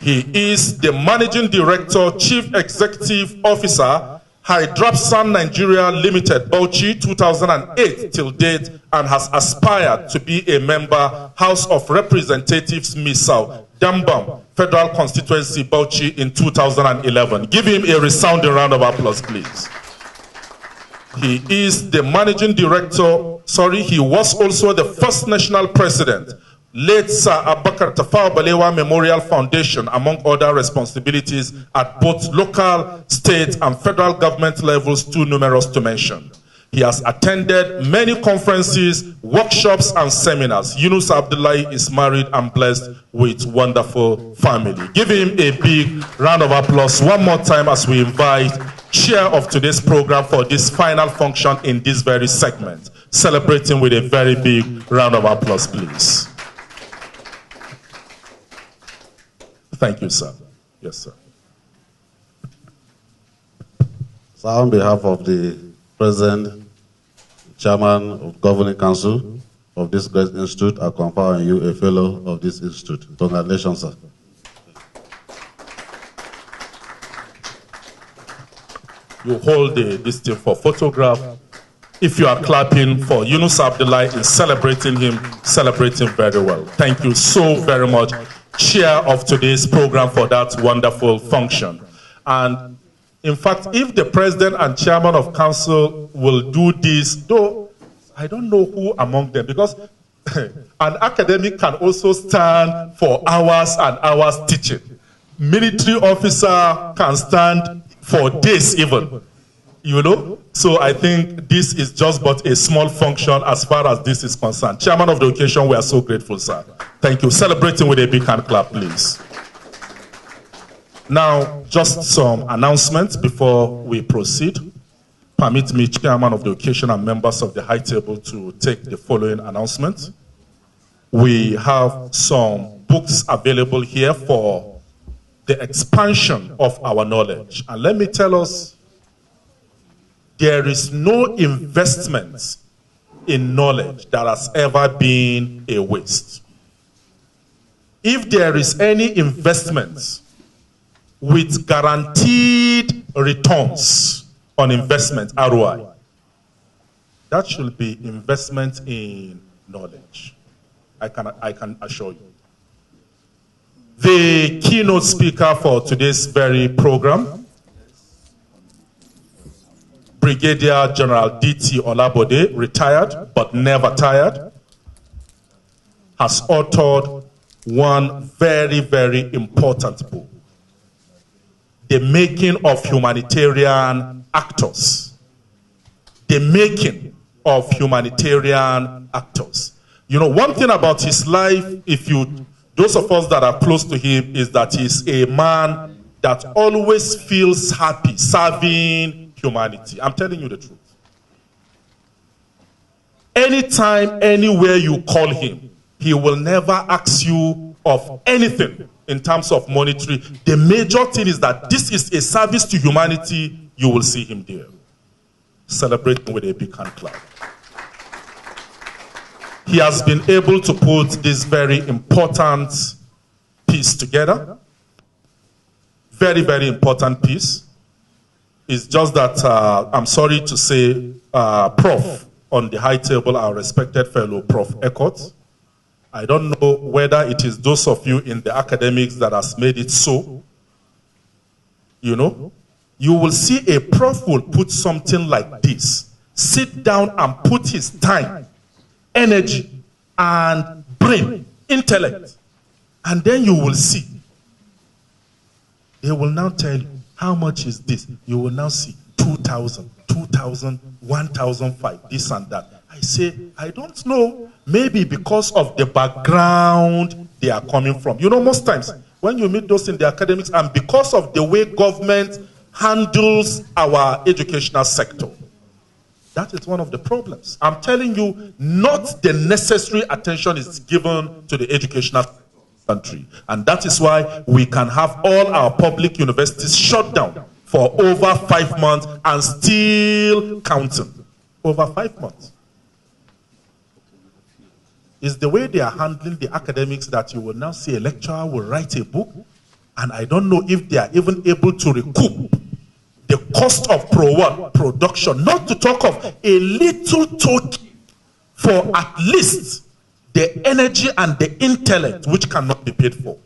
He is the Managing Director, Chief Executive Officer, Hydrapsan Nigeria Limited, Bauchi, 2008 till date, and has aspired to be a member, House of Representatives, Misau, Dambam, Federal Constituency, Bauchi, in 2011. Give him a resounding round of applause, please. He is the Managing Director, he was also the first national president, late Sir Abubakar Tafawa Balewa Memorial Foundation, among other responsibilities at both local, state, and federal government levels, too numerous to mention. He has attended many conferences, workshops, and seminars. Yunus Abdullahi is married and blessed with wonderful family. Give him a big round of applause one more time as we invite chair of today's program for this final function in this very segment. Celebrating with a very big round of applause, please. Thank you, sir. Yes, sir. So on behalf of the President, Chairman of Governing Council of this great institute, I confer on you a fellow of this institute. Congratulations, sir. You hold this thing for photograph. If you are clapping for Yunus Abdullahi in celebrating him, celebrate him very well. Thank you so very much, chair of today's program, for that wonderful function. And in fact, if the president and chairman of council will do this, though I don't know who among them, because an academic can also stand for hours and hours teaching. Military officer can stand for days even, you know? So I think this is just but a small function as far as this is concerned. Chairman of the occasion, we are so grateful, sir. Thank you. Celebrating with a big hand clap, please. Now, just some announcements before we proceed. Permit me, chairman of the occasion and members of the high table, to take the following announcement. We have some books available here for the expansion of our knowledge. And let me tell us, there is no investment in knowledge that has ever been a waste. if there is any investment with guaranteed returns on investment, ROI, that should be investment in knowledge. I can assure you. The keynote speaker for today's very program, Brigadier General D.T. Olabode, retired but never tired, has authored one very, very important book, The Making of Humanitarian Actors. The Making of Humanitarian Actors. You know, one thing about his life, those of us that are close to him, is that he's a man that always feels happy serving humanity. I'm telling you the truth. Anytime, anywhere you call him, he will never ask you of anything in terms of monetary. The major thing is that this is a service to humanity. You will see him there. Celebrating with a big hand clap. He has been able to put this very important piece together. Very, very important piece. It's just that I'm sorry to say, Prof, on the high table, our respected fellow Prof. Eckert, I don't know whether it is those of you in the academics that has made it so. You know, you will see a prof will put something like this, sit down and put his time, energy, and brain, intellect, and then you will see. They will now tell you, how much is this? You will now see 2,000, 2,000, 1,005, this and that. I say, I don't know. Maybe because of the background they are coming from. You know, most times when you meet those in the academics, and because of the way government handles our educational sector, that is one of the problems. I'm telling you, not the necessary attention is given to the educational country. And that is why we can have all our public universities shut down for over 5 months and still counting. Over 5 months. It's the way they are handling the academics that you will now see a lecturer will write a book, and I don't know if they are even able to recoup the cost of production, not to talk of a little token for at least the energy and the intellect which cannot be paid for.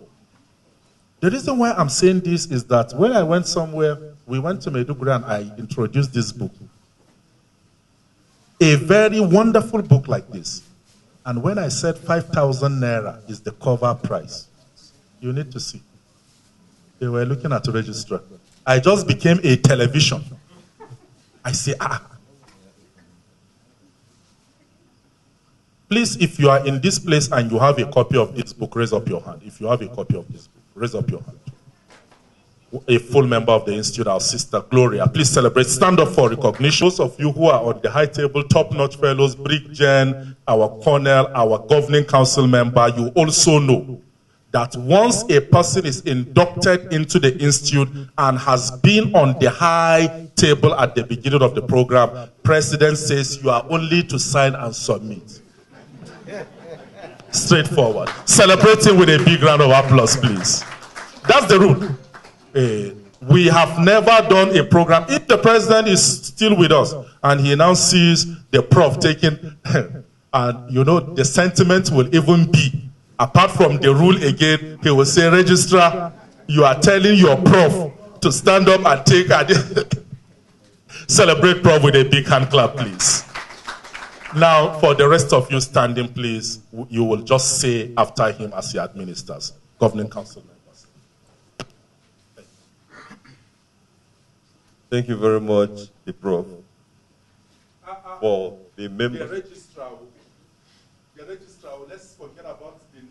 The reason why I'm saying this is that when I went somewhere, we went to Maiduguri and I introduced this book. A very wonderful book like this. And when I said 5,000 naira is the cover price, you need to see. They were looking at the registrar. I just became a television. I say, Please, if you are in this place and you have a copy of this book, raise up your hand. If you have a copy of this book, raise up your hand. A full member of the Institute, our sister Gloria. Please celebrate. Stand up for recognition. Those of you who are on the high table, top-notch fellows, Brig Gen, our colonel, our governing council member, you also know that once a person is inducted into the institute and has been on the high table at the beginning of the program, President says you are only to sign and submit. Straightforward. Celebrating with a big round of applause, please. That's the rule. We have never done a program. If the president is still with us and he now sees the prof taking, and you know, the sentiment will even be, apart from the rule again, he will say, Registrar, you are telling your prof to stand up and take a celebrate prof with a big hand clap, please. Now, for the rest of you standing, please, you will just say after him as he administers. Governing Council members. Thank you very much, the Prof, for the members. The registrar, let's forget about the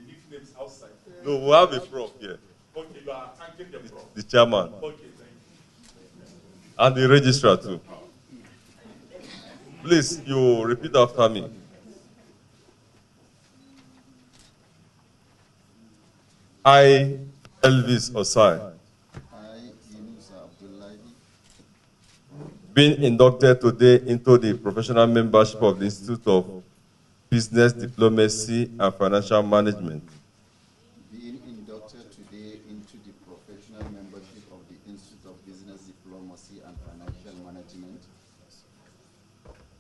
nicknames outside. No, we have a Prof here. Okay, you are thanking the Prof. The chairman. Okay, thank you. And the registrar too. Please, you repeat after me. I, Elvis Osai, being inducted today into the professional membership of the Institute of Business, Diplomacy and Financial Management,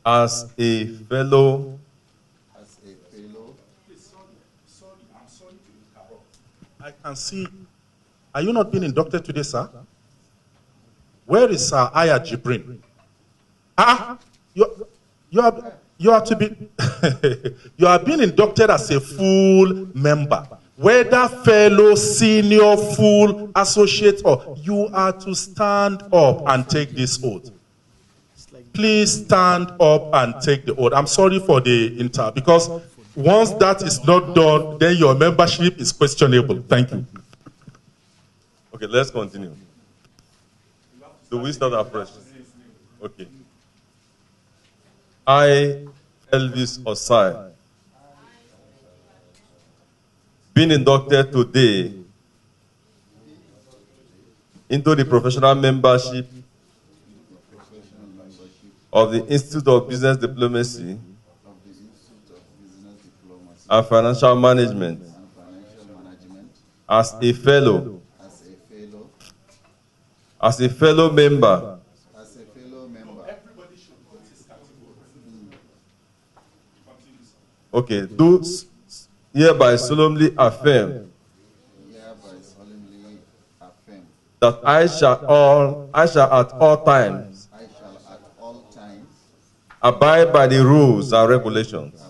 as a fellow. I can see. Are you not being inducted today, sir? Where is Sir Aya Jibrin? You are to be you are being inducted as a full member, whether fellow, senior, full, associate, or you are to stand up and take this oath. Please stand up and take the oath. I'm sorry for the because once that is not done, then your membership is questionable. Thank you. Okay, let's continue. Do we start afresh? Okay. I, Elvis Osai, being inducted today into the professional membership of the Institute of Business Diplomacy and Financial Management as a fellow member. Okay, do hereby solemnly affirm that I shall at all times abide by the rules and regulations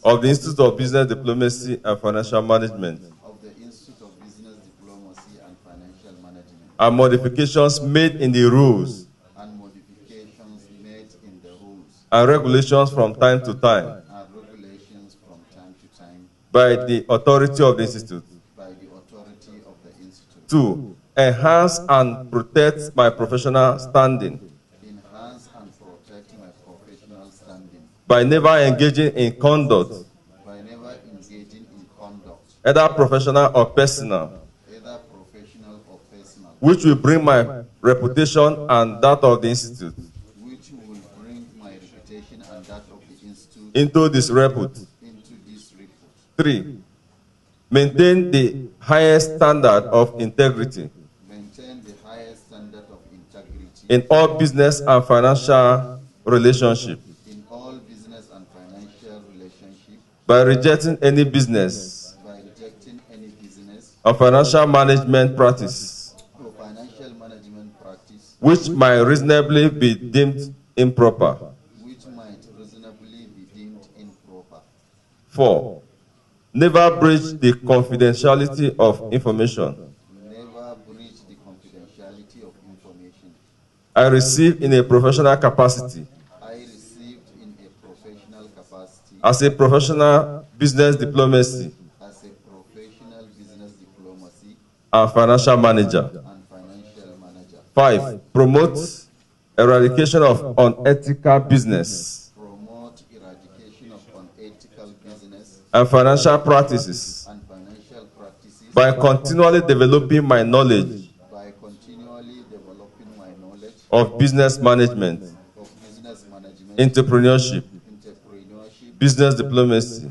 of the Institute of Business Diplomacy and Financial Management and modifications made in the rules and regulations from time to time by the authority of the Institute. 2. Enhance and protect my professional standing by never engaging in conduct, either professional or personal, which will bring my reputation and that of the Institute into disrepute. 3. Maintain the highest standard of integrity in all business and financial relationships by rejecting any business or financial management practice which might reasonably be deemed improper. 4. Never breach the confidentiality of information I received in a professional capacity as a professional business diplomacy and financial manager. 5. Promote eradication of unethical business and financial practices by continually developing my knowledge of business management, entrepreneurship, business diplomacy,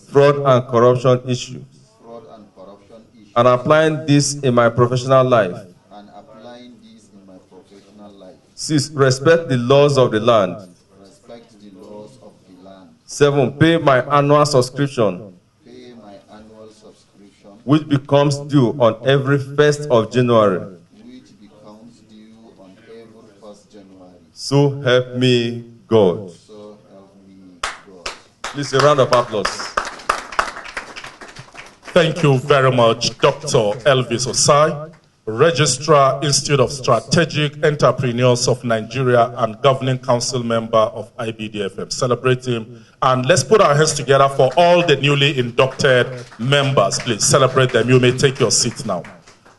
fraud and corruption issues, and applying this in my professional life. 6. Respect the laws of the land. 7. Pay my annual subscription, which becomes due on every 1st of January. So help me God. Please, a round of applause. Thank you very much, Dr. Elvis Osai, Registrar, Institute of Strategic Entrepreneurs of Nigeria and Governing Council member of IBDFM. Celebrate him. And let's put our hands together for all the newly inducted members. Please celebrate them. You may take your seat now.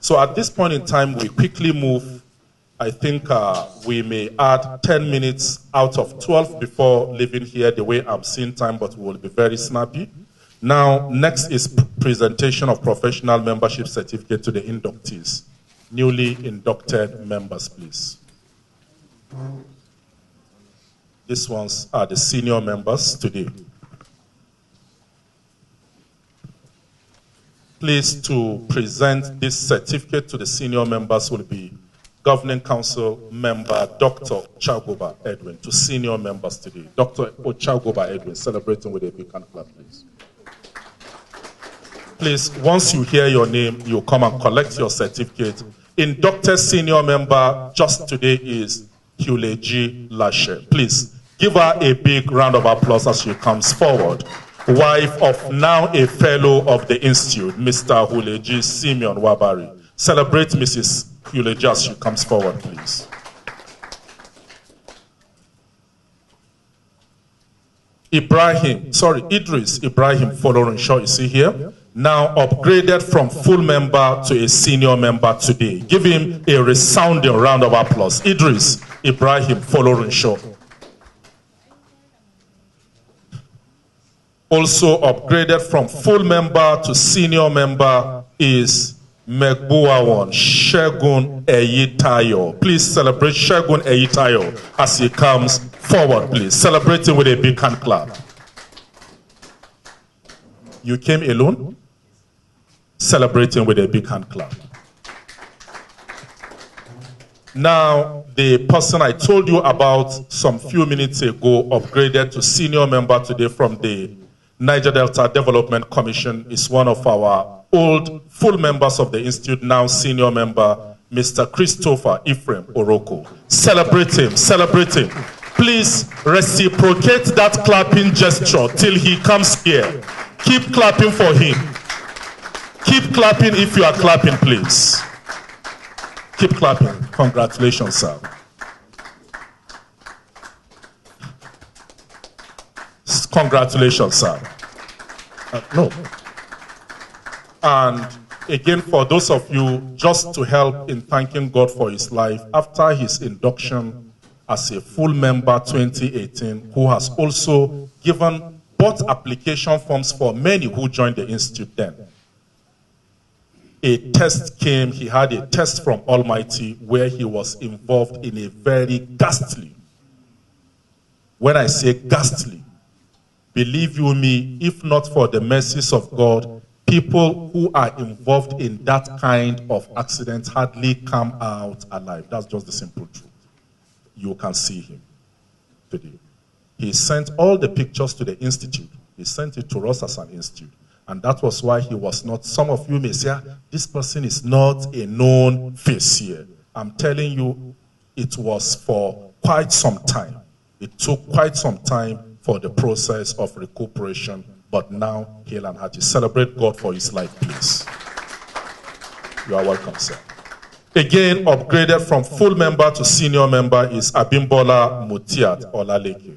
So at this point in time, we quickly move. I think we may add 10 minutes out of 12 before leaving here the way I'm seeing time, but we will be very snappy. Now, next is presentation of professional membership certificate to the inductees. Newly inducted members, please. These ones are the senior members today. Please, to present this certificate to the senior members will be Governing Council member Dr. Ochagoba Edwin to senior members today. Dr. Ochagoba Edwin, celebrating with a big hand clap, please. Please, once you hear your name, you come and collect your certificate. Inducted senior member just today is Huleji Lashe. Please, give her a big round of applause as she comes forward. Wife of now a fellow of the Institute, Mr. Huleji Simeon Wabari. Celebrate Mrs. Huleji as she comes forward, please. Idris Ibrahim Folorenshaw, is he here? Now upgraded from full member to a senior member today. Give him a resounding round of applause. Idris Ibrahim Folorenshaw. Also upgraded from full member to senior member is Megbuawan Shegun Eyitayo. Please celebrate Shegun Eyitayo as he comes forward, please. Celebrate him with a big hand clap. You came alone? Celebrate him with a big hand clap. Now, the person I told you about some few minutes ago upgraded to senior member today from the Niger Delta Development Commission is one of our old full members of the Institute, now senior member, Mr. Christopher Ephraim Oroko. Celebrate him, celebrate him. Please reciprocate that clapping gesture till he comes here. Keep clapping for him. Keep clapping if you are clapping, please. Keep clapping. Congratulations, sir. Congratulations, sir. No. And again, for those of you, just to help in thanking God for his life, after his induction as a full member 2018, who has also given both application forms for many who joined the Institute then. A test came, he had a test from Almighty where he was involved in a very ghastly, when I say ghastly, believe you me, if not for the mercies of God, people who are involved in that kind of accident hardly come out alive. That's just the simple truth. You can see him today. He sent all the pictures to the Institute. He sent it to us as an Institute. And that was why he was not, some of you may say, this person is not a known face here. I'm telling you, it was for quite some time. It took quite some time for the process of recuperation, but now, hail and hearty. Celebrate God for his life, please. You are welcome, sir. Again, upgraded from full member to senior member is Abimbola Mutiat Olaleke.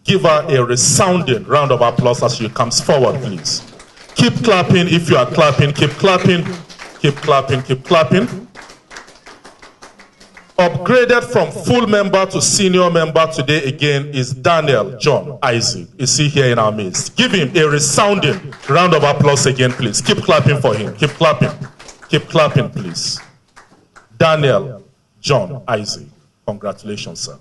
Give her a resounding round of applause as she comes forward, please. Keep clapping if you are clapping. Keep clapping. Keep clapping. Keep clapping. Upgraded from full member to senior member today again is Daniel John Isaac. Is he here in our midst? Give him a resounding round of applause again, please. Keep clapping for him. Keep clapping. Keep clapping, please. Daniel John Isaac. Congratulations, sir.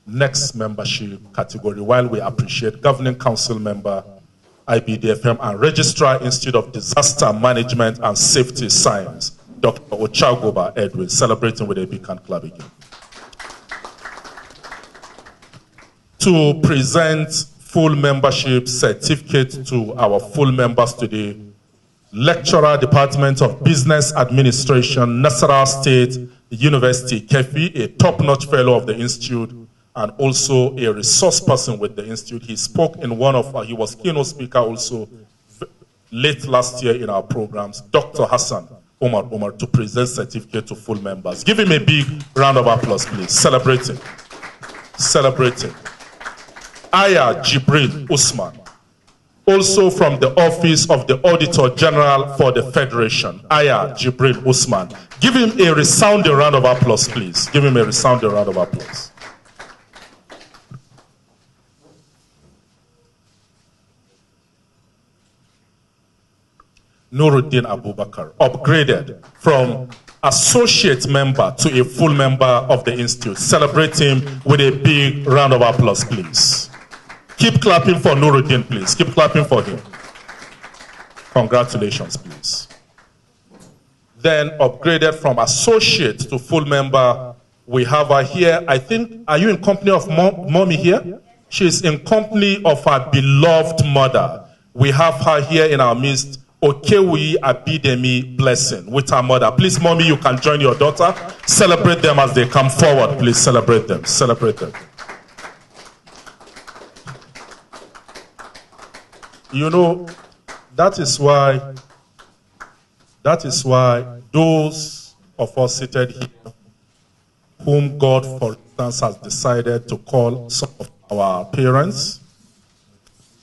Next membership category, while we appreciate Governing Council member, IBDFM and Registrar Institute of Disaster Management and Safety Science, Dr. Ochagoba Edwin, celebrating with a big hand clap again. To present full membership certificate to our full members today, Lecturer, Department of Business Administration, Nasarawa State University, Kefi, a top-notch fellow of the Institute, and also a resource person with the Institute. He spoke in he was keynote speaker also late last year in our programs, Dr. Hassan Omar, to present certificate to full members. Give him a big round of applause, please. Celebrating. Celebrating. Aya Jibril Usman, also from the Office of the Auditor General for the Federation. Aya Jibril Usman. Give him a resounding round of applause, please. Give him a resounding round of applause. Nuruddin Abubakar, upgraded from associate member to a full member of the Institute. Celebrate him with a big round of applause, please. Keep clapping for Nuruddin, please. Keep clapping for him. Congratulations, please. then upgraded from associate to full member. We have her here. I think, are you in company of mommy here? She's in company of her beloved mother. We have her here in our midst, Okewi Abidemi Blessing, with her mother. Please, mommy, you can join your daughter. Celebrate them as they come forward. Please celebrate them. Celebrate them. You know, that is why those of us seated here, whom God, for instance, has decided to call some of our parents,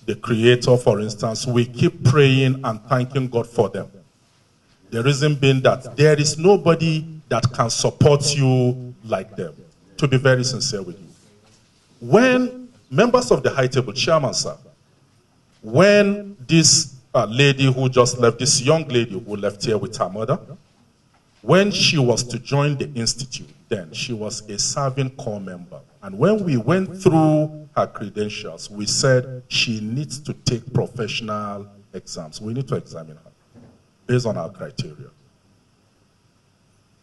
the Creator, for instance, we keep praying and thanking God for them. The reason being that there is nobody that can support you like them, to be very sincere with you. When members of the High Table, Chairman, sir, when this lady who just left, this young lady who left here with her mother, when she was to join the institute, then she was a serving corps member. And when we went through her credentials, we said she needs to take professional exams. We need to examine her based on our criteria.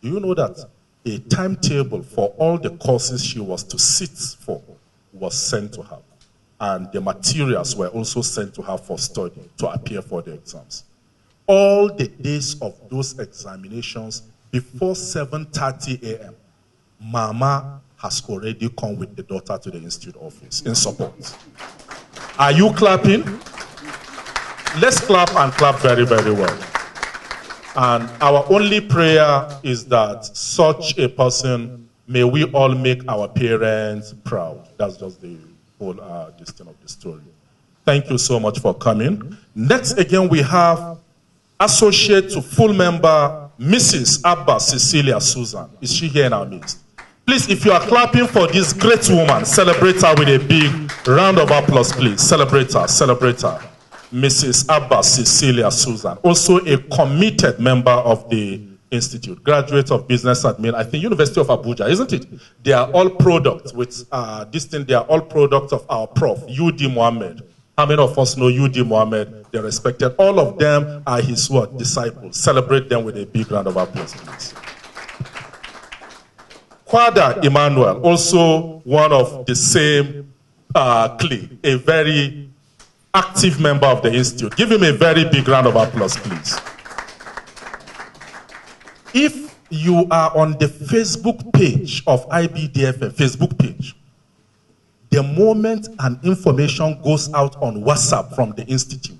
Do you know that a timetable for all the courses she was to sit for was sent to her? And the materials were also sent to her for study to appear for the exams. All the days of those examinations before 7:30 a.m., Mama has already come with the daughter to the institute office in support. Are you clapping? Let's clap and clap very, very well. And our only prayer is that such a person, may we all make our parents proud. That's just the whole distance of the story. Thank you so much for coming. Next, again, we have associate to full member, Mrs. Abba Cecilia Susan. Is she here in our midst? Please, if you are clapping for this great woman, celebrate her with a big round of applause, please. Celebrate her, celebrate her. Mrs. Abba Cecilia Susan, also a committed member of the Institute, graduate of business admin, I think University of Abuja, isn't it? They are all products with this thing, they are all products of our prof, U.D. Mohammed. How many of us know U.D. Mohammed? They're respected. All of them are his what? Disciples. Celebrate them with a big round of applause, please. Kwada Emmanuel, also one of the same clique, a very active member of the Institute. Give him a very big round of applause, please. If you are on the Facebook page of IBDFM, Facebook page, the moment an information goes out on WhatsApp from the Institute,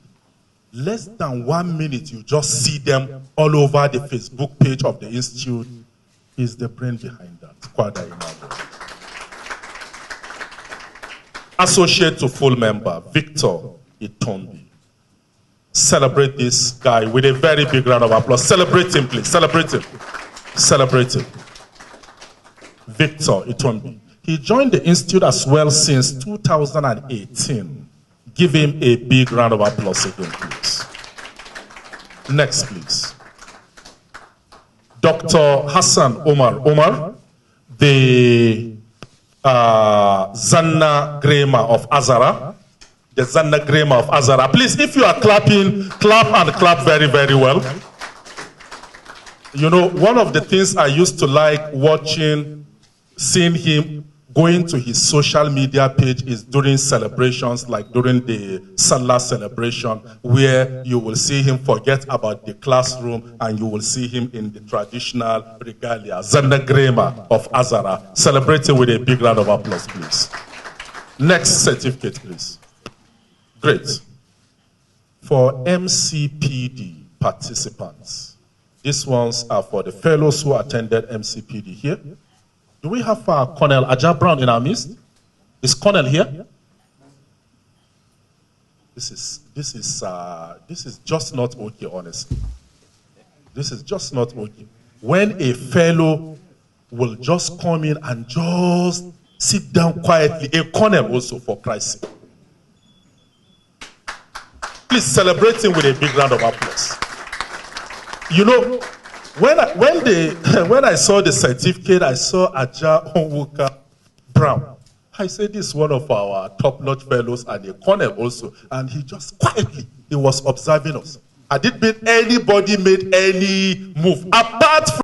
less than 1 minute, you just see them all over the Facebook page of the Institute. Is the brain behind that, Kwada Emmanuel. Associate to full member, Victor Itombi. Celebrate this guy with a very big round of applause. Celebrate him, please. Celebrate him. Celebrate him. Victor Itombi. He joined the Institute as well since 2018. Give him a big round of applause again, please. Next, please. Dr. Hassan Omar, the Zanna Grema of Azara. The Zanna Grema of Azara. Please, if you are clapping, clap and clap very, very well. You know, one of the things I used to like watching, seeing him going to his social media page is during celebrations, like during the Salah celebration, where you will see him forget about the classroom and you will see him in the traditional regalia. Zanna Grema of Azara. Celebrating with a big round of applause, please. Next certificate, please. Great. For MCPD participants, these ones are for the fellows who attended MCPD here. Do we have Colonel Aja Brown in our midst? Is Colonel here? This is just not okay, honestly. This is just not okay. When a fellow will just come in and just sit down quietly, a colonel also, for Christ's sake. Please celebrate him with a big round of applause. You know, when I saw the certificate, I saw Aja Onwuka Brown. I said, this is one of our top-notch fellows and a colonel also. And he just quietly, he was observing us. Had it been anybody made any move apart from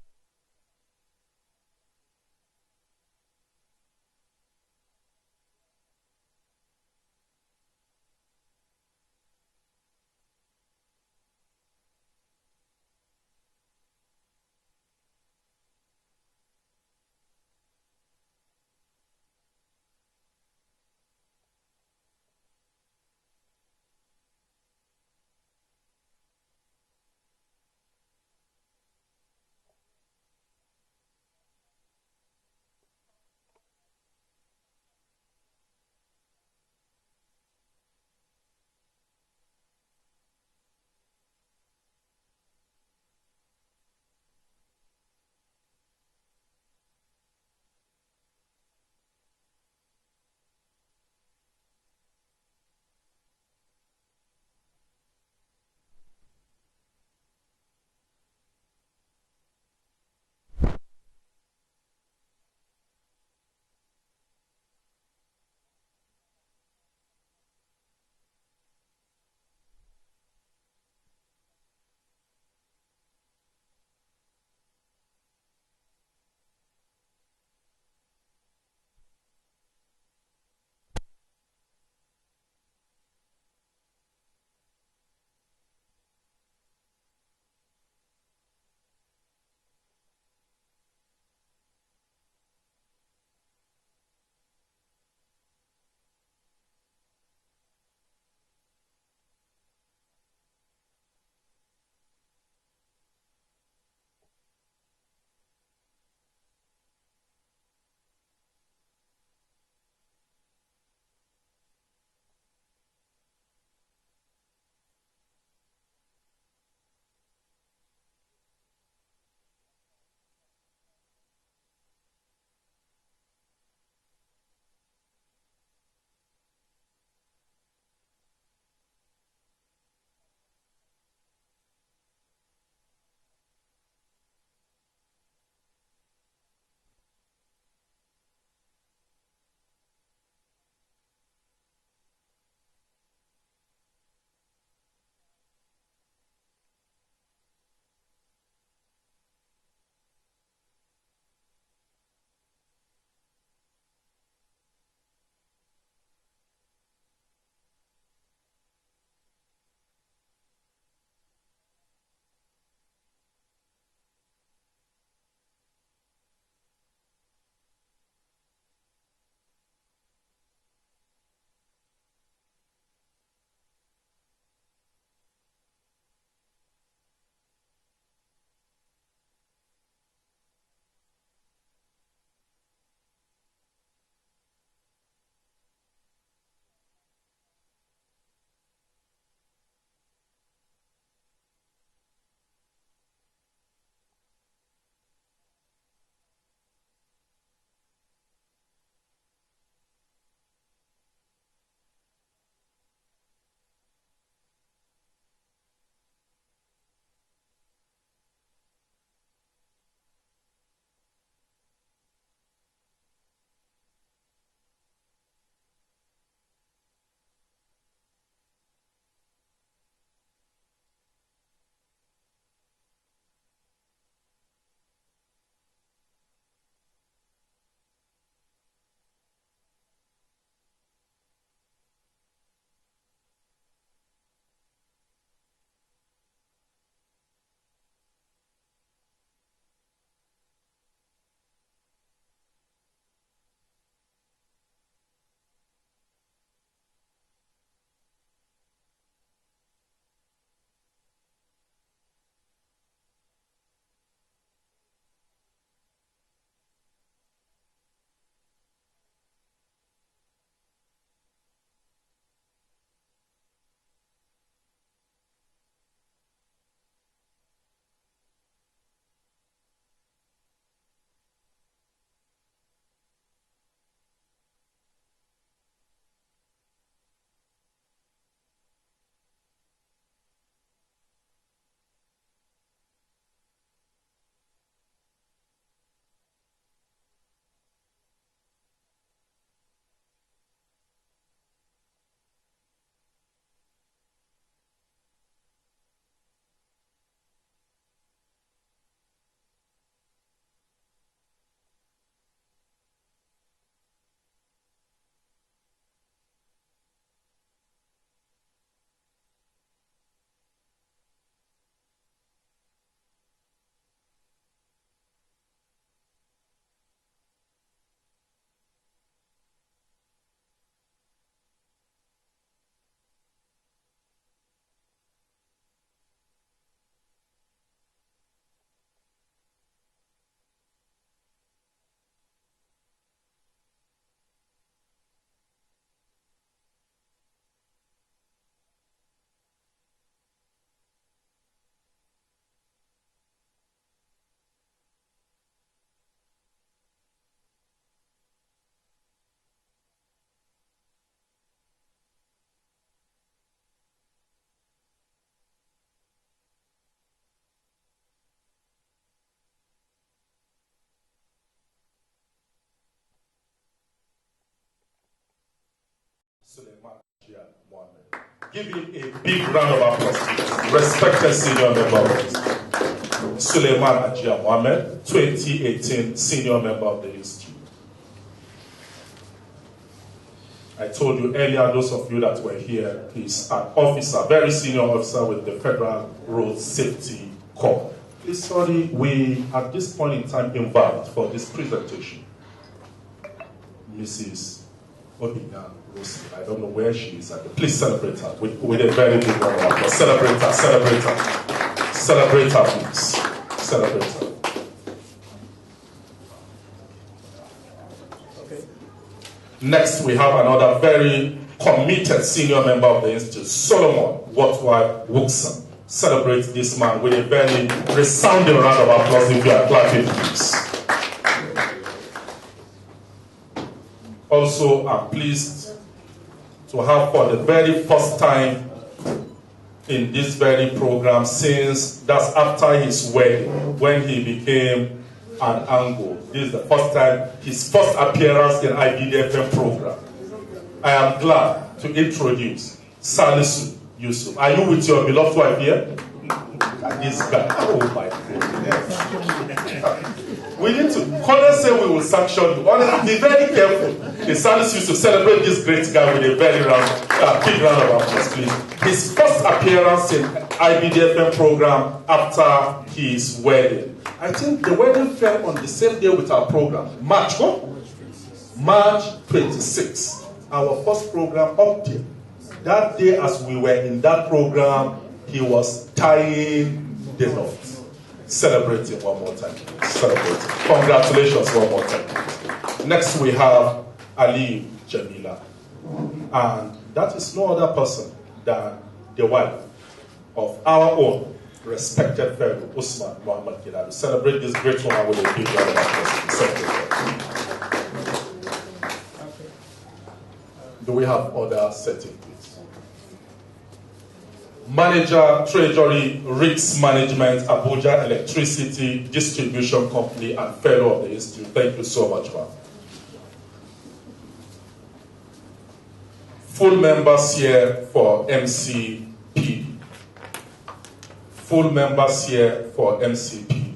Give him a big round of applause, please. Respected senior member, Suleiman Ajia Mohammed, 2018 senior member of the Institute. I told you earlier, those of you that were here, he's an officer, very senior officer with the Federal Road Safety Corps. Please, sorry, we at this point in time invite for this presentation Mrs. Obinya Rosie. I don't know where she is. Please celebrate her with a very big round of applause. Celebrate her, celebrate her. Celebrate her, please. Celebrate her. Next, we have another very committed senior member of the Institute, Solomon Wotwai Wookson. Celebrate this man with a very resounding round of applause if you are clapping, please. Also, I'm pleased to have for the very first time in this very program, since that's after his wedding, when he became an angle. This is the first time, his first appearance in IBDFM program. I am glad to introduce Salisu Yusuf. Are you with your beloved wife here? This guy, oh my goodness. We need to, Colin said we will sanction you. Honestly, be very careful. The Salisu Yusuf celebrate this great guy with a very big round of applause, please. His first appearance in IBDFM program after his wedding. I think the wedding fell on the same day with our program. March 26. Our first program up there. That day, as we were in that program, he was tying the knot. Celebrating one more time. Celebrating. Congratulations one more time. Next, we have Ali Jamila. And that is no other person than the wife of our own respected fellow Usman Muhammad Kilabi. Celebrate this great woman with a big round of applause. Do we have other settings, please? Manager, Treasury, Risk Management, Abuja Electricity Distribution Company, and fellow of the Institute. Thank you so much, ma'am. Full members here for MCPD. Full members here for MCPD.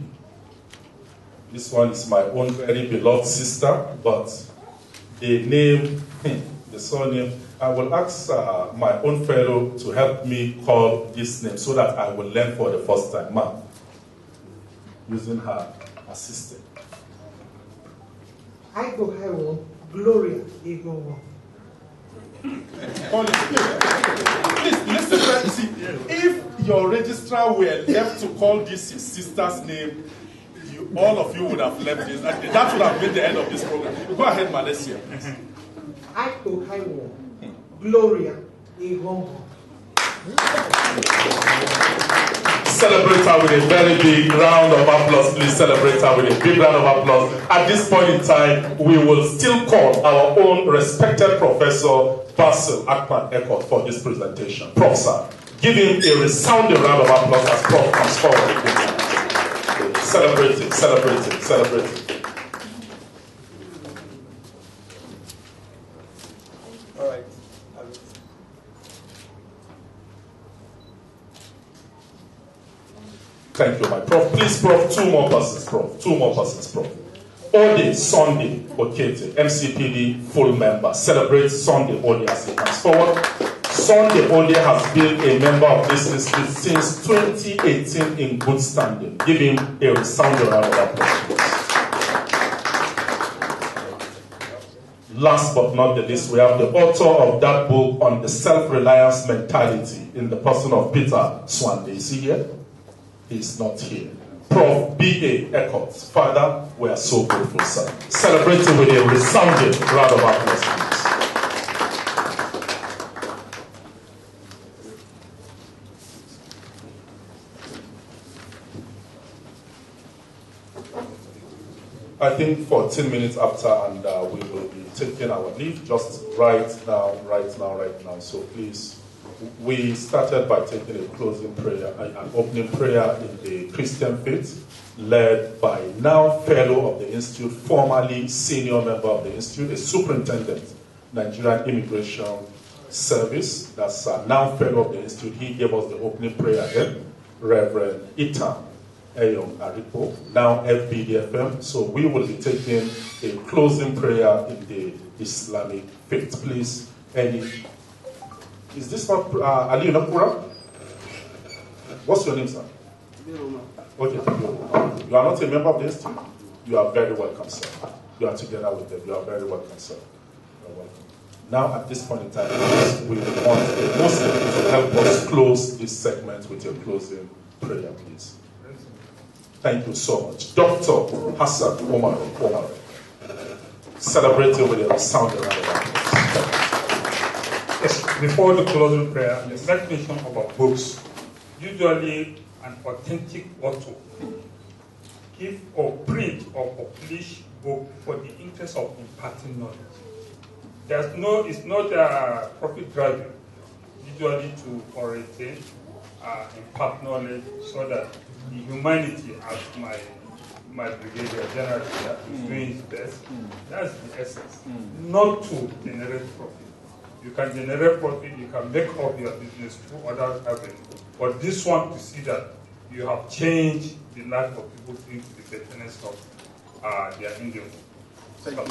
This one is my own very beloved sister, but the name, the surname, I will ask my own fellow to help me call this name so that I will learn for the first time. Ma'am, using her assistant. I go home, Gloria, you go home. Please listen, see, if your registrar were left to call this his sister's name, all of you would have left this. That would have been the end of this program. Go ahead, Malaysia. I go home, Gloria, you go home. Celebrate her with a very big round of applause. Please celebrate her with a big round of applause. At this point in time, we will still call our own respected Professor Basil Akman Ekot for this presentation. Prof, sir, give him a resounding round of applause as Prof comes forward. Celebrate it, celebrate it, celebrate it. All right. Thank you, my Prof. Please, Prof, two more persons, Prof. Two more persons, Prof. Ode Sunday Okete, MCPD full member. Celebrate Sunday Ode as he comes forward. Sunday Ode has been a member of this institute since 2018 in good standing. Give him a resounding round of applause. Last but not the least, we have the author of that book on the self-reliance mentality in the person of Peter Swande. Is he here? He's not here. Prof. B.A. Ekot. Father, we are so grateful, sir. Celebrate him with a resounding round of applause, please. I think 14 minutes after, and we will be taking our leave just right now. So please, we started by taking a closing prayer, an opening prayer in the Christian faith, led by now fellow of the Institute, formerly senior member of the Institute, a superintendent, Nigerian Immigration service, that's now fellow of the Institute. He gave us the opening prayer then, Reverend Ita Eyong Aripo, now IBDFM. So we will be taking a closing prayer in the Islamic faith. Please, is this not Ali Nakura? What's your name, sir? Okay, you are not a member of the Institute? You are very welcome, sir. You are together with them. You are very welcome, sir. You are welcome. Now, at this point in time, we want the Muslim to help us close this segment with a closing prayer, please. Thank you so much. Dr. Hassan Omar, celebrating with a sound around the world. Yes, before the closing prayer, let's mention about books. Usually, an authentic author give or print or publish book for the interest of imparting knowledge. It's not a profit driving, usually to orientate, impart knowledge so that the humanity, as my brigadier general is doing his best, that's the essence. Not to generate profit. You can generate profit, you can make up your business through other avenues. But this one to see that you have changed the life of people into the betterness of their endeavor. Thank you.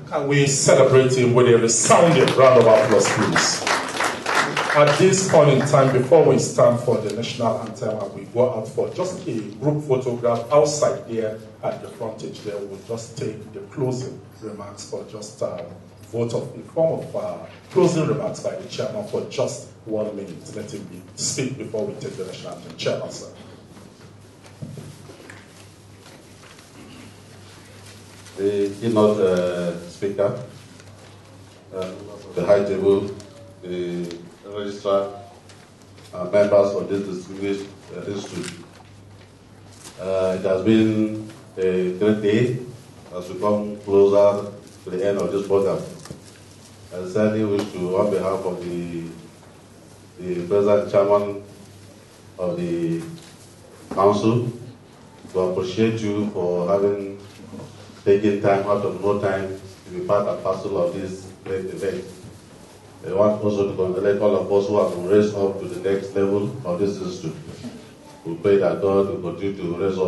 Can we celebrate him with a resounding round of applause, please? At this point in time, before we stand for the national anthem and we go out for just a group photograph outside there at the frontage there, we'll just take the closing remarks for just a vote of in form of closing remarks by the chairman for just 1 minute. Let him speak before we take the national anthem. Chairman, sir. The keynote speaker, the high table, the registrar, members of this distinguished institute. It has been a great day as we come closer to the end of this program. I certainly wish to, on behalf of the President Chairman of the Council, to appreciate you for having taking time out of no time to be part and parcel of this great event. I want also to congratulate all of us who have been raised up to the next level of this institute. We pray that God will continue to raise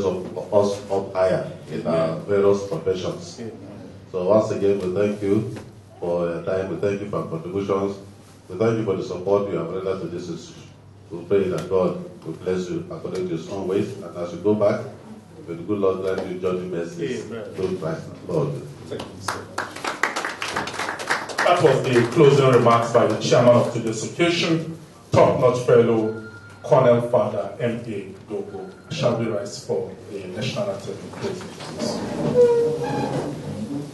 us up higher in our various professions. So once again, we thank you for your time. We thank you for your contributions. We thank you for the support you have rendered to this institute. We pray that God will bless you according to His own ways. And as you go back, may the good Lord grant you journey mercies. Through Christ, Lord. Thank you, sir. That was the closing remarks by the chairman of today's occasion, top-notch fellow, Colonel Father M.A. Dogo. Shall we rise for the national anthem in closing, please?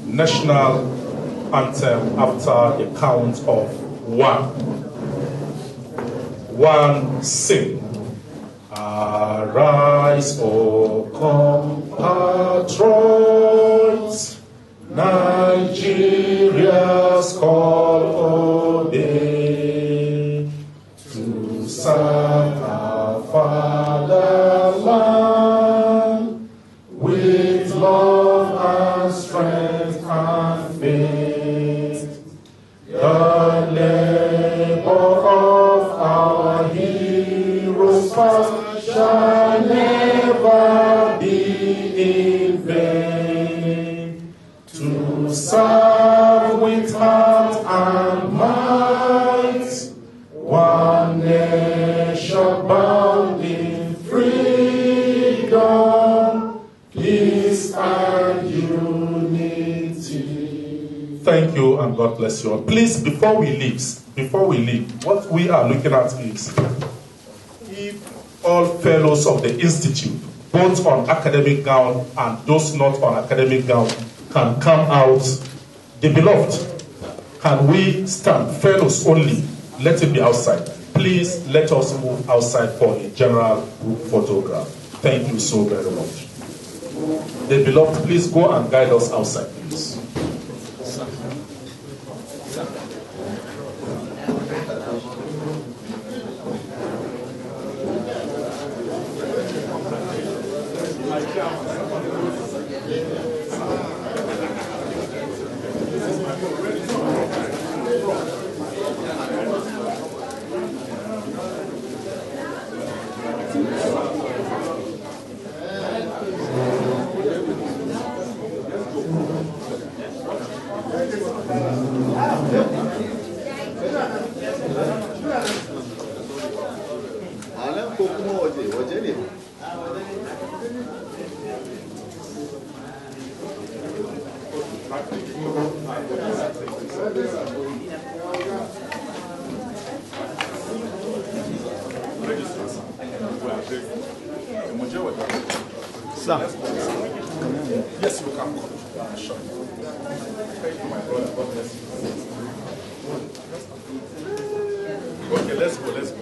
National anthem after the count of 1. 1, sing. Arise, O compatriots, Nigeria's call obey, to serve our fatherland with love and strength and faith. The labor of our heroes past shall never be in vain, to serve with heart and might, one nation bound in freedom, peace and unity. Thank you and God bless you all. Please, before we leave, what we are looking at is all fellows of the Institute, both on academic gown and those not on academic gown, can come out. The beloved, can we stand? Fellows only, let it be outside. Please let us move outside for a general group photograph. Thank you so very much. The beloved, please go and guide us outside, please. Sir. Yes, you can come. Sure. Thank you, my brother. God bless you. Okay, let's go.